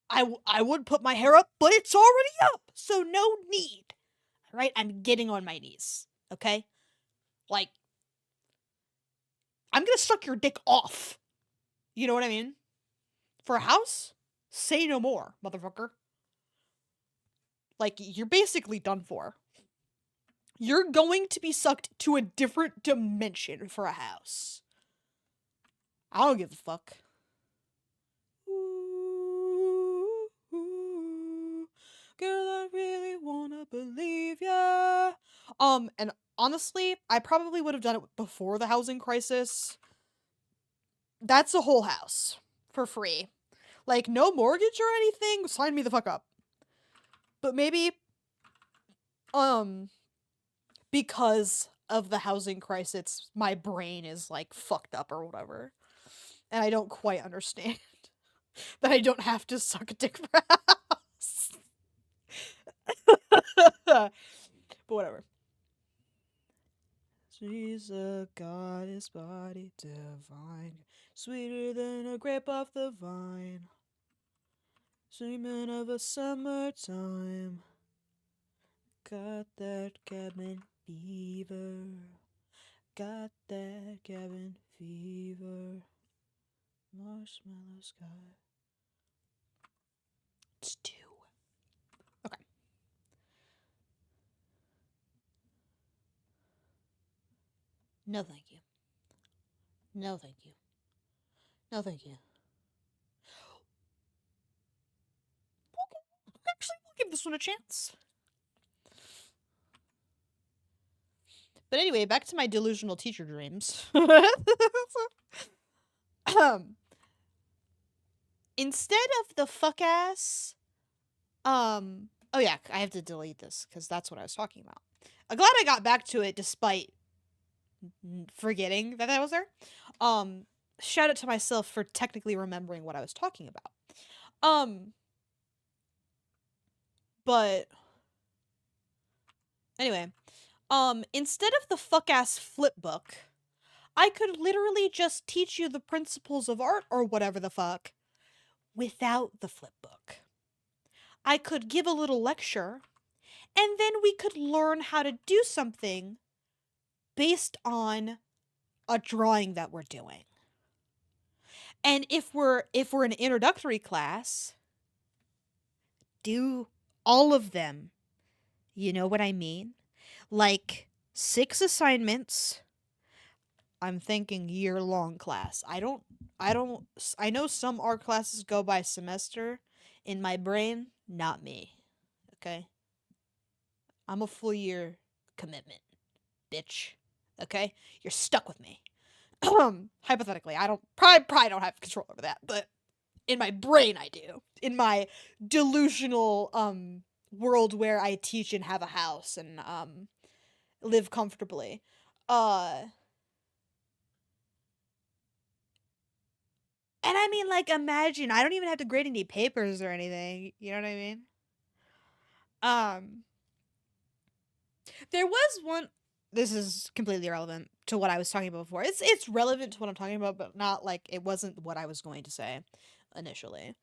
I would put my hair up, but it's already up, so no need. Right? I'm getting on my knees. Okay? Like, I'm gonna suck your dick off. You know what I mean? For a house? Say no more, motherfucker. Like, you're basically done for. You're going to be sucked to a different dimension for a house. I don't give a fuck. Ooh, ooh, girl, I really wanna believe ya. And honestly, I probably would have done it before the housing crisis. That's a whole house for free. Like, no mortgage or anything, sign me the fuck up. But maybe, because of the housing crisis, my brain is, like, fucked up or whatever. And I don't quite understand that I don't have to suck a dick for a house. But whatever. She's a goddess body divine, sweeter than a grape off the vine, dreaming of a summertime. Got that cabin fever, got that cabin fever. Marshmallow sky. It's 2. Okay. No, thank you. No, thank you. No, thank you. Actually, we'll give this one a chance. But anyway, back to my delusional teacher dreams. Instead of the fuck ass, oh yeah, I have to delete this because that's what I was talking about. I'm glad I got back to it despite forgetting that I was there. Shout out to myself for technically remembering what I was talking about. But anyway, instead of the fuck-ass flip book, I could literally just teach you the principles of art or whatever the fuck without the flip book. I could give a little lecture, and then we could learn how to do something based on a drawing that we're doing. And if we're an introductory class, do all of them. You know what I mean? Like 6 assignments. I'm thinking year-long class. I know some art classes go by semester. In my brain, not me. Okay? I'm a full year commitment, bitch. Okay? You're stuck with me. Hypothetically, I probably don't have control over that, but in my brain I do. In my delusional world where I teach and have a house and live comfortably. And I mean, like, imagine, I don't even have to grade any papers or anything. You know what I mean? Um, there was one. This is completely irrelevant to what I was talking about before. It's relevant to what I'm talking about, but not like it wasn't what I was going to say initially.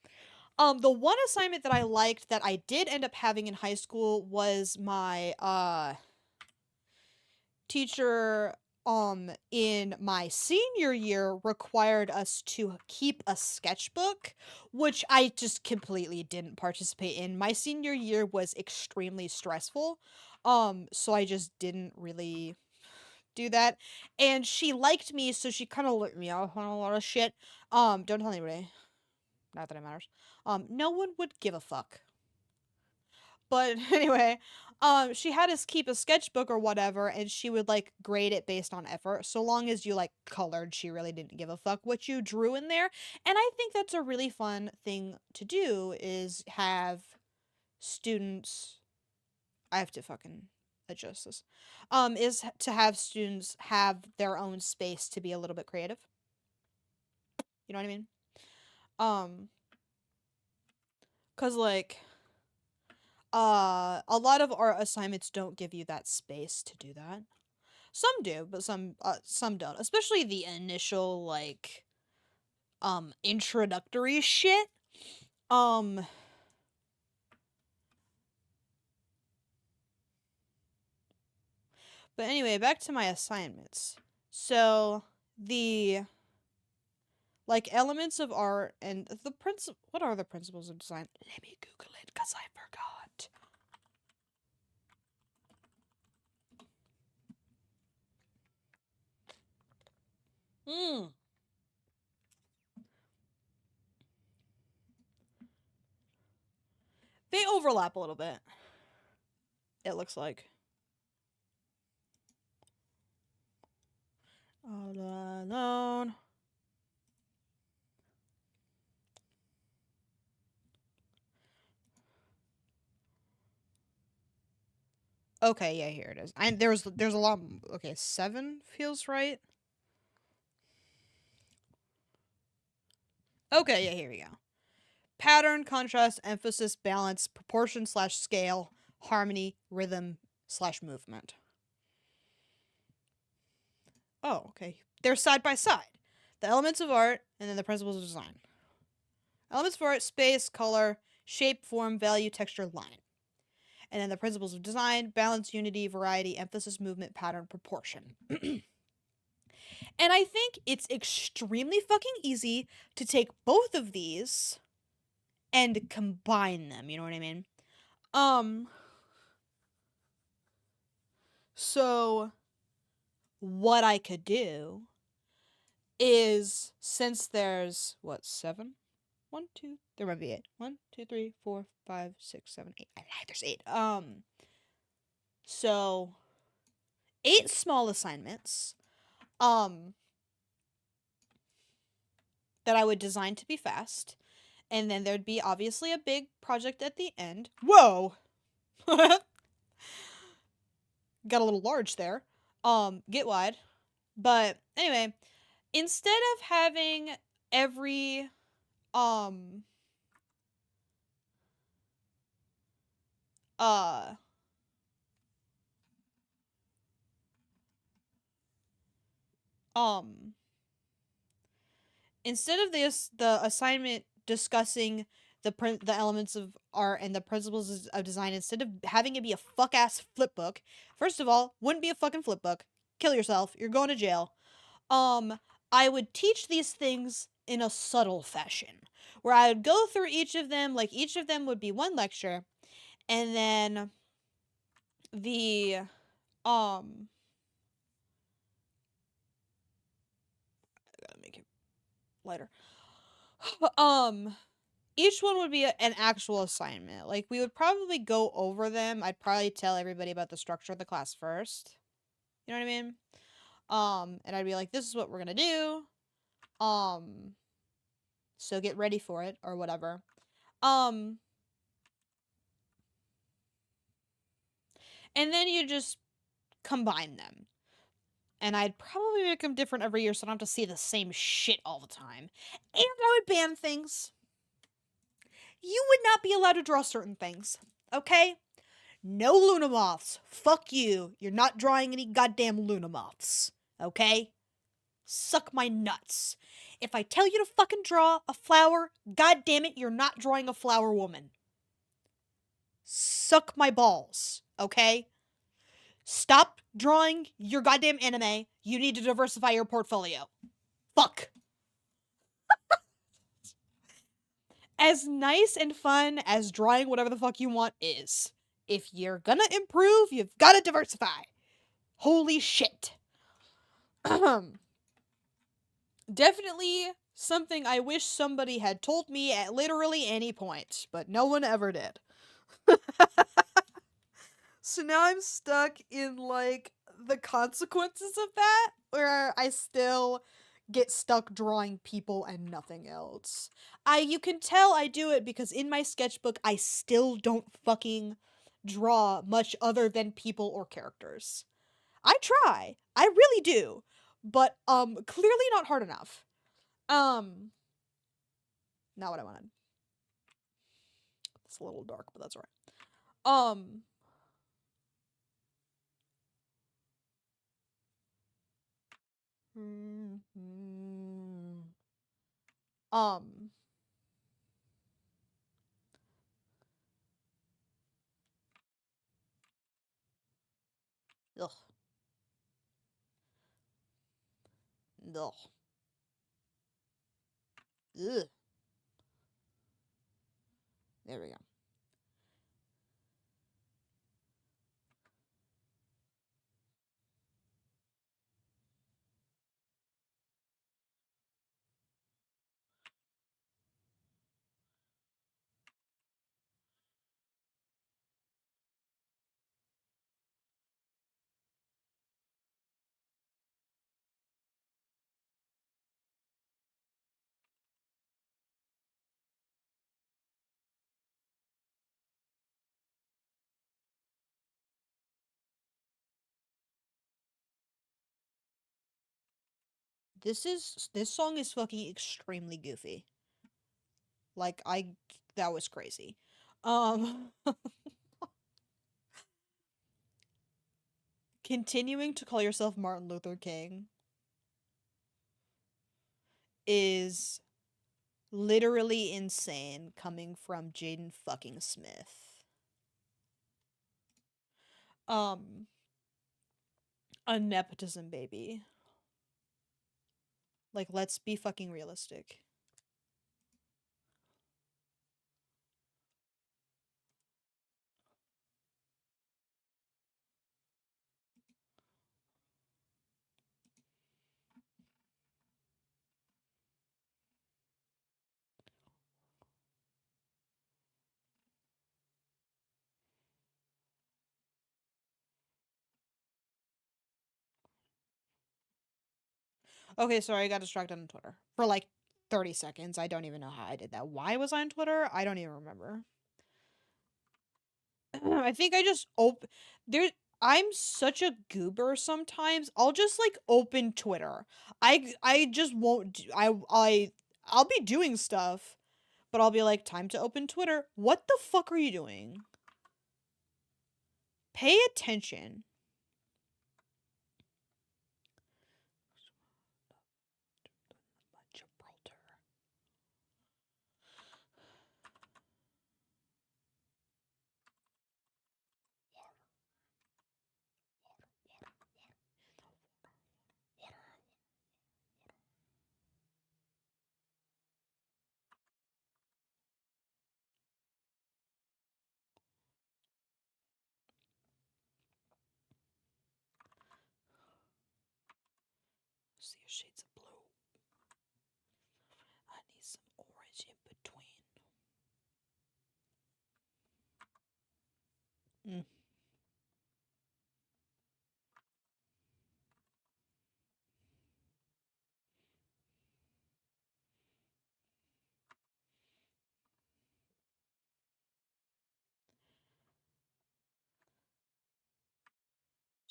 The one assignment that I liked that I did end up having in high school was my teacher in my senior year required us to keep a sketchbook, which I just completely didn't participate in. My senior year was extremely stressful. So I just didn't really do that. And she liked me, so she kind of let me off on a lot of shit. Don't tell anybody. Not that it matters. No one would give a fuck. But anyway, she had us keep a sketchbook or whatever, and she would like grade it based on effort. So long as you like colored, she really didn't give a fuck what you drew in there. And I think that's a really fun thing to do is have students. I have to fucking adjust this. Is to have students have their own space to be a little bit creative. You know what I mean? Um, cause like a lot of art assignments don't give you that space to do that. Some do, but some don't. Especially the initial like introductory shit. Um but anyway, back to my assignments. So the like elements of art and the what are the principles of design? Let me Google it cuz I forgot. Hmm. They overlap a little bit. It looks like. All alone. Okay, yeah, here it is. And there's a lot. Okay, 7 feels right. Okay, yeah, here we go. Pattern, contrast, emphasis, balance, proportion slash scale, harmony, rhythm slash movement. Oh, okay. They're side by side. The elements of art and then the principles of design. Elements of art: space, color, shape, form, value, texture, line. And then the principles of design: balance, unity, variety, emphasis, movement, pattern, proportion. And I think it's extremely fucking easy to take both of these and combine them, you know what I mean? So what I could do is, since there's what, 7? 1, 2, there might be 8. 1, 2, 3, 4, 5, 6, 7, 8. I lied, there's 8. So 8 small assignments that I would design to be fast, and then there'd be obviously a big project at the end. Whoa. Got a little large there. Get wide. But anyway, instead of having every um uh um instead of the assignment discussing the elements of art and the principles of design, instead of having it be a fuck ass flip book, first of all, wouldn't be a fucking flip book. Kill yourself. You're going to jail. Um, I would teach these things in a subtle fashion, where I would go through each of them, like each of them would be one lecture, and then the um I gotta make it lighter. um each one would be an actual assignment. Like, we would probably go over them. I'd probably tell everybody about the structure of the class first. You know what I mean? And I'd be like, this is what we're gonna do. Um, so get ready for it or whatever. Um, and then you just combine them. And I'd probably make them different every year so I don't have to see the same shit all the time. And I would ban things. You would not be allowed to draw certain things. Okay? No Luna moths. Fuck you. You're not drawing any goddamn Luna moths. Okay? Suck my nuts. If I tell you to fucking draw a flower, god damn it, you're not drawing a flower woman. Suck my balls. Okay? Stop drawing your goddamn anime. You need to diversify your portfolio. Fuck. As nice and fun as drawing whatever the fuck you want is, if you're gonna improve, you've gotta diversify. Holy shit. Definitely something I wish somebody had told me at literally any point, but no one ever did. So now I'm stuck in, like, the consequences of that, where I still get stuck drawing people and nothing else. You can tell I do it because in my sketchbook I still don't fucking draw much other than people or characters. I try. I really do. But clearly not hard enough. Not what I wanted. It's a little dark, but that's alright. Um um ugh. Ugh. Ugh. There we go. This song is fucking extremely goofy. Like, that was crazy. Um Continuing to call yourself Martin Luther King is literally insane coming from Jaden fucking Smith. Um a nepotism baby. Like, let's be fucking realistic. Okay, sorry, I got distracted on Twitter for like 30 seconds. I don't even know how I did that. Why was I on Twitter? I don't even remember. I think I just there I'm such a goober sometimes. I'll just like open Twitter. I just won't I'll be doing stuff, but I'll be like, time to open Twitter. What the fuck are you doing? Pay attention. Gibraltar. See shades of blue. I need some orange in between.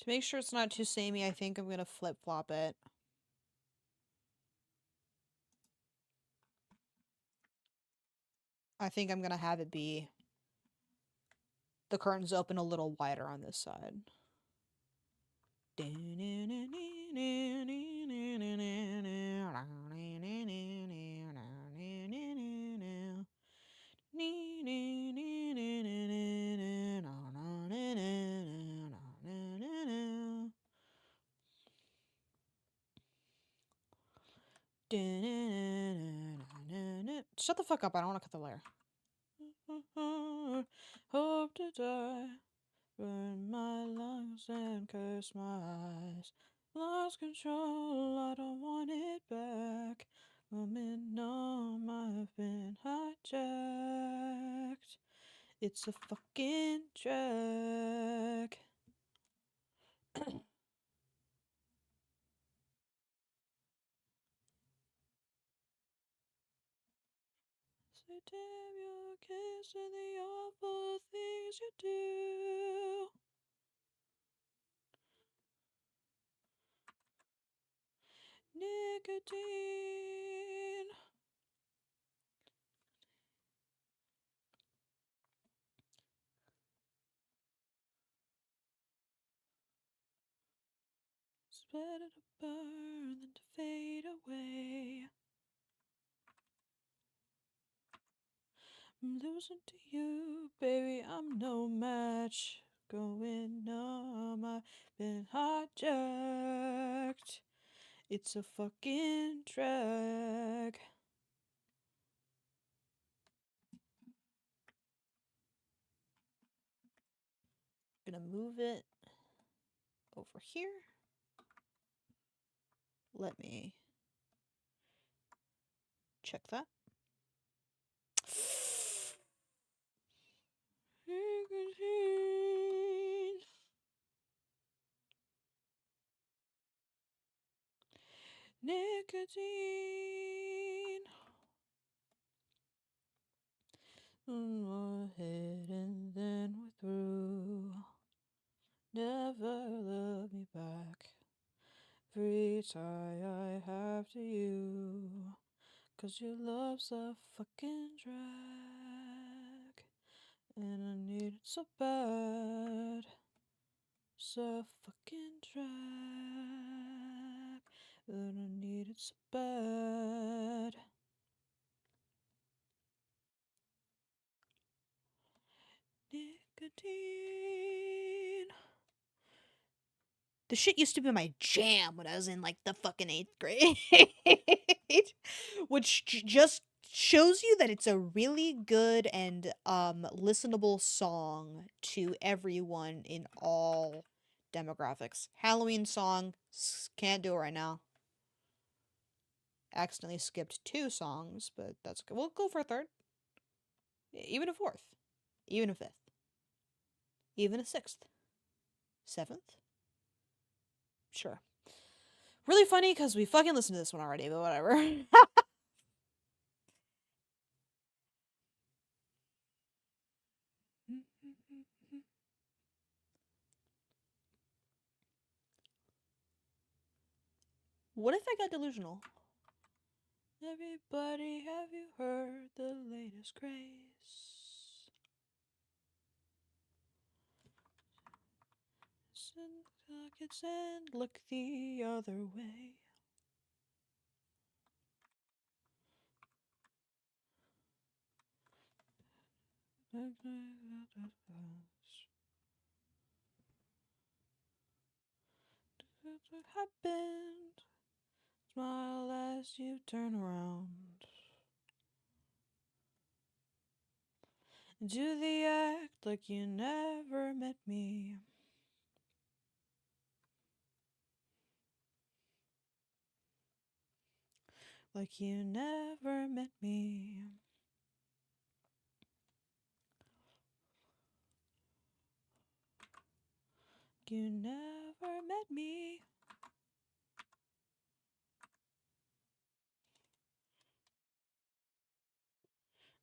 To make sure it's not too samey, I think I'm gonna flip-flop it. I think I'm gonna have it be the curtains open a little wider on this side. Shut the fuck up, I don't want to cut the layer. Hope to die, burn my lungs and curse my eyes. Lost control, I don't want it back. Moment numb, I've been hijacked. It's a fucking drag. Say damn your kiss and the awful things you do. Nicotine. It's better to burn than to fade away. I'm losing to you, baby, I'm no match. Going numb, I've been hijacked. It's a fucking drag. Gonna move it over here. Let me check that. Nicotine. Nicotine. Ahead and then we're through. Never love me back. Every tie I have to you. 'Cause your love's a fucking drag. And I need it so bad. It's a fucking drag. And I need it so bad. Nicotine. The shit used to be my jam when I was in like the fucking 8th grade. Which just shows you that it's a really good and listenable song to everyone in all demographics. Halloween song, can't do it right now. Accidentally skipped 2 songs, but that's okay. We'll go for a third. Even a fourth. Even a fifth. Even a sixth. Seventh? Sure. Really funny because we fucking listened to this one already, but whatever. What if I got delusional? Everybody, have you heard the latest craze? pockets and look the other way. What happened? Smile as you turn around. Do the act like you never met me. Like you never met me. You never met me.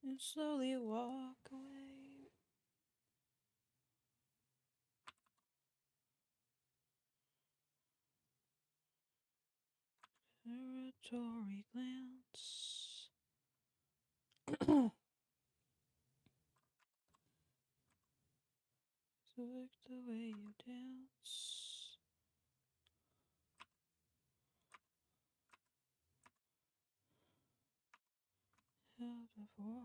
And slowly walk away. Territory glance. Select the way you dance. Out of war.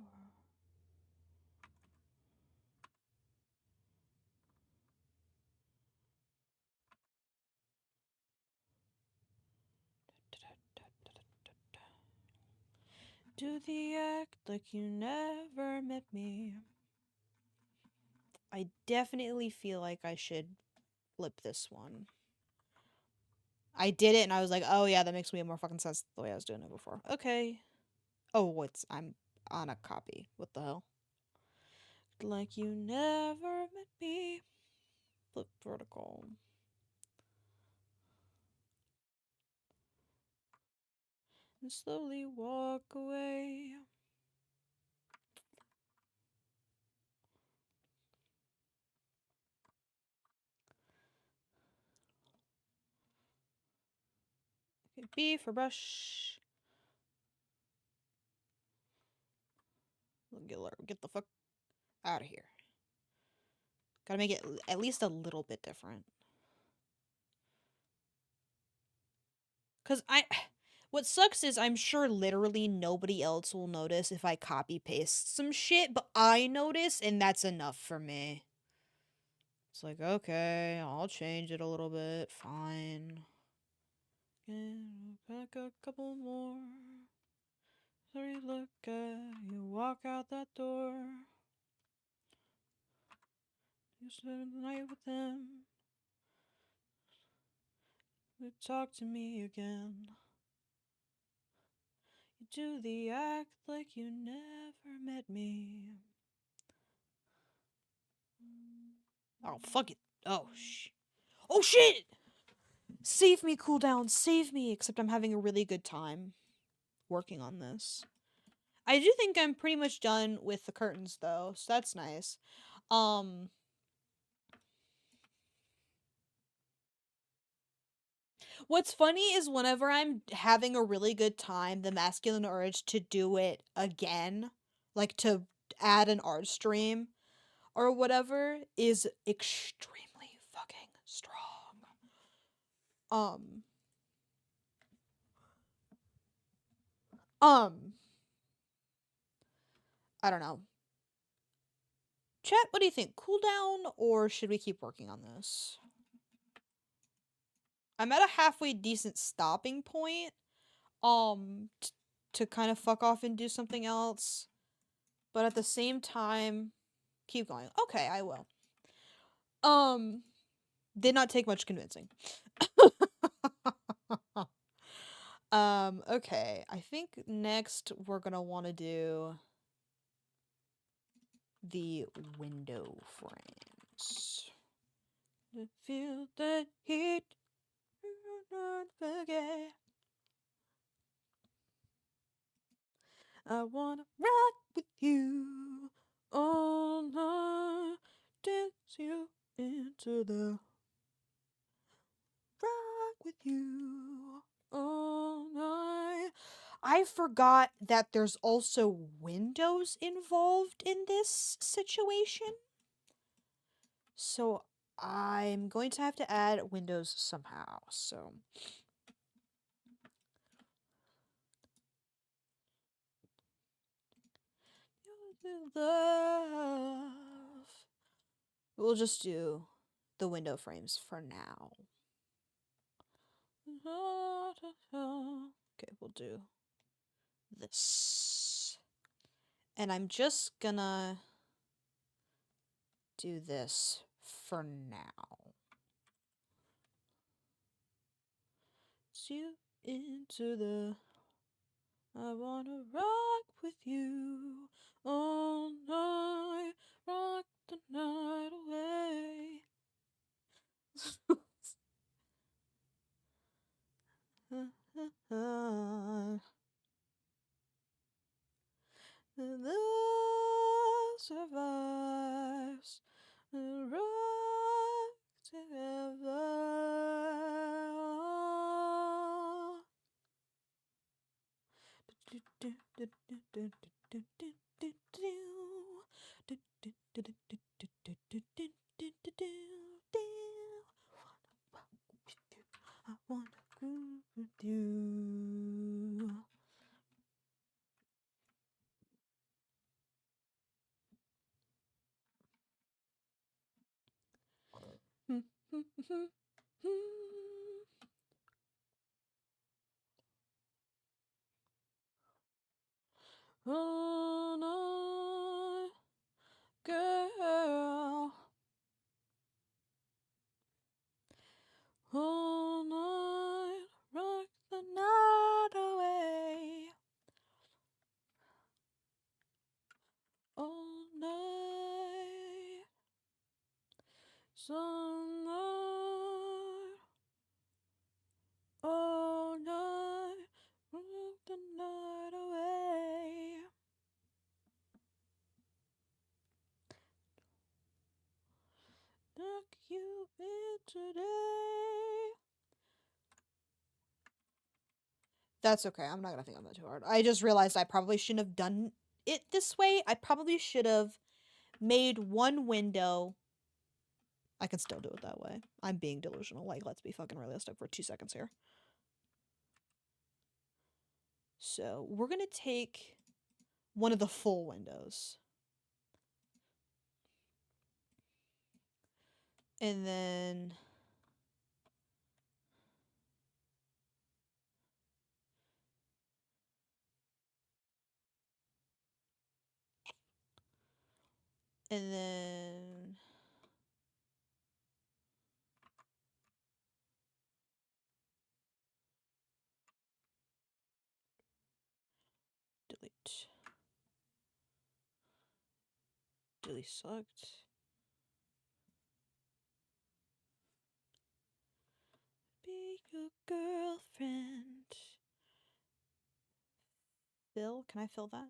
Do the act like you never met me. I definitely feel like I should flip this one. I did it and I was like, oh yeah, that makes way more fucking sense the way I was doing it before. Okay. Oh, I'm on a copy. What the hell? Like you never met me. Flip vertical. And slowly walk away. Okay, B for brush. Get the fuck out of here. Gotta make it at least a little bit different. Cause what sucks is I'm sure literally nobody else will notice if I copy paste some shit, but I notice and that's enough for me. It's like, okay, I'll change it a little bit, fine. And back a couple more. Sorry, look at you walk out that door. You spend the night with them. You talk to me again. You do the act like you never met me. Oh, fuck it. Oh, oh, shit! Save me, cooldown. Save me. Except I'm having a really good time working on this. I do think I'm pretty much done with the curtains, though, so that's nice. What's funny is whenever I'm having a really good time, the masculine urge to do it again, like to add an art stream or whatever, is extremely fucking strong. I don't know. Chat, what do you think? Cool down, or should we keep working on this? I'm at a halfway decent stopping point. To kind of fuck off and do something else. But at the same time, keep going. Okay, I will. Did not take much convincing. Okay. I think next we're gonna want to do the window frames. To feel the heat, not forget. I wanna rock with you all night, dance you into the rock with you all night. I forgot that there's also windows involved in this situation. So I'm going to have to add windows somehow, so. We'll just do the window frames for now. Okay, we'll do this. And I'm just gonna do this for now. See you into the... I wanna rock with you all night, rock the night away. Love survives, rock together. I wanna groove with you. All night, girl. All night, rock the night away. All night, sunlight. All night, rock the night away. Knock you in today. That's okay. I'm not gonna think on that too hard. I just realized I probably shouldn't have done it this way. I probably should have made one window. I can still do it that way. I'm being delusional. Like, let's be fucking realistic for 2 seconds here. So, we're gonna take one of the full windows. And then... And then... Delete. Delete select. Be your girlfriend. Fill? Can I fill that?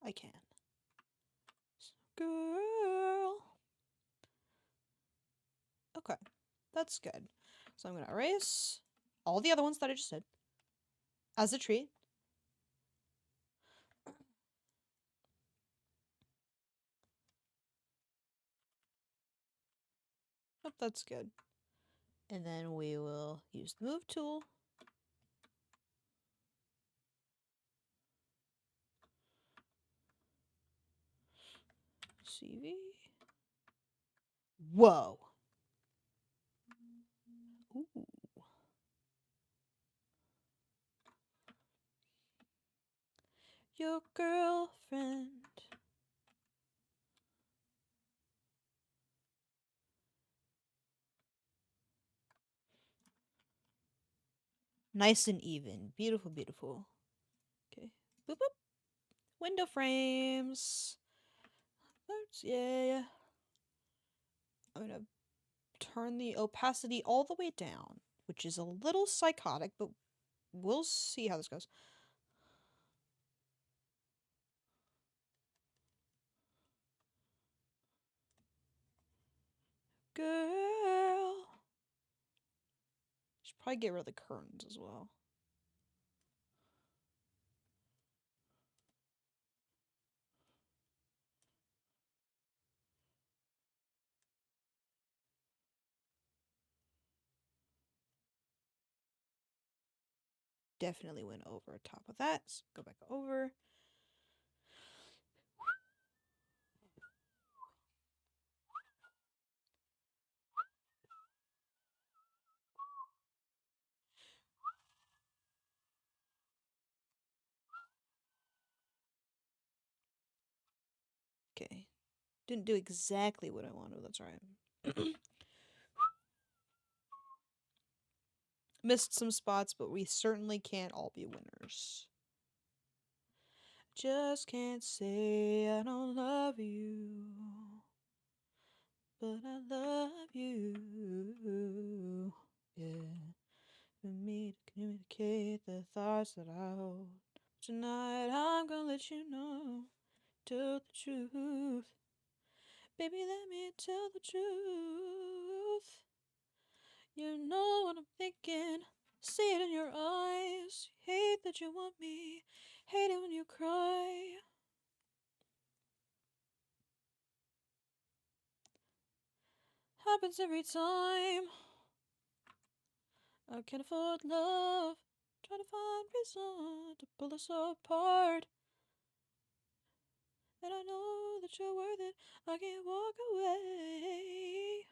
I can. Girl. Okay. That's good. So I'm going to erase all the other ones that I just did as a treat. Yep, that's good. And then we will use the move tool. CV. Whoa. Ooh. Your girlfriend. Nice and even. Beautiful, beautiful. Okay. Boop, boop. Window frames. Yeah. I'm going to turn the opacity all the way down, which is a little psychotic, but we'll see how this goes. Girl. Should probably get rid of the curtains as well. definitely went over top of that. So go back over. Okay. Didn't do exactly what I wanted. That's right. Missed some spots, but we certainly can't all be winners. Just can't say I don't love you, but I love you. Yeah. For me to communicate the thoughts that I hold. Tonight I'm gonna let you know. Tell the truth. Baby, let me tell the truth. You know what I'm thinking. See it in your eyes. Hate that you want me. Hate it when you cry. Happens every time. I can't afford love. Try to find reason to pull us apart. And I know that you're worth it. I can't walk away.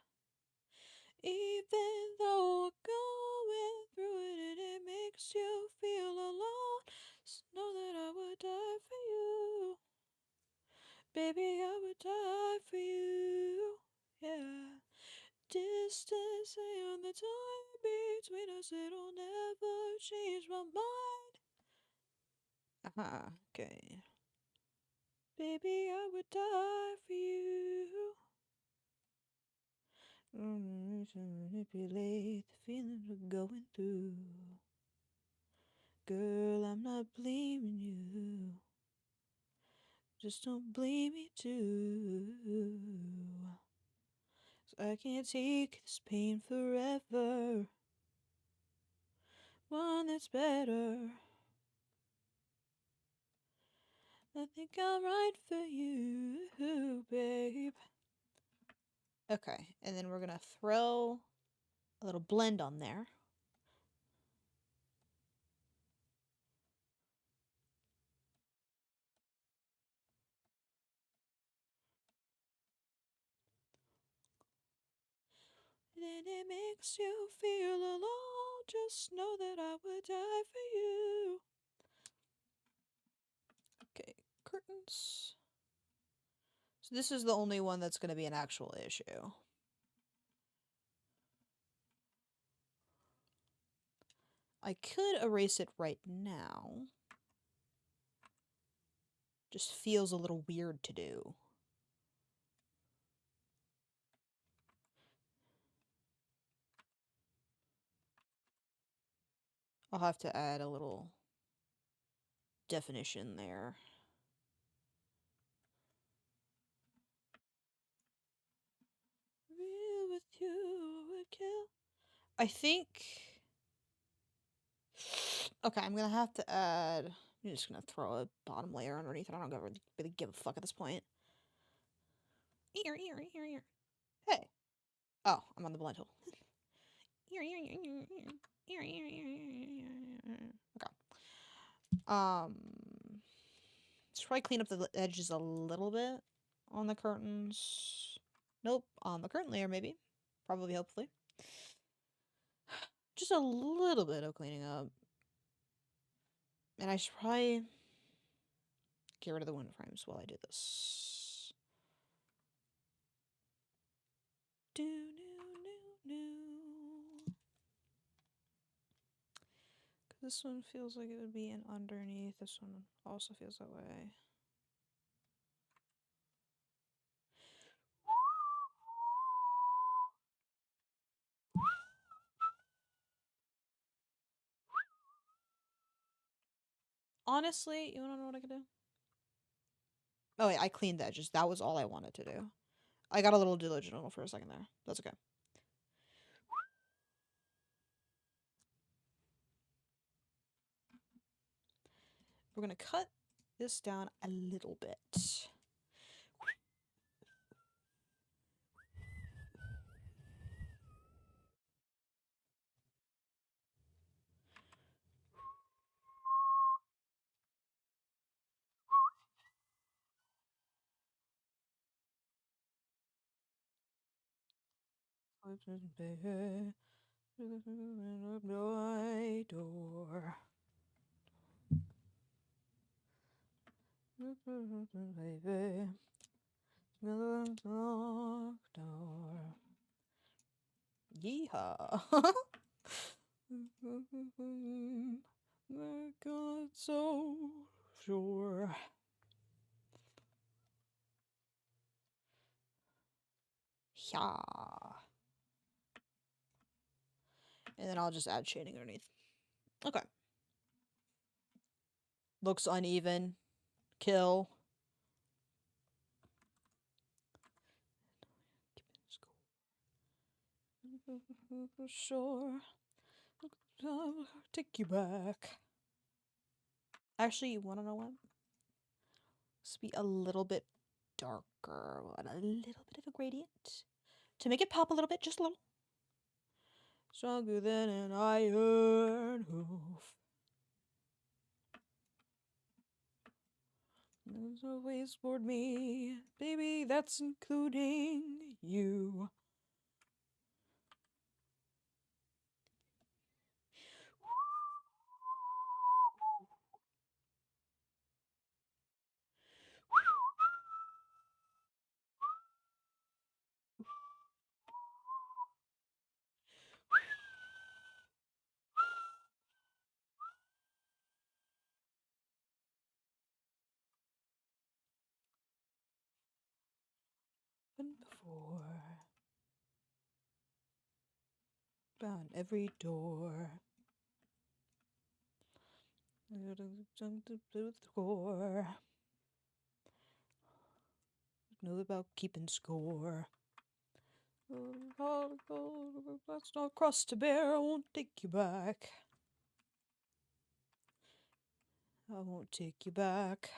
Even though we're going through it and it makes you feel alone, just know that I would die for you. Baby, I would die for you. Yeah. Distance and the time between us, it'll never change my mind. Aha, okay. Baby, I would die for you. To manipulate the feelings we're going through. Girl, I'm not blaming you. Just don't blame me too. 'Cause I can't take this pain forever. One that's better. I think I'm right for you, babe. Okay, and then we're gonna throw a little blend on there. Then it makes you feel alone. Just know that I would die for you. Okay, curtains. So this is the only one that's going to be an actual issue. I could erase it right now. Just feels a little weird to do. I'll have to add a little definition there. Real with you would kill. I think. Okay, I'm gonna have to add. I'm just gonna throw a bottom layer underneath it. I don't really give a fuck at this point. Ear. Hey. Oh, I'm on the blend tool. Okay. Let's try clean up the edges a little bit on the curtains. Nope, on the curtain layer maybe. Probably, hopefully. Just a little bit of cleaning up. And I should probably get rid of the window frames while I do this. This one feels like it would be in underneath. This one also feels that way. Honestly, you wanna know what I could do? Oh wait, I cleaned the edges. That was all I wanted to do. I got a little delusional for a second there. That's okay. We're gonna cut this down a little bit. baby. My door. Baby. Locked door. Yeehaw. I got so sure. Yeah. And then I'll just add shading underneath. Okay. Looks uneven. Kill. Sure. I'll take you back. Actually, you want to know what? Let's be a little bit darker. And a little bit of a gradient. To make it pop a little bit, just a little. Stronger than an iron hoof. There's always bored me. Baby, that's including you. Been before. On every door. Score. Know about keeping score. That's not cross to bear. I won't take you back. I won't take you back.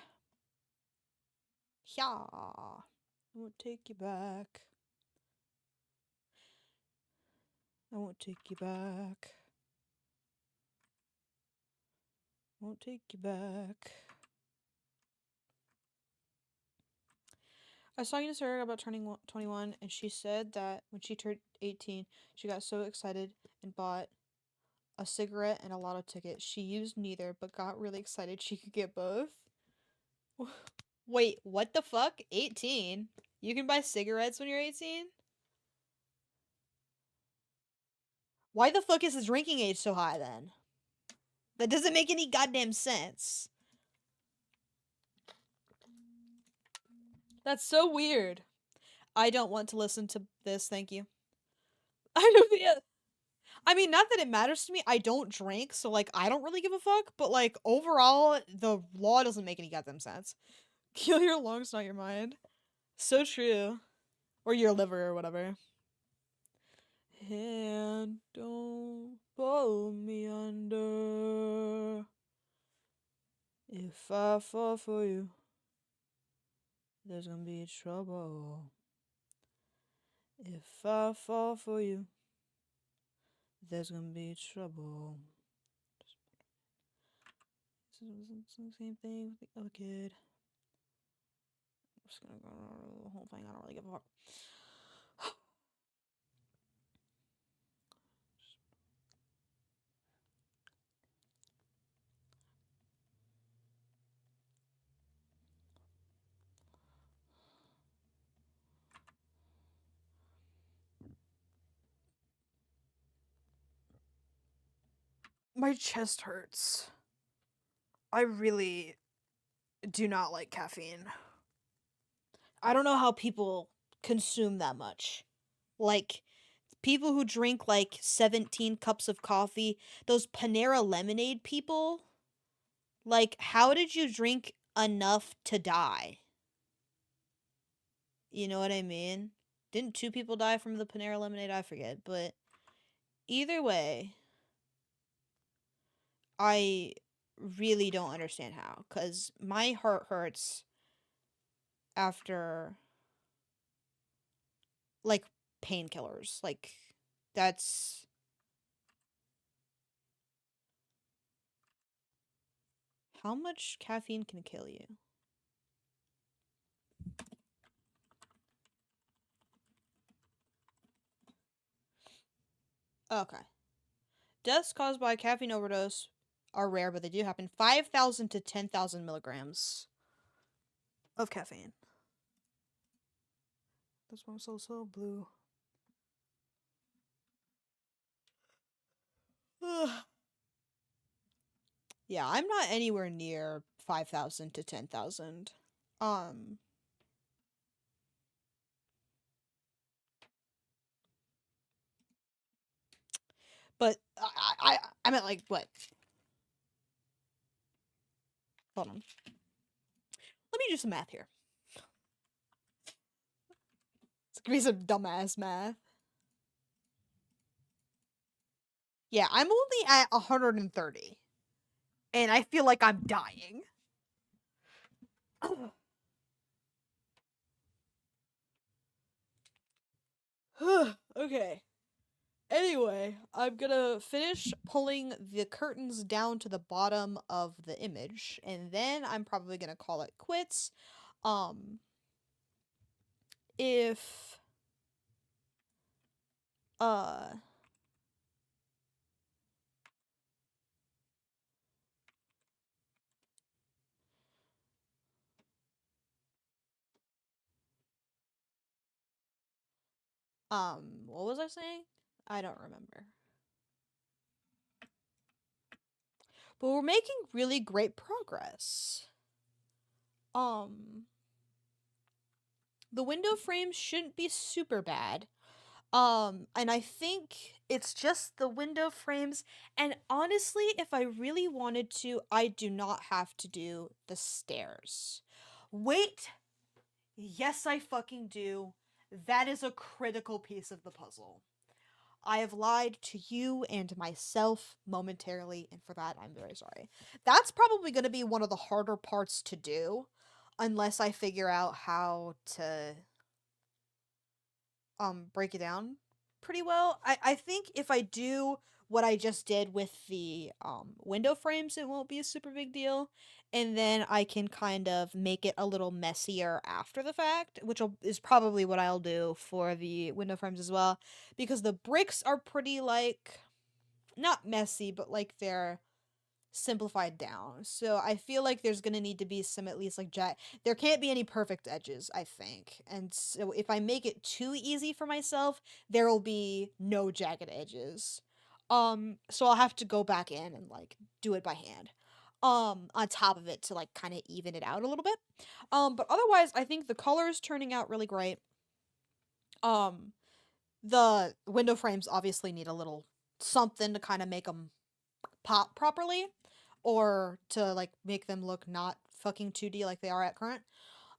Yeah. I won't take you back. I won't take you back. Won't take you back. I was talking to Sarah about turning 21, and she said that when she turned 18, she got so excited and bought a cigarette and a lotto ticket. She used neither, but got really excited she could get both. Wait, what the fuck? 18? You can buy cigarettes when you're 18? Why the fuck is the drinking age so high then? That doesn't make any goddamn sense. That's so weird. I don't want to listen to this, thank you. I don't. I mean, not that it matters to me. I don't drink, so like I don't really give a fuck. But like overall, the law doesn't make any goddamn sense. Kill your lungs, not your mind. So true. Or your liver or whatever. And don't pull me under. If I fall for you, there's gonna be trouble. If I fall for you, there's gonna be trouble. Same thing with the other kid. I'm just gonna go over the whole thing. I don't really give a fuck. My chest hurts. I really do not like caffeine. I don't know how people consume that much. Like, people who drink like 17 cups of coffee, those Panera lemonade people, like, how did you drink enough to die? You know what I mean? Didn't two people die from the Panera lemonade? I forget, but either way, I really don't understand how, because my heart hurts after, like, painkillers. Like, that's. How much caffeine can kill you? Okay. Deaths caused by caffeine overdose are rare, but they do happen. 5,000 to 10,000 milligrams of caffeine. This one's so blue. Ugh. Yeah, I'm not anywhere near 5,000 to 10,000. Um, but I'm at like what? Hold on. Let me do some math here. It's gonna be some dumbass math. Yeah, I'm only at 130. And I feel like I'm dying. Okay. Anyway, I'm gonna finish pulling the curtains down to the bottom of the image, and then I'm probably gonna call it quits. Um, if, uh, what was I saying? I don't remember. But we're making really great progress. Um, the window frames shouldn't be super bad. And I think it's just the window frames. And honestly, if I really wanted to, I do not have to do the stairs. Wait. Yes, I fucking do. That is a critical piece of the puzzle. I have lied to you and myself momentarily, and for that, I'm very sorry. That's probably going to be one of the harder parts to do, unless I figure out how to break it down pretty well. I think if I do what I just did with the window frames, it won't be a super big deal. And then I can kind of make it a little messier after the fact, which is probably what I'll do for the window frames as well. Because the bricks are pretty, like, not messy, but like they're simplified down. So I feel like there's gonna need to be some at least like there can't be any perfect edges, I think. And so if I make it too easy for myself, there will be no jagged edges. So I'll have to go back in and like do it by hand. On top of it to like kind of even it out a little bit. But otherwise I think the color is turning out really great. Um the window frames obviously need a little something to kind of make them pop properly or to like make them look not fucking 2D like they are at current.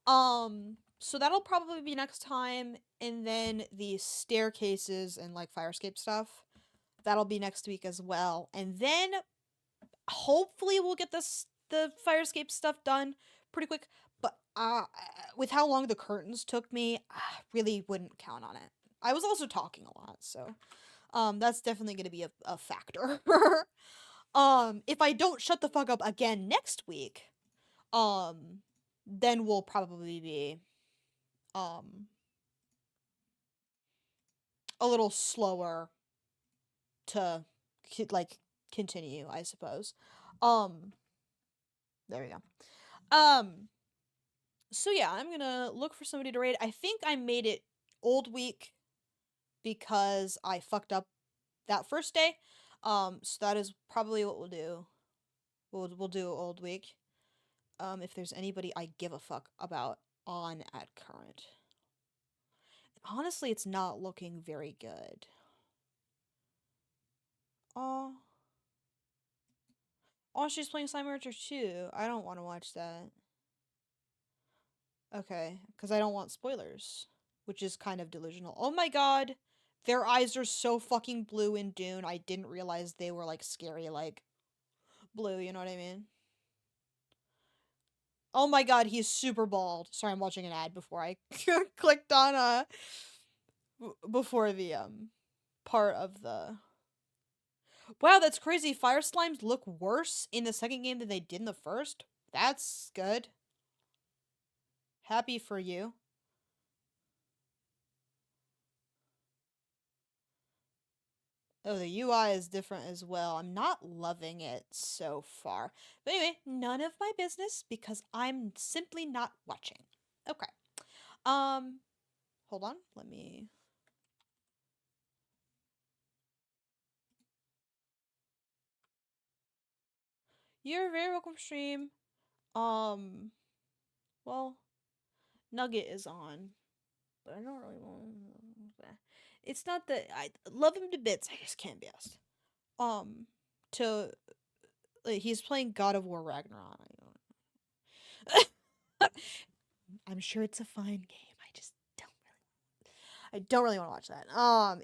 So that'll probably be next time, and then the staircases and like fire escape stuff, that'll be next week as well. And then hopefully we'll get the fire escape stuff done pretty quick, but with how long the curtains took me, I really wouldn't count on it. I was also talking a lot, so that's definitely going to be a factor. If I don't shut the fuck up again next week, um, then we'll probably be, um, a little slower to, like, continue, I suppose. Um, there we go. So yeah, I'm gonna look for somebody to raid. I think I made it old week because I fucked up that first day. So that is probably what we'll do. We'll do old week. If there's anybody I give a fuck about on at current. Honestly, it's not looking very good. Oh. Oh, she's playing Slime Rancher 2. I don't want to watch that. Okay, because I don't want spoilers, which is kind of delusional. Oh my god, their eyes are so fucking blue in Dune. I didn't realize they were like scary, like blue, you know what I mean? Oh my god, he's super bald. Sorry, I'm watching an ad before I clicked on before the part of the. Wow, that's crazy. Fire slimes look worse in the second game than they did in the first. That's good. Happy for you. Oh, the UI is different as well. I'm not loving it so far. But anyway, none of my business because I'm simply not watching. Okay. Um, hold on. Let me. You're very welcome, stream. Um, well, Nugget is on, but I don't really want. It's not that I love him to bits. I just can't be asked. To like, he's playing God of War Ragnarok. I'm sure it's a fine game. I don't really want to watch that.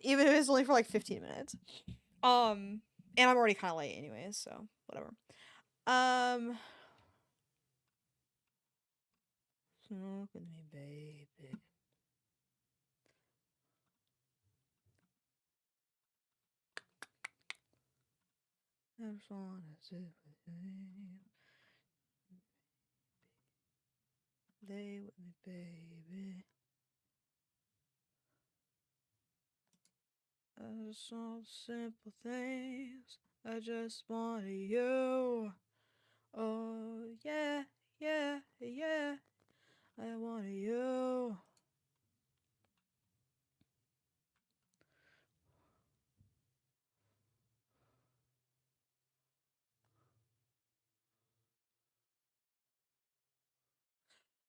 Even if it's only for like 15 minutes. And I'm already kind of late anyways, so whatever. Um, Smoke with me, baby. I just wanna sit with you. Lay with me, baby. I just want simple things. I just want you. Oh, yeah, yeah, yeah. I want you.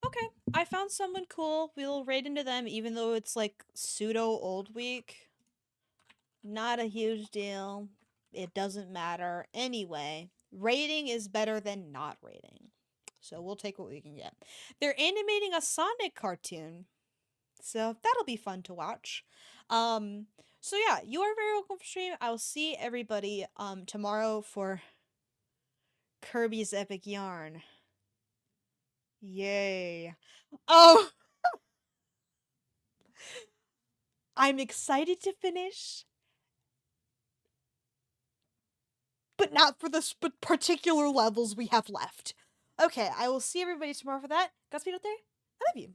Okay, I found someone cool. We'll raid into them even though it's like pseudo old week. Not a huge deal. It doesn't matter. Anyway, rating is better than not rating. So we'll take what we can get. They're animating a Sonic cartoon. So that'll be fun to watch. Um so yeah, you are very welcome for stream. I will see everybody tomorrow for Kirby's Epic Yarn. Yay. Oh, I'm excited to finish, but not for the particular levels we have left. Okay, I will see everybody tomorrow for that. Godspeed out there. I love you.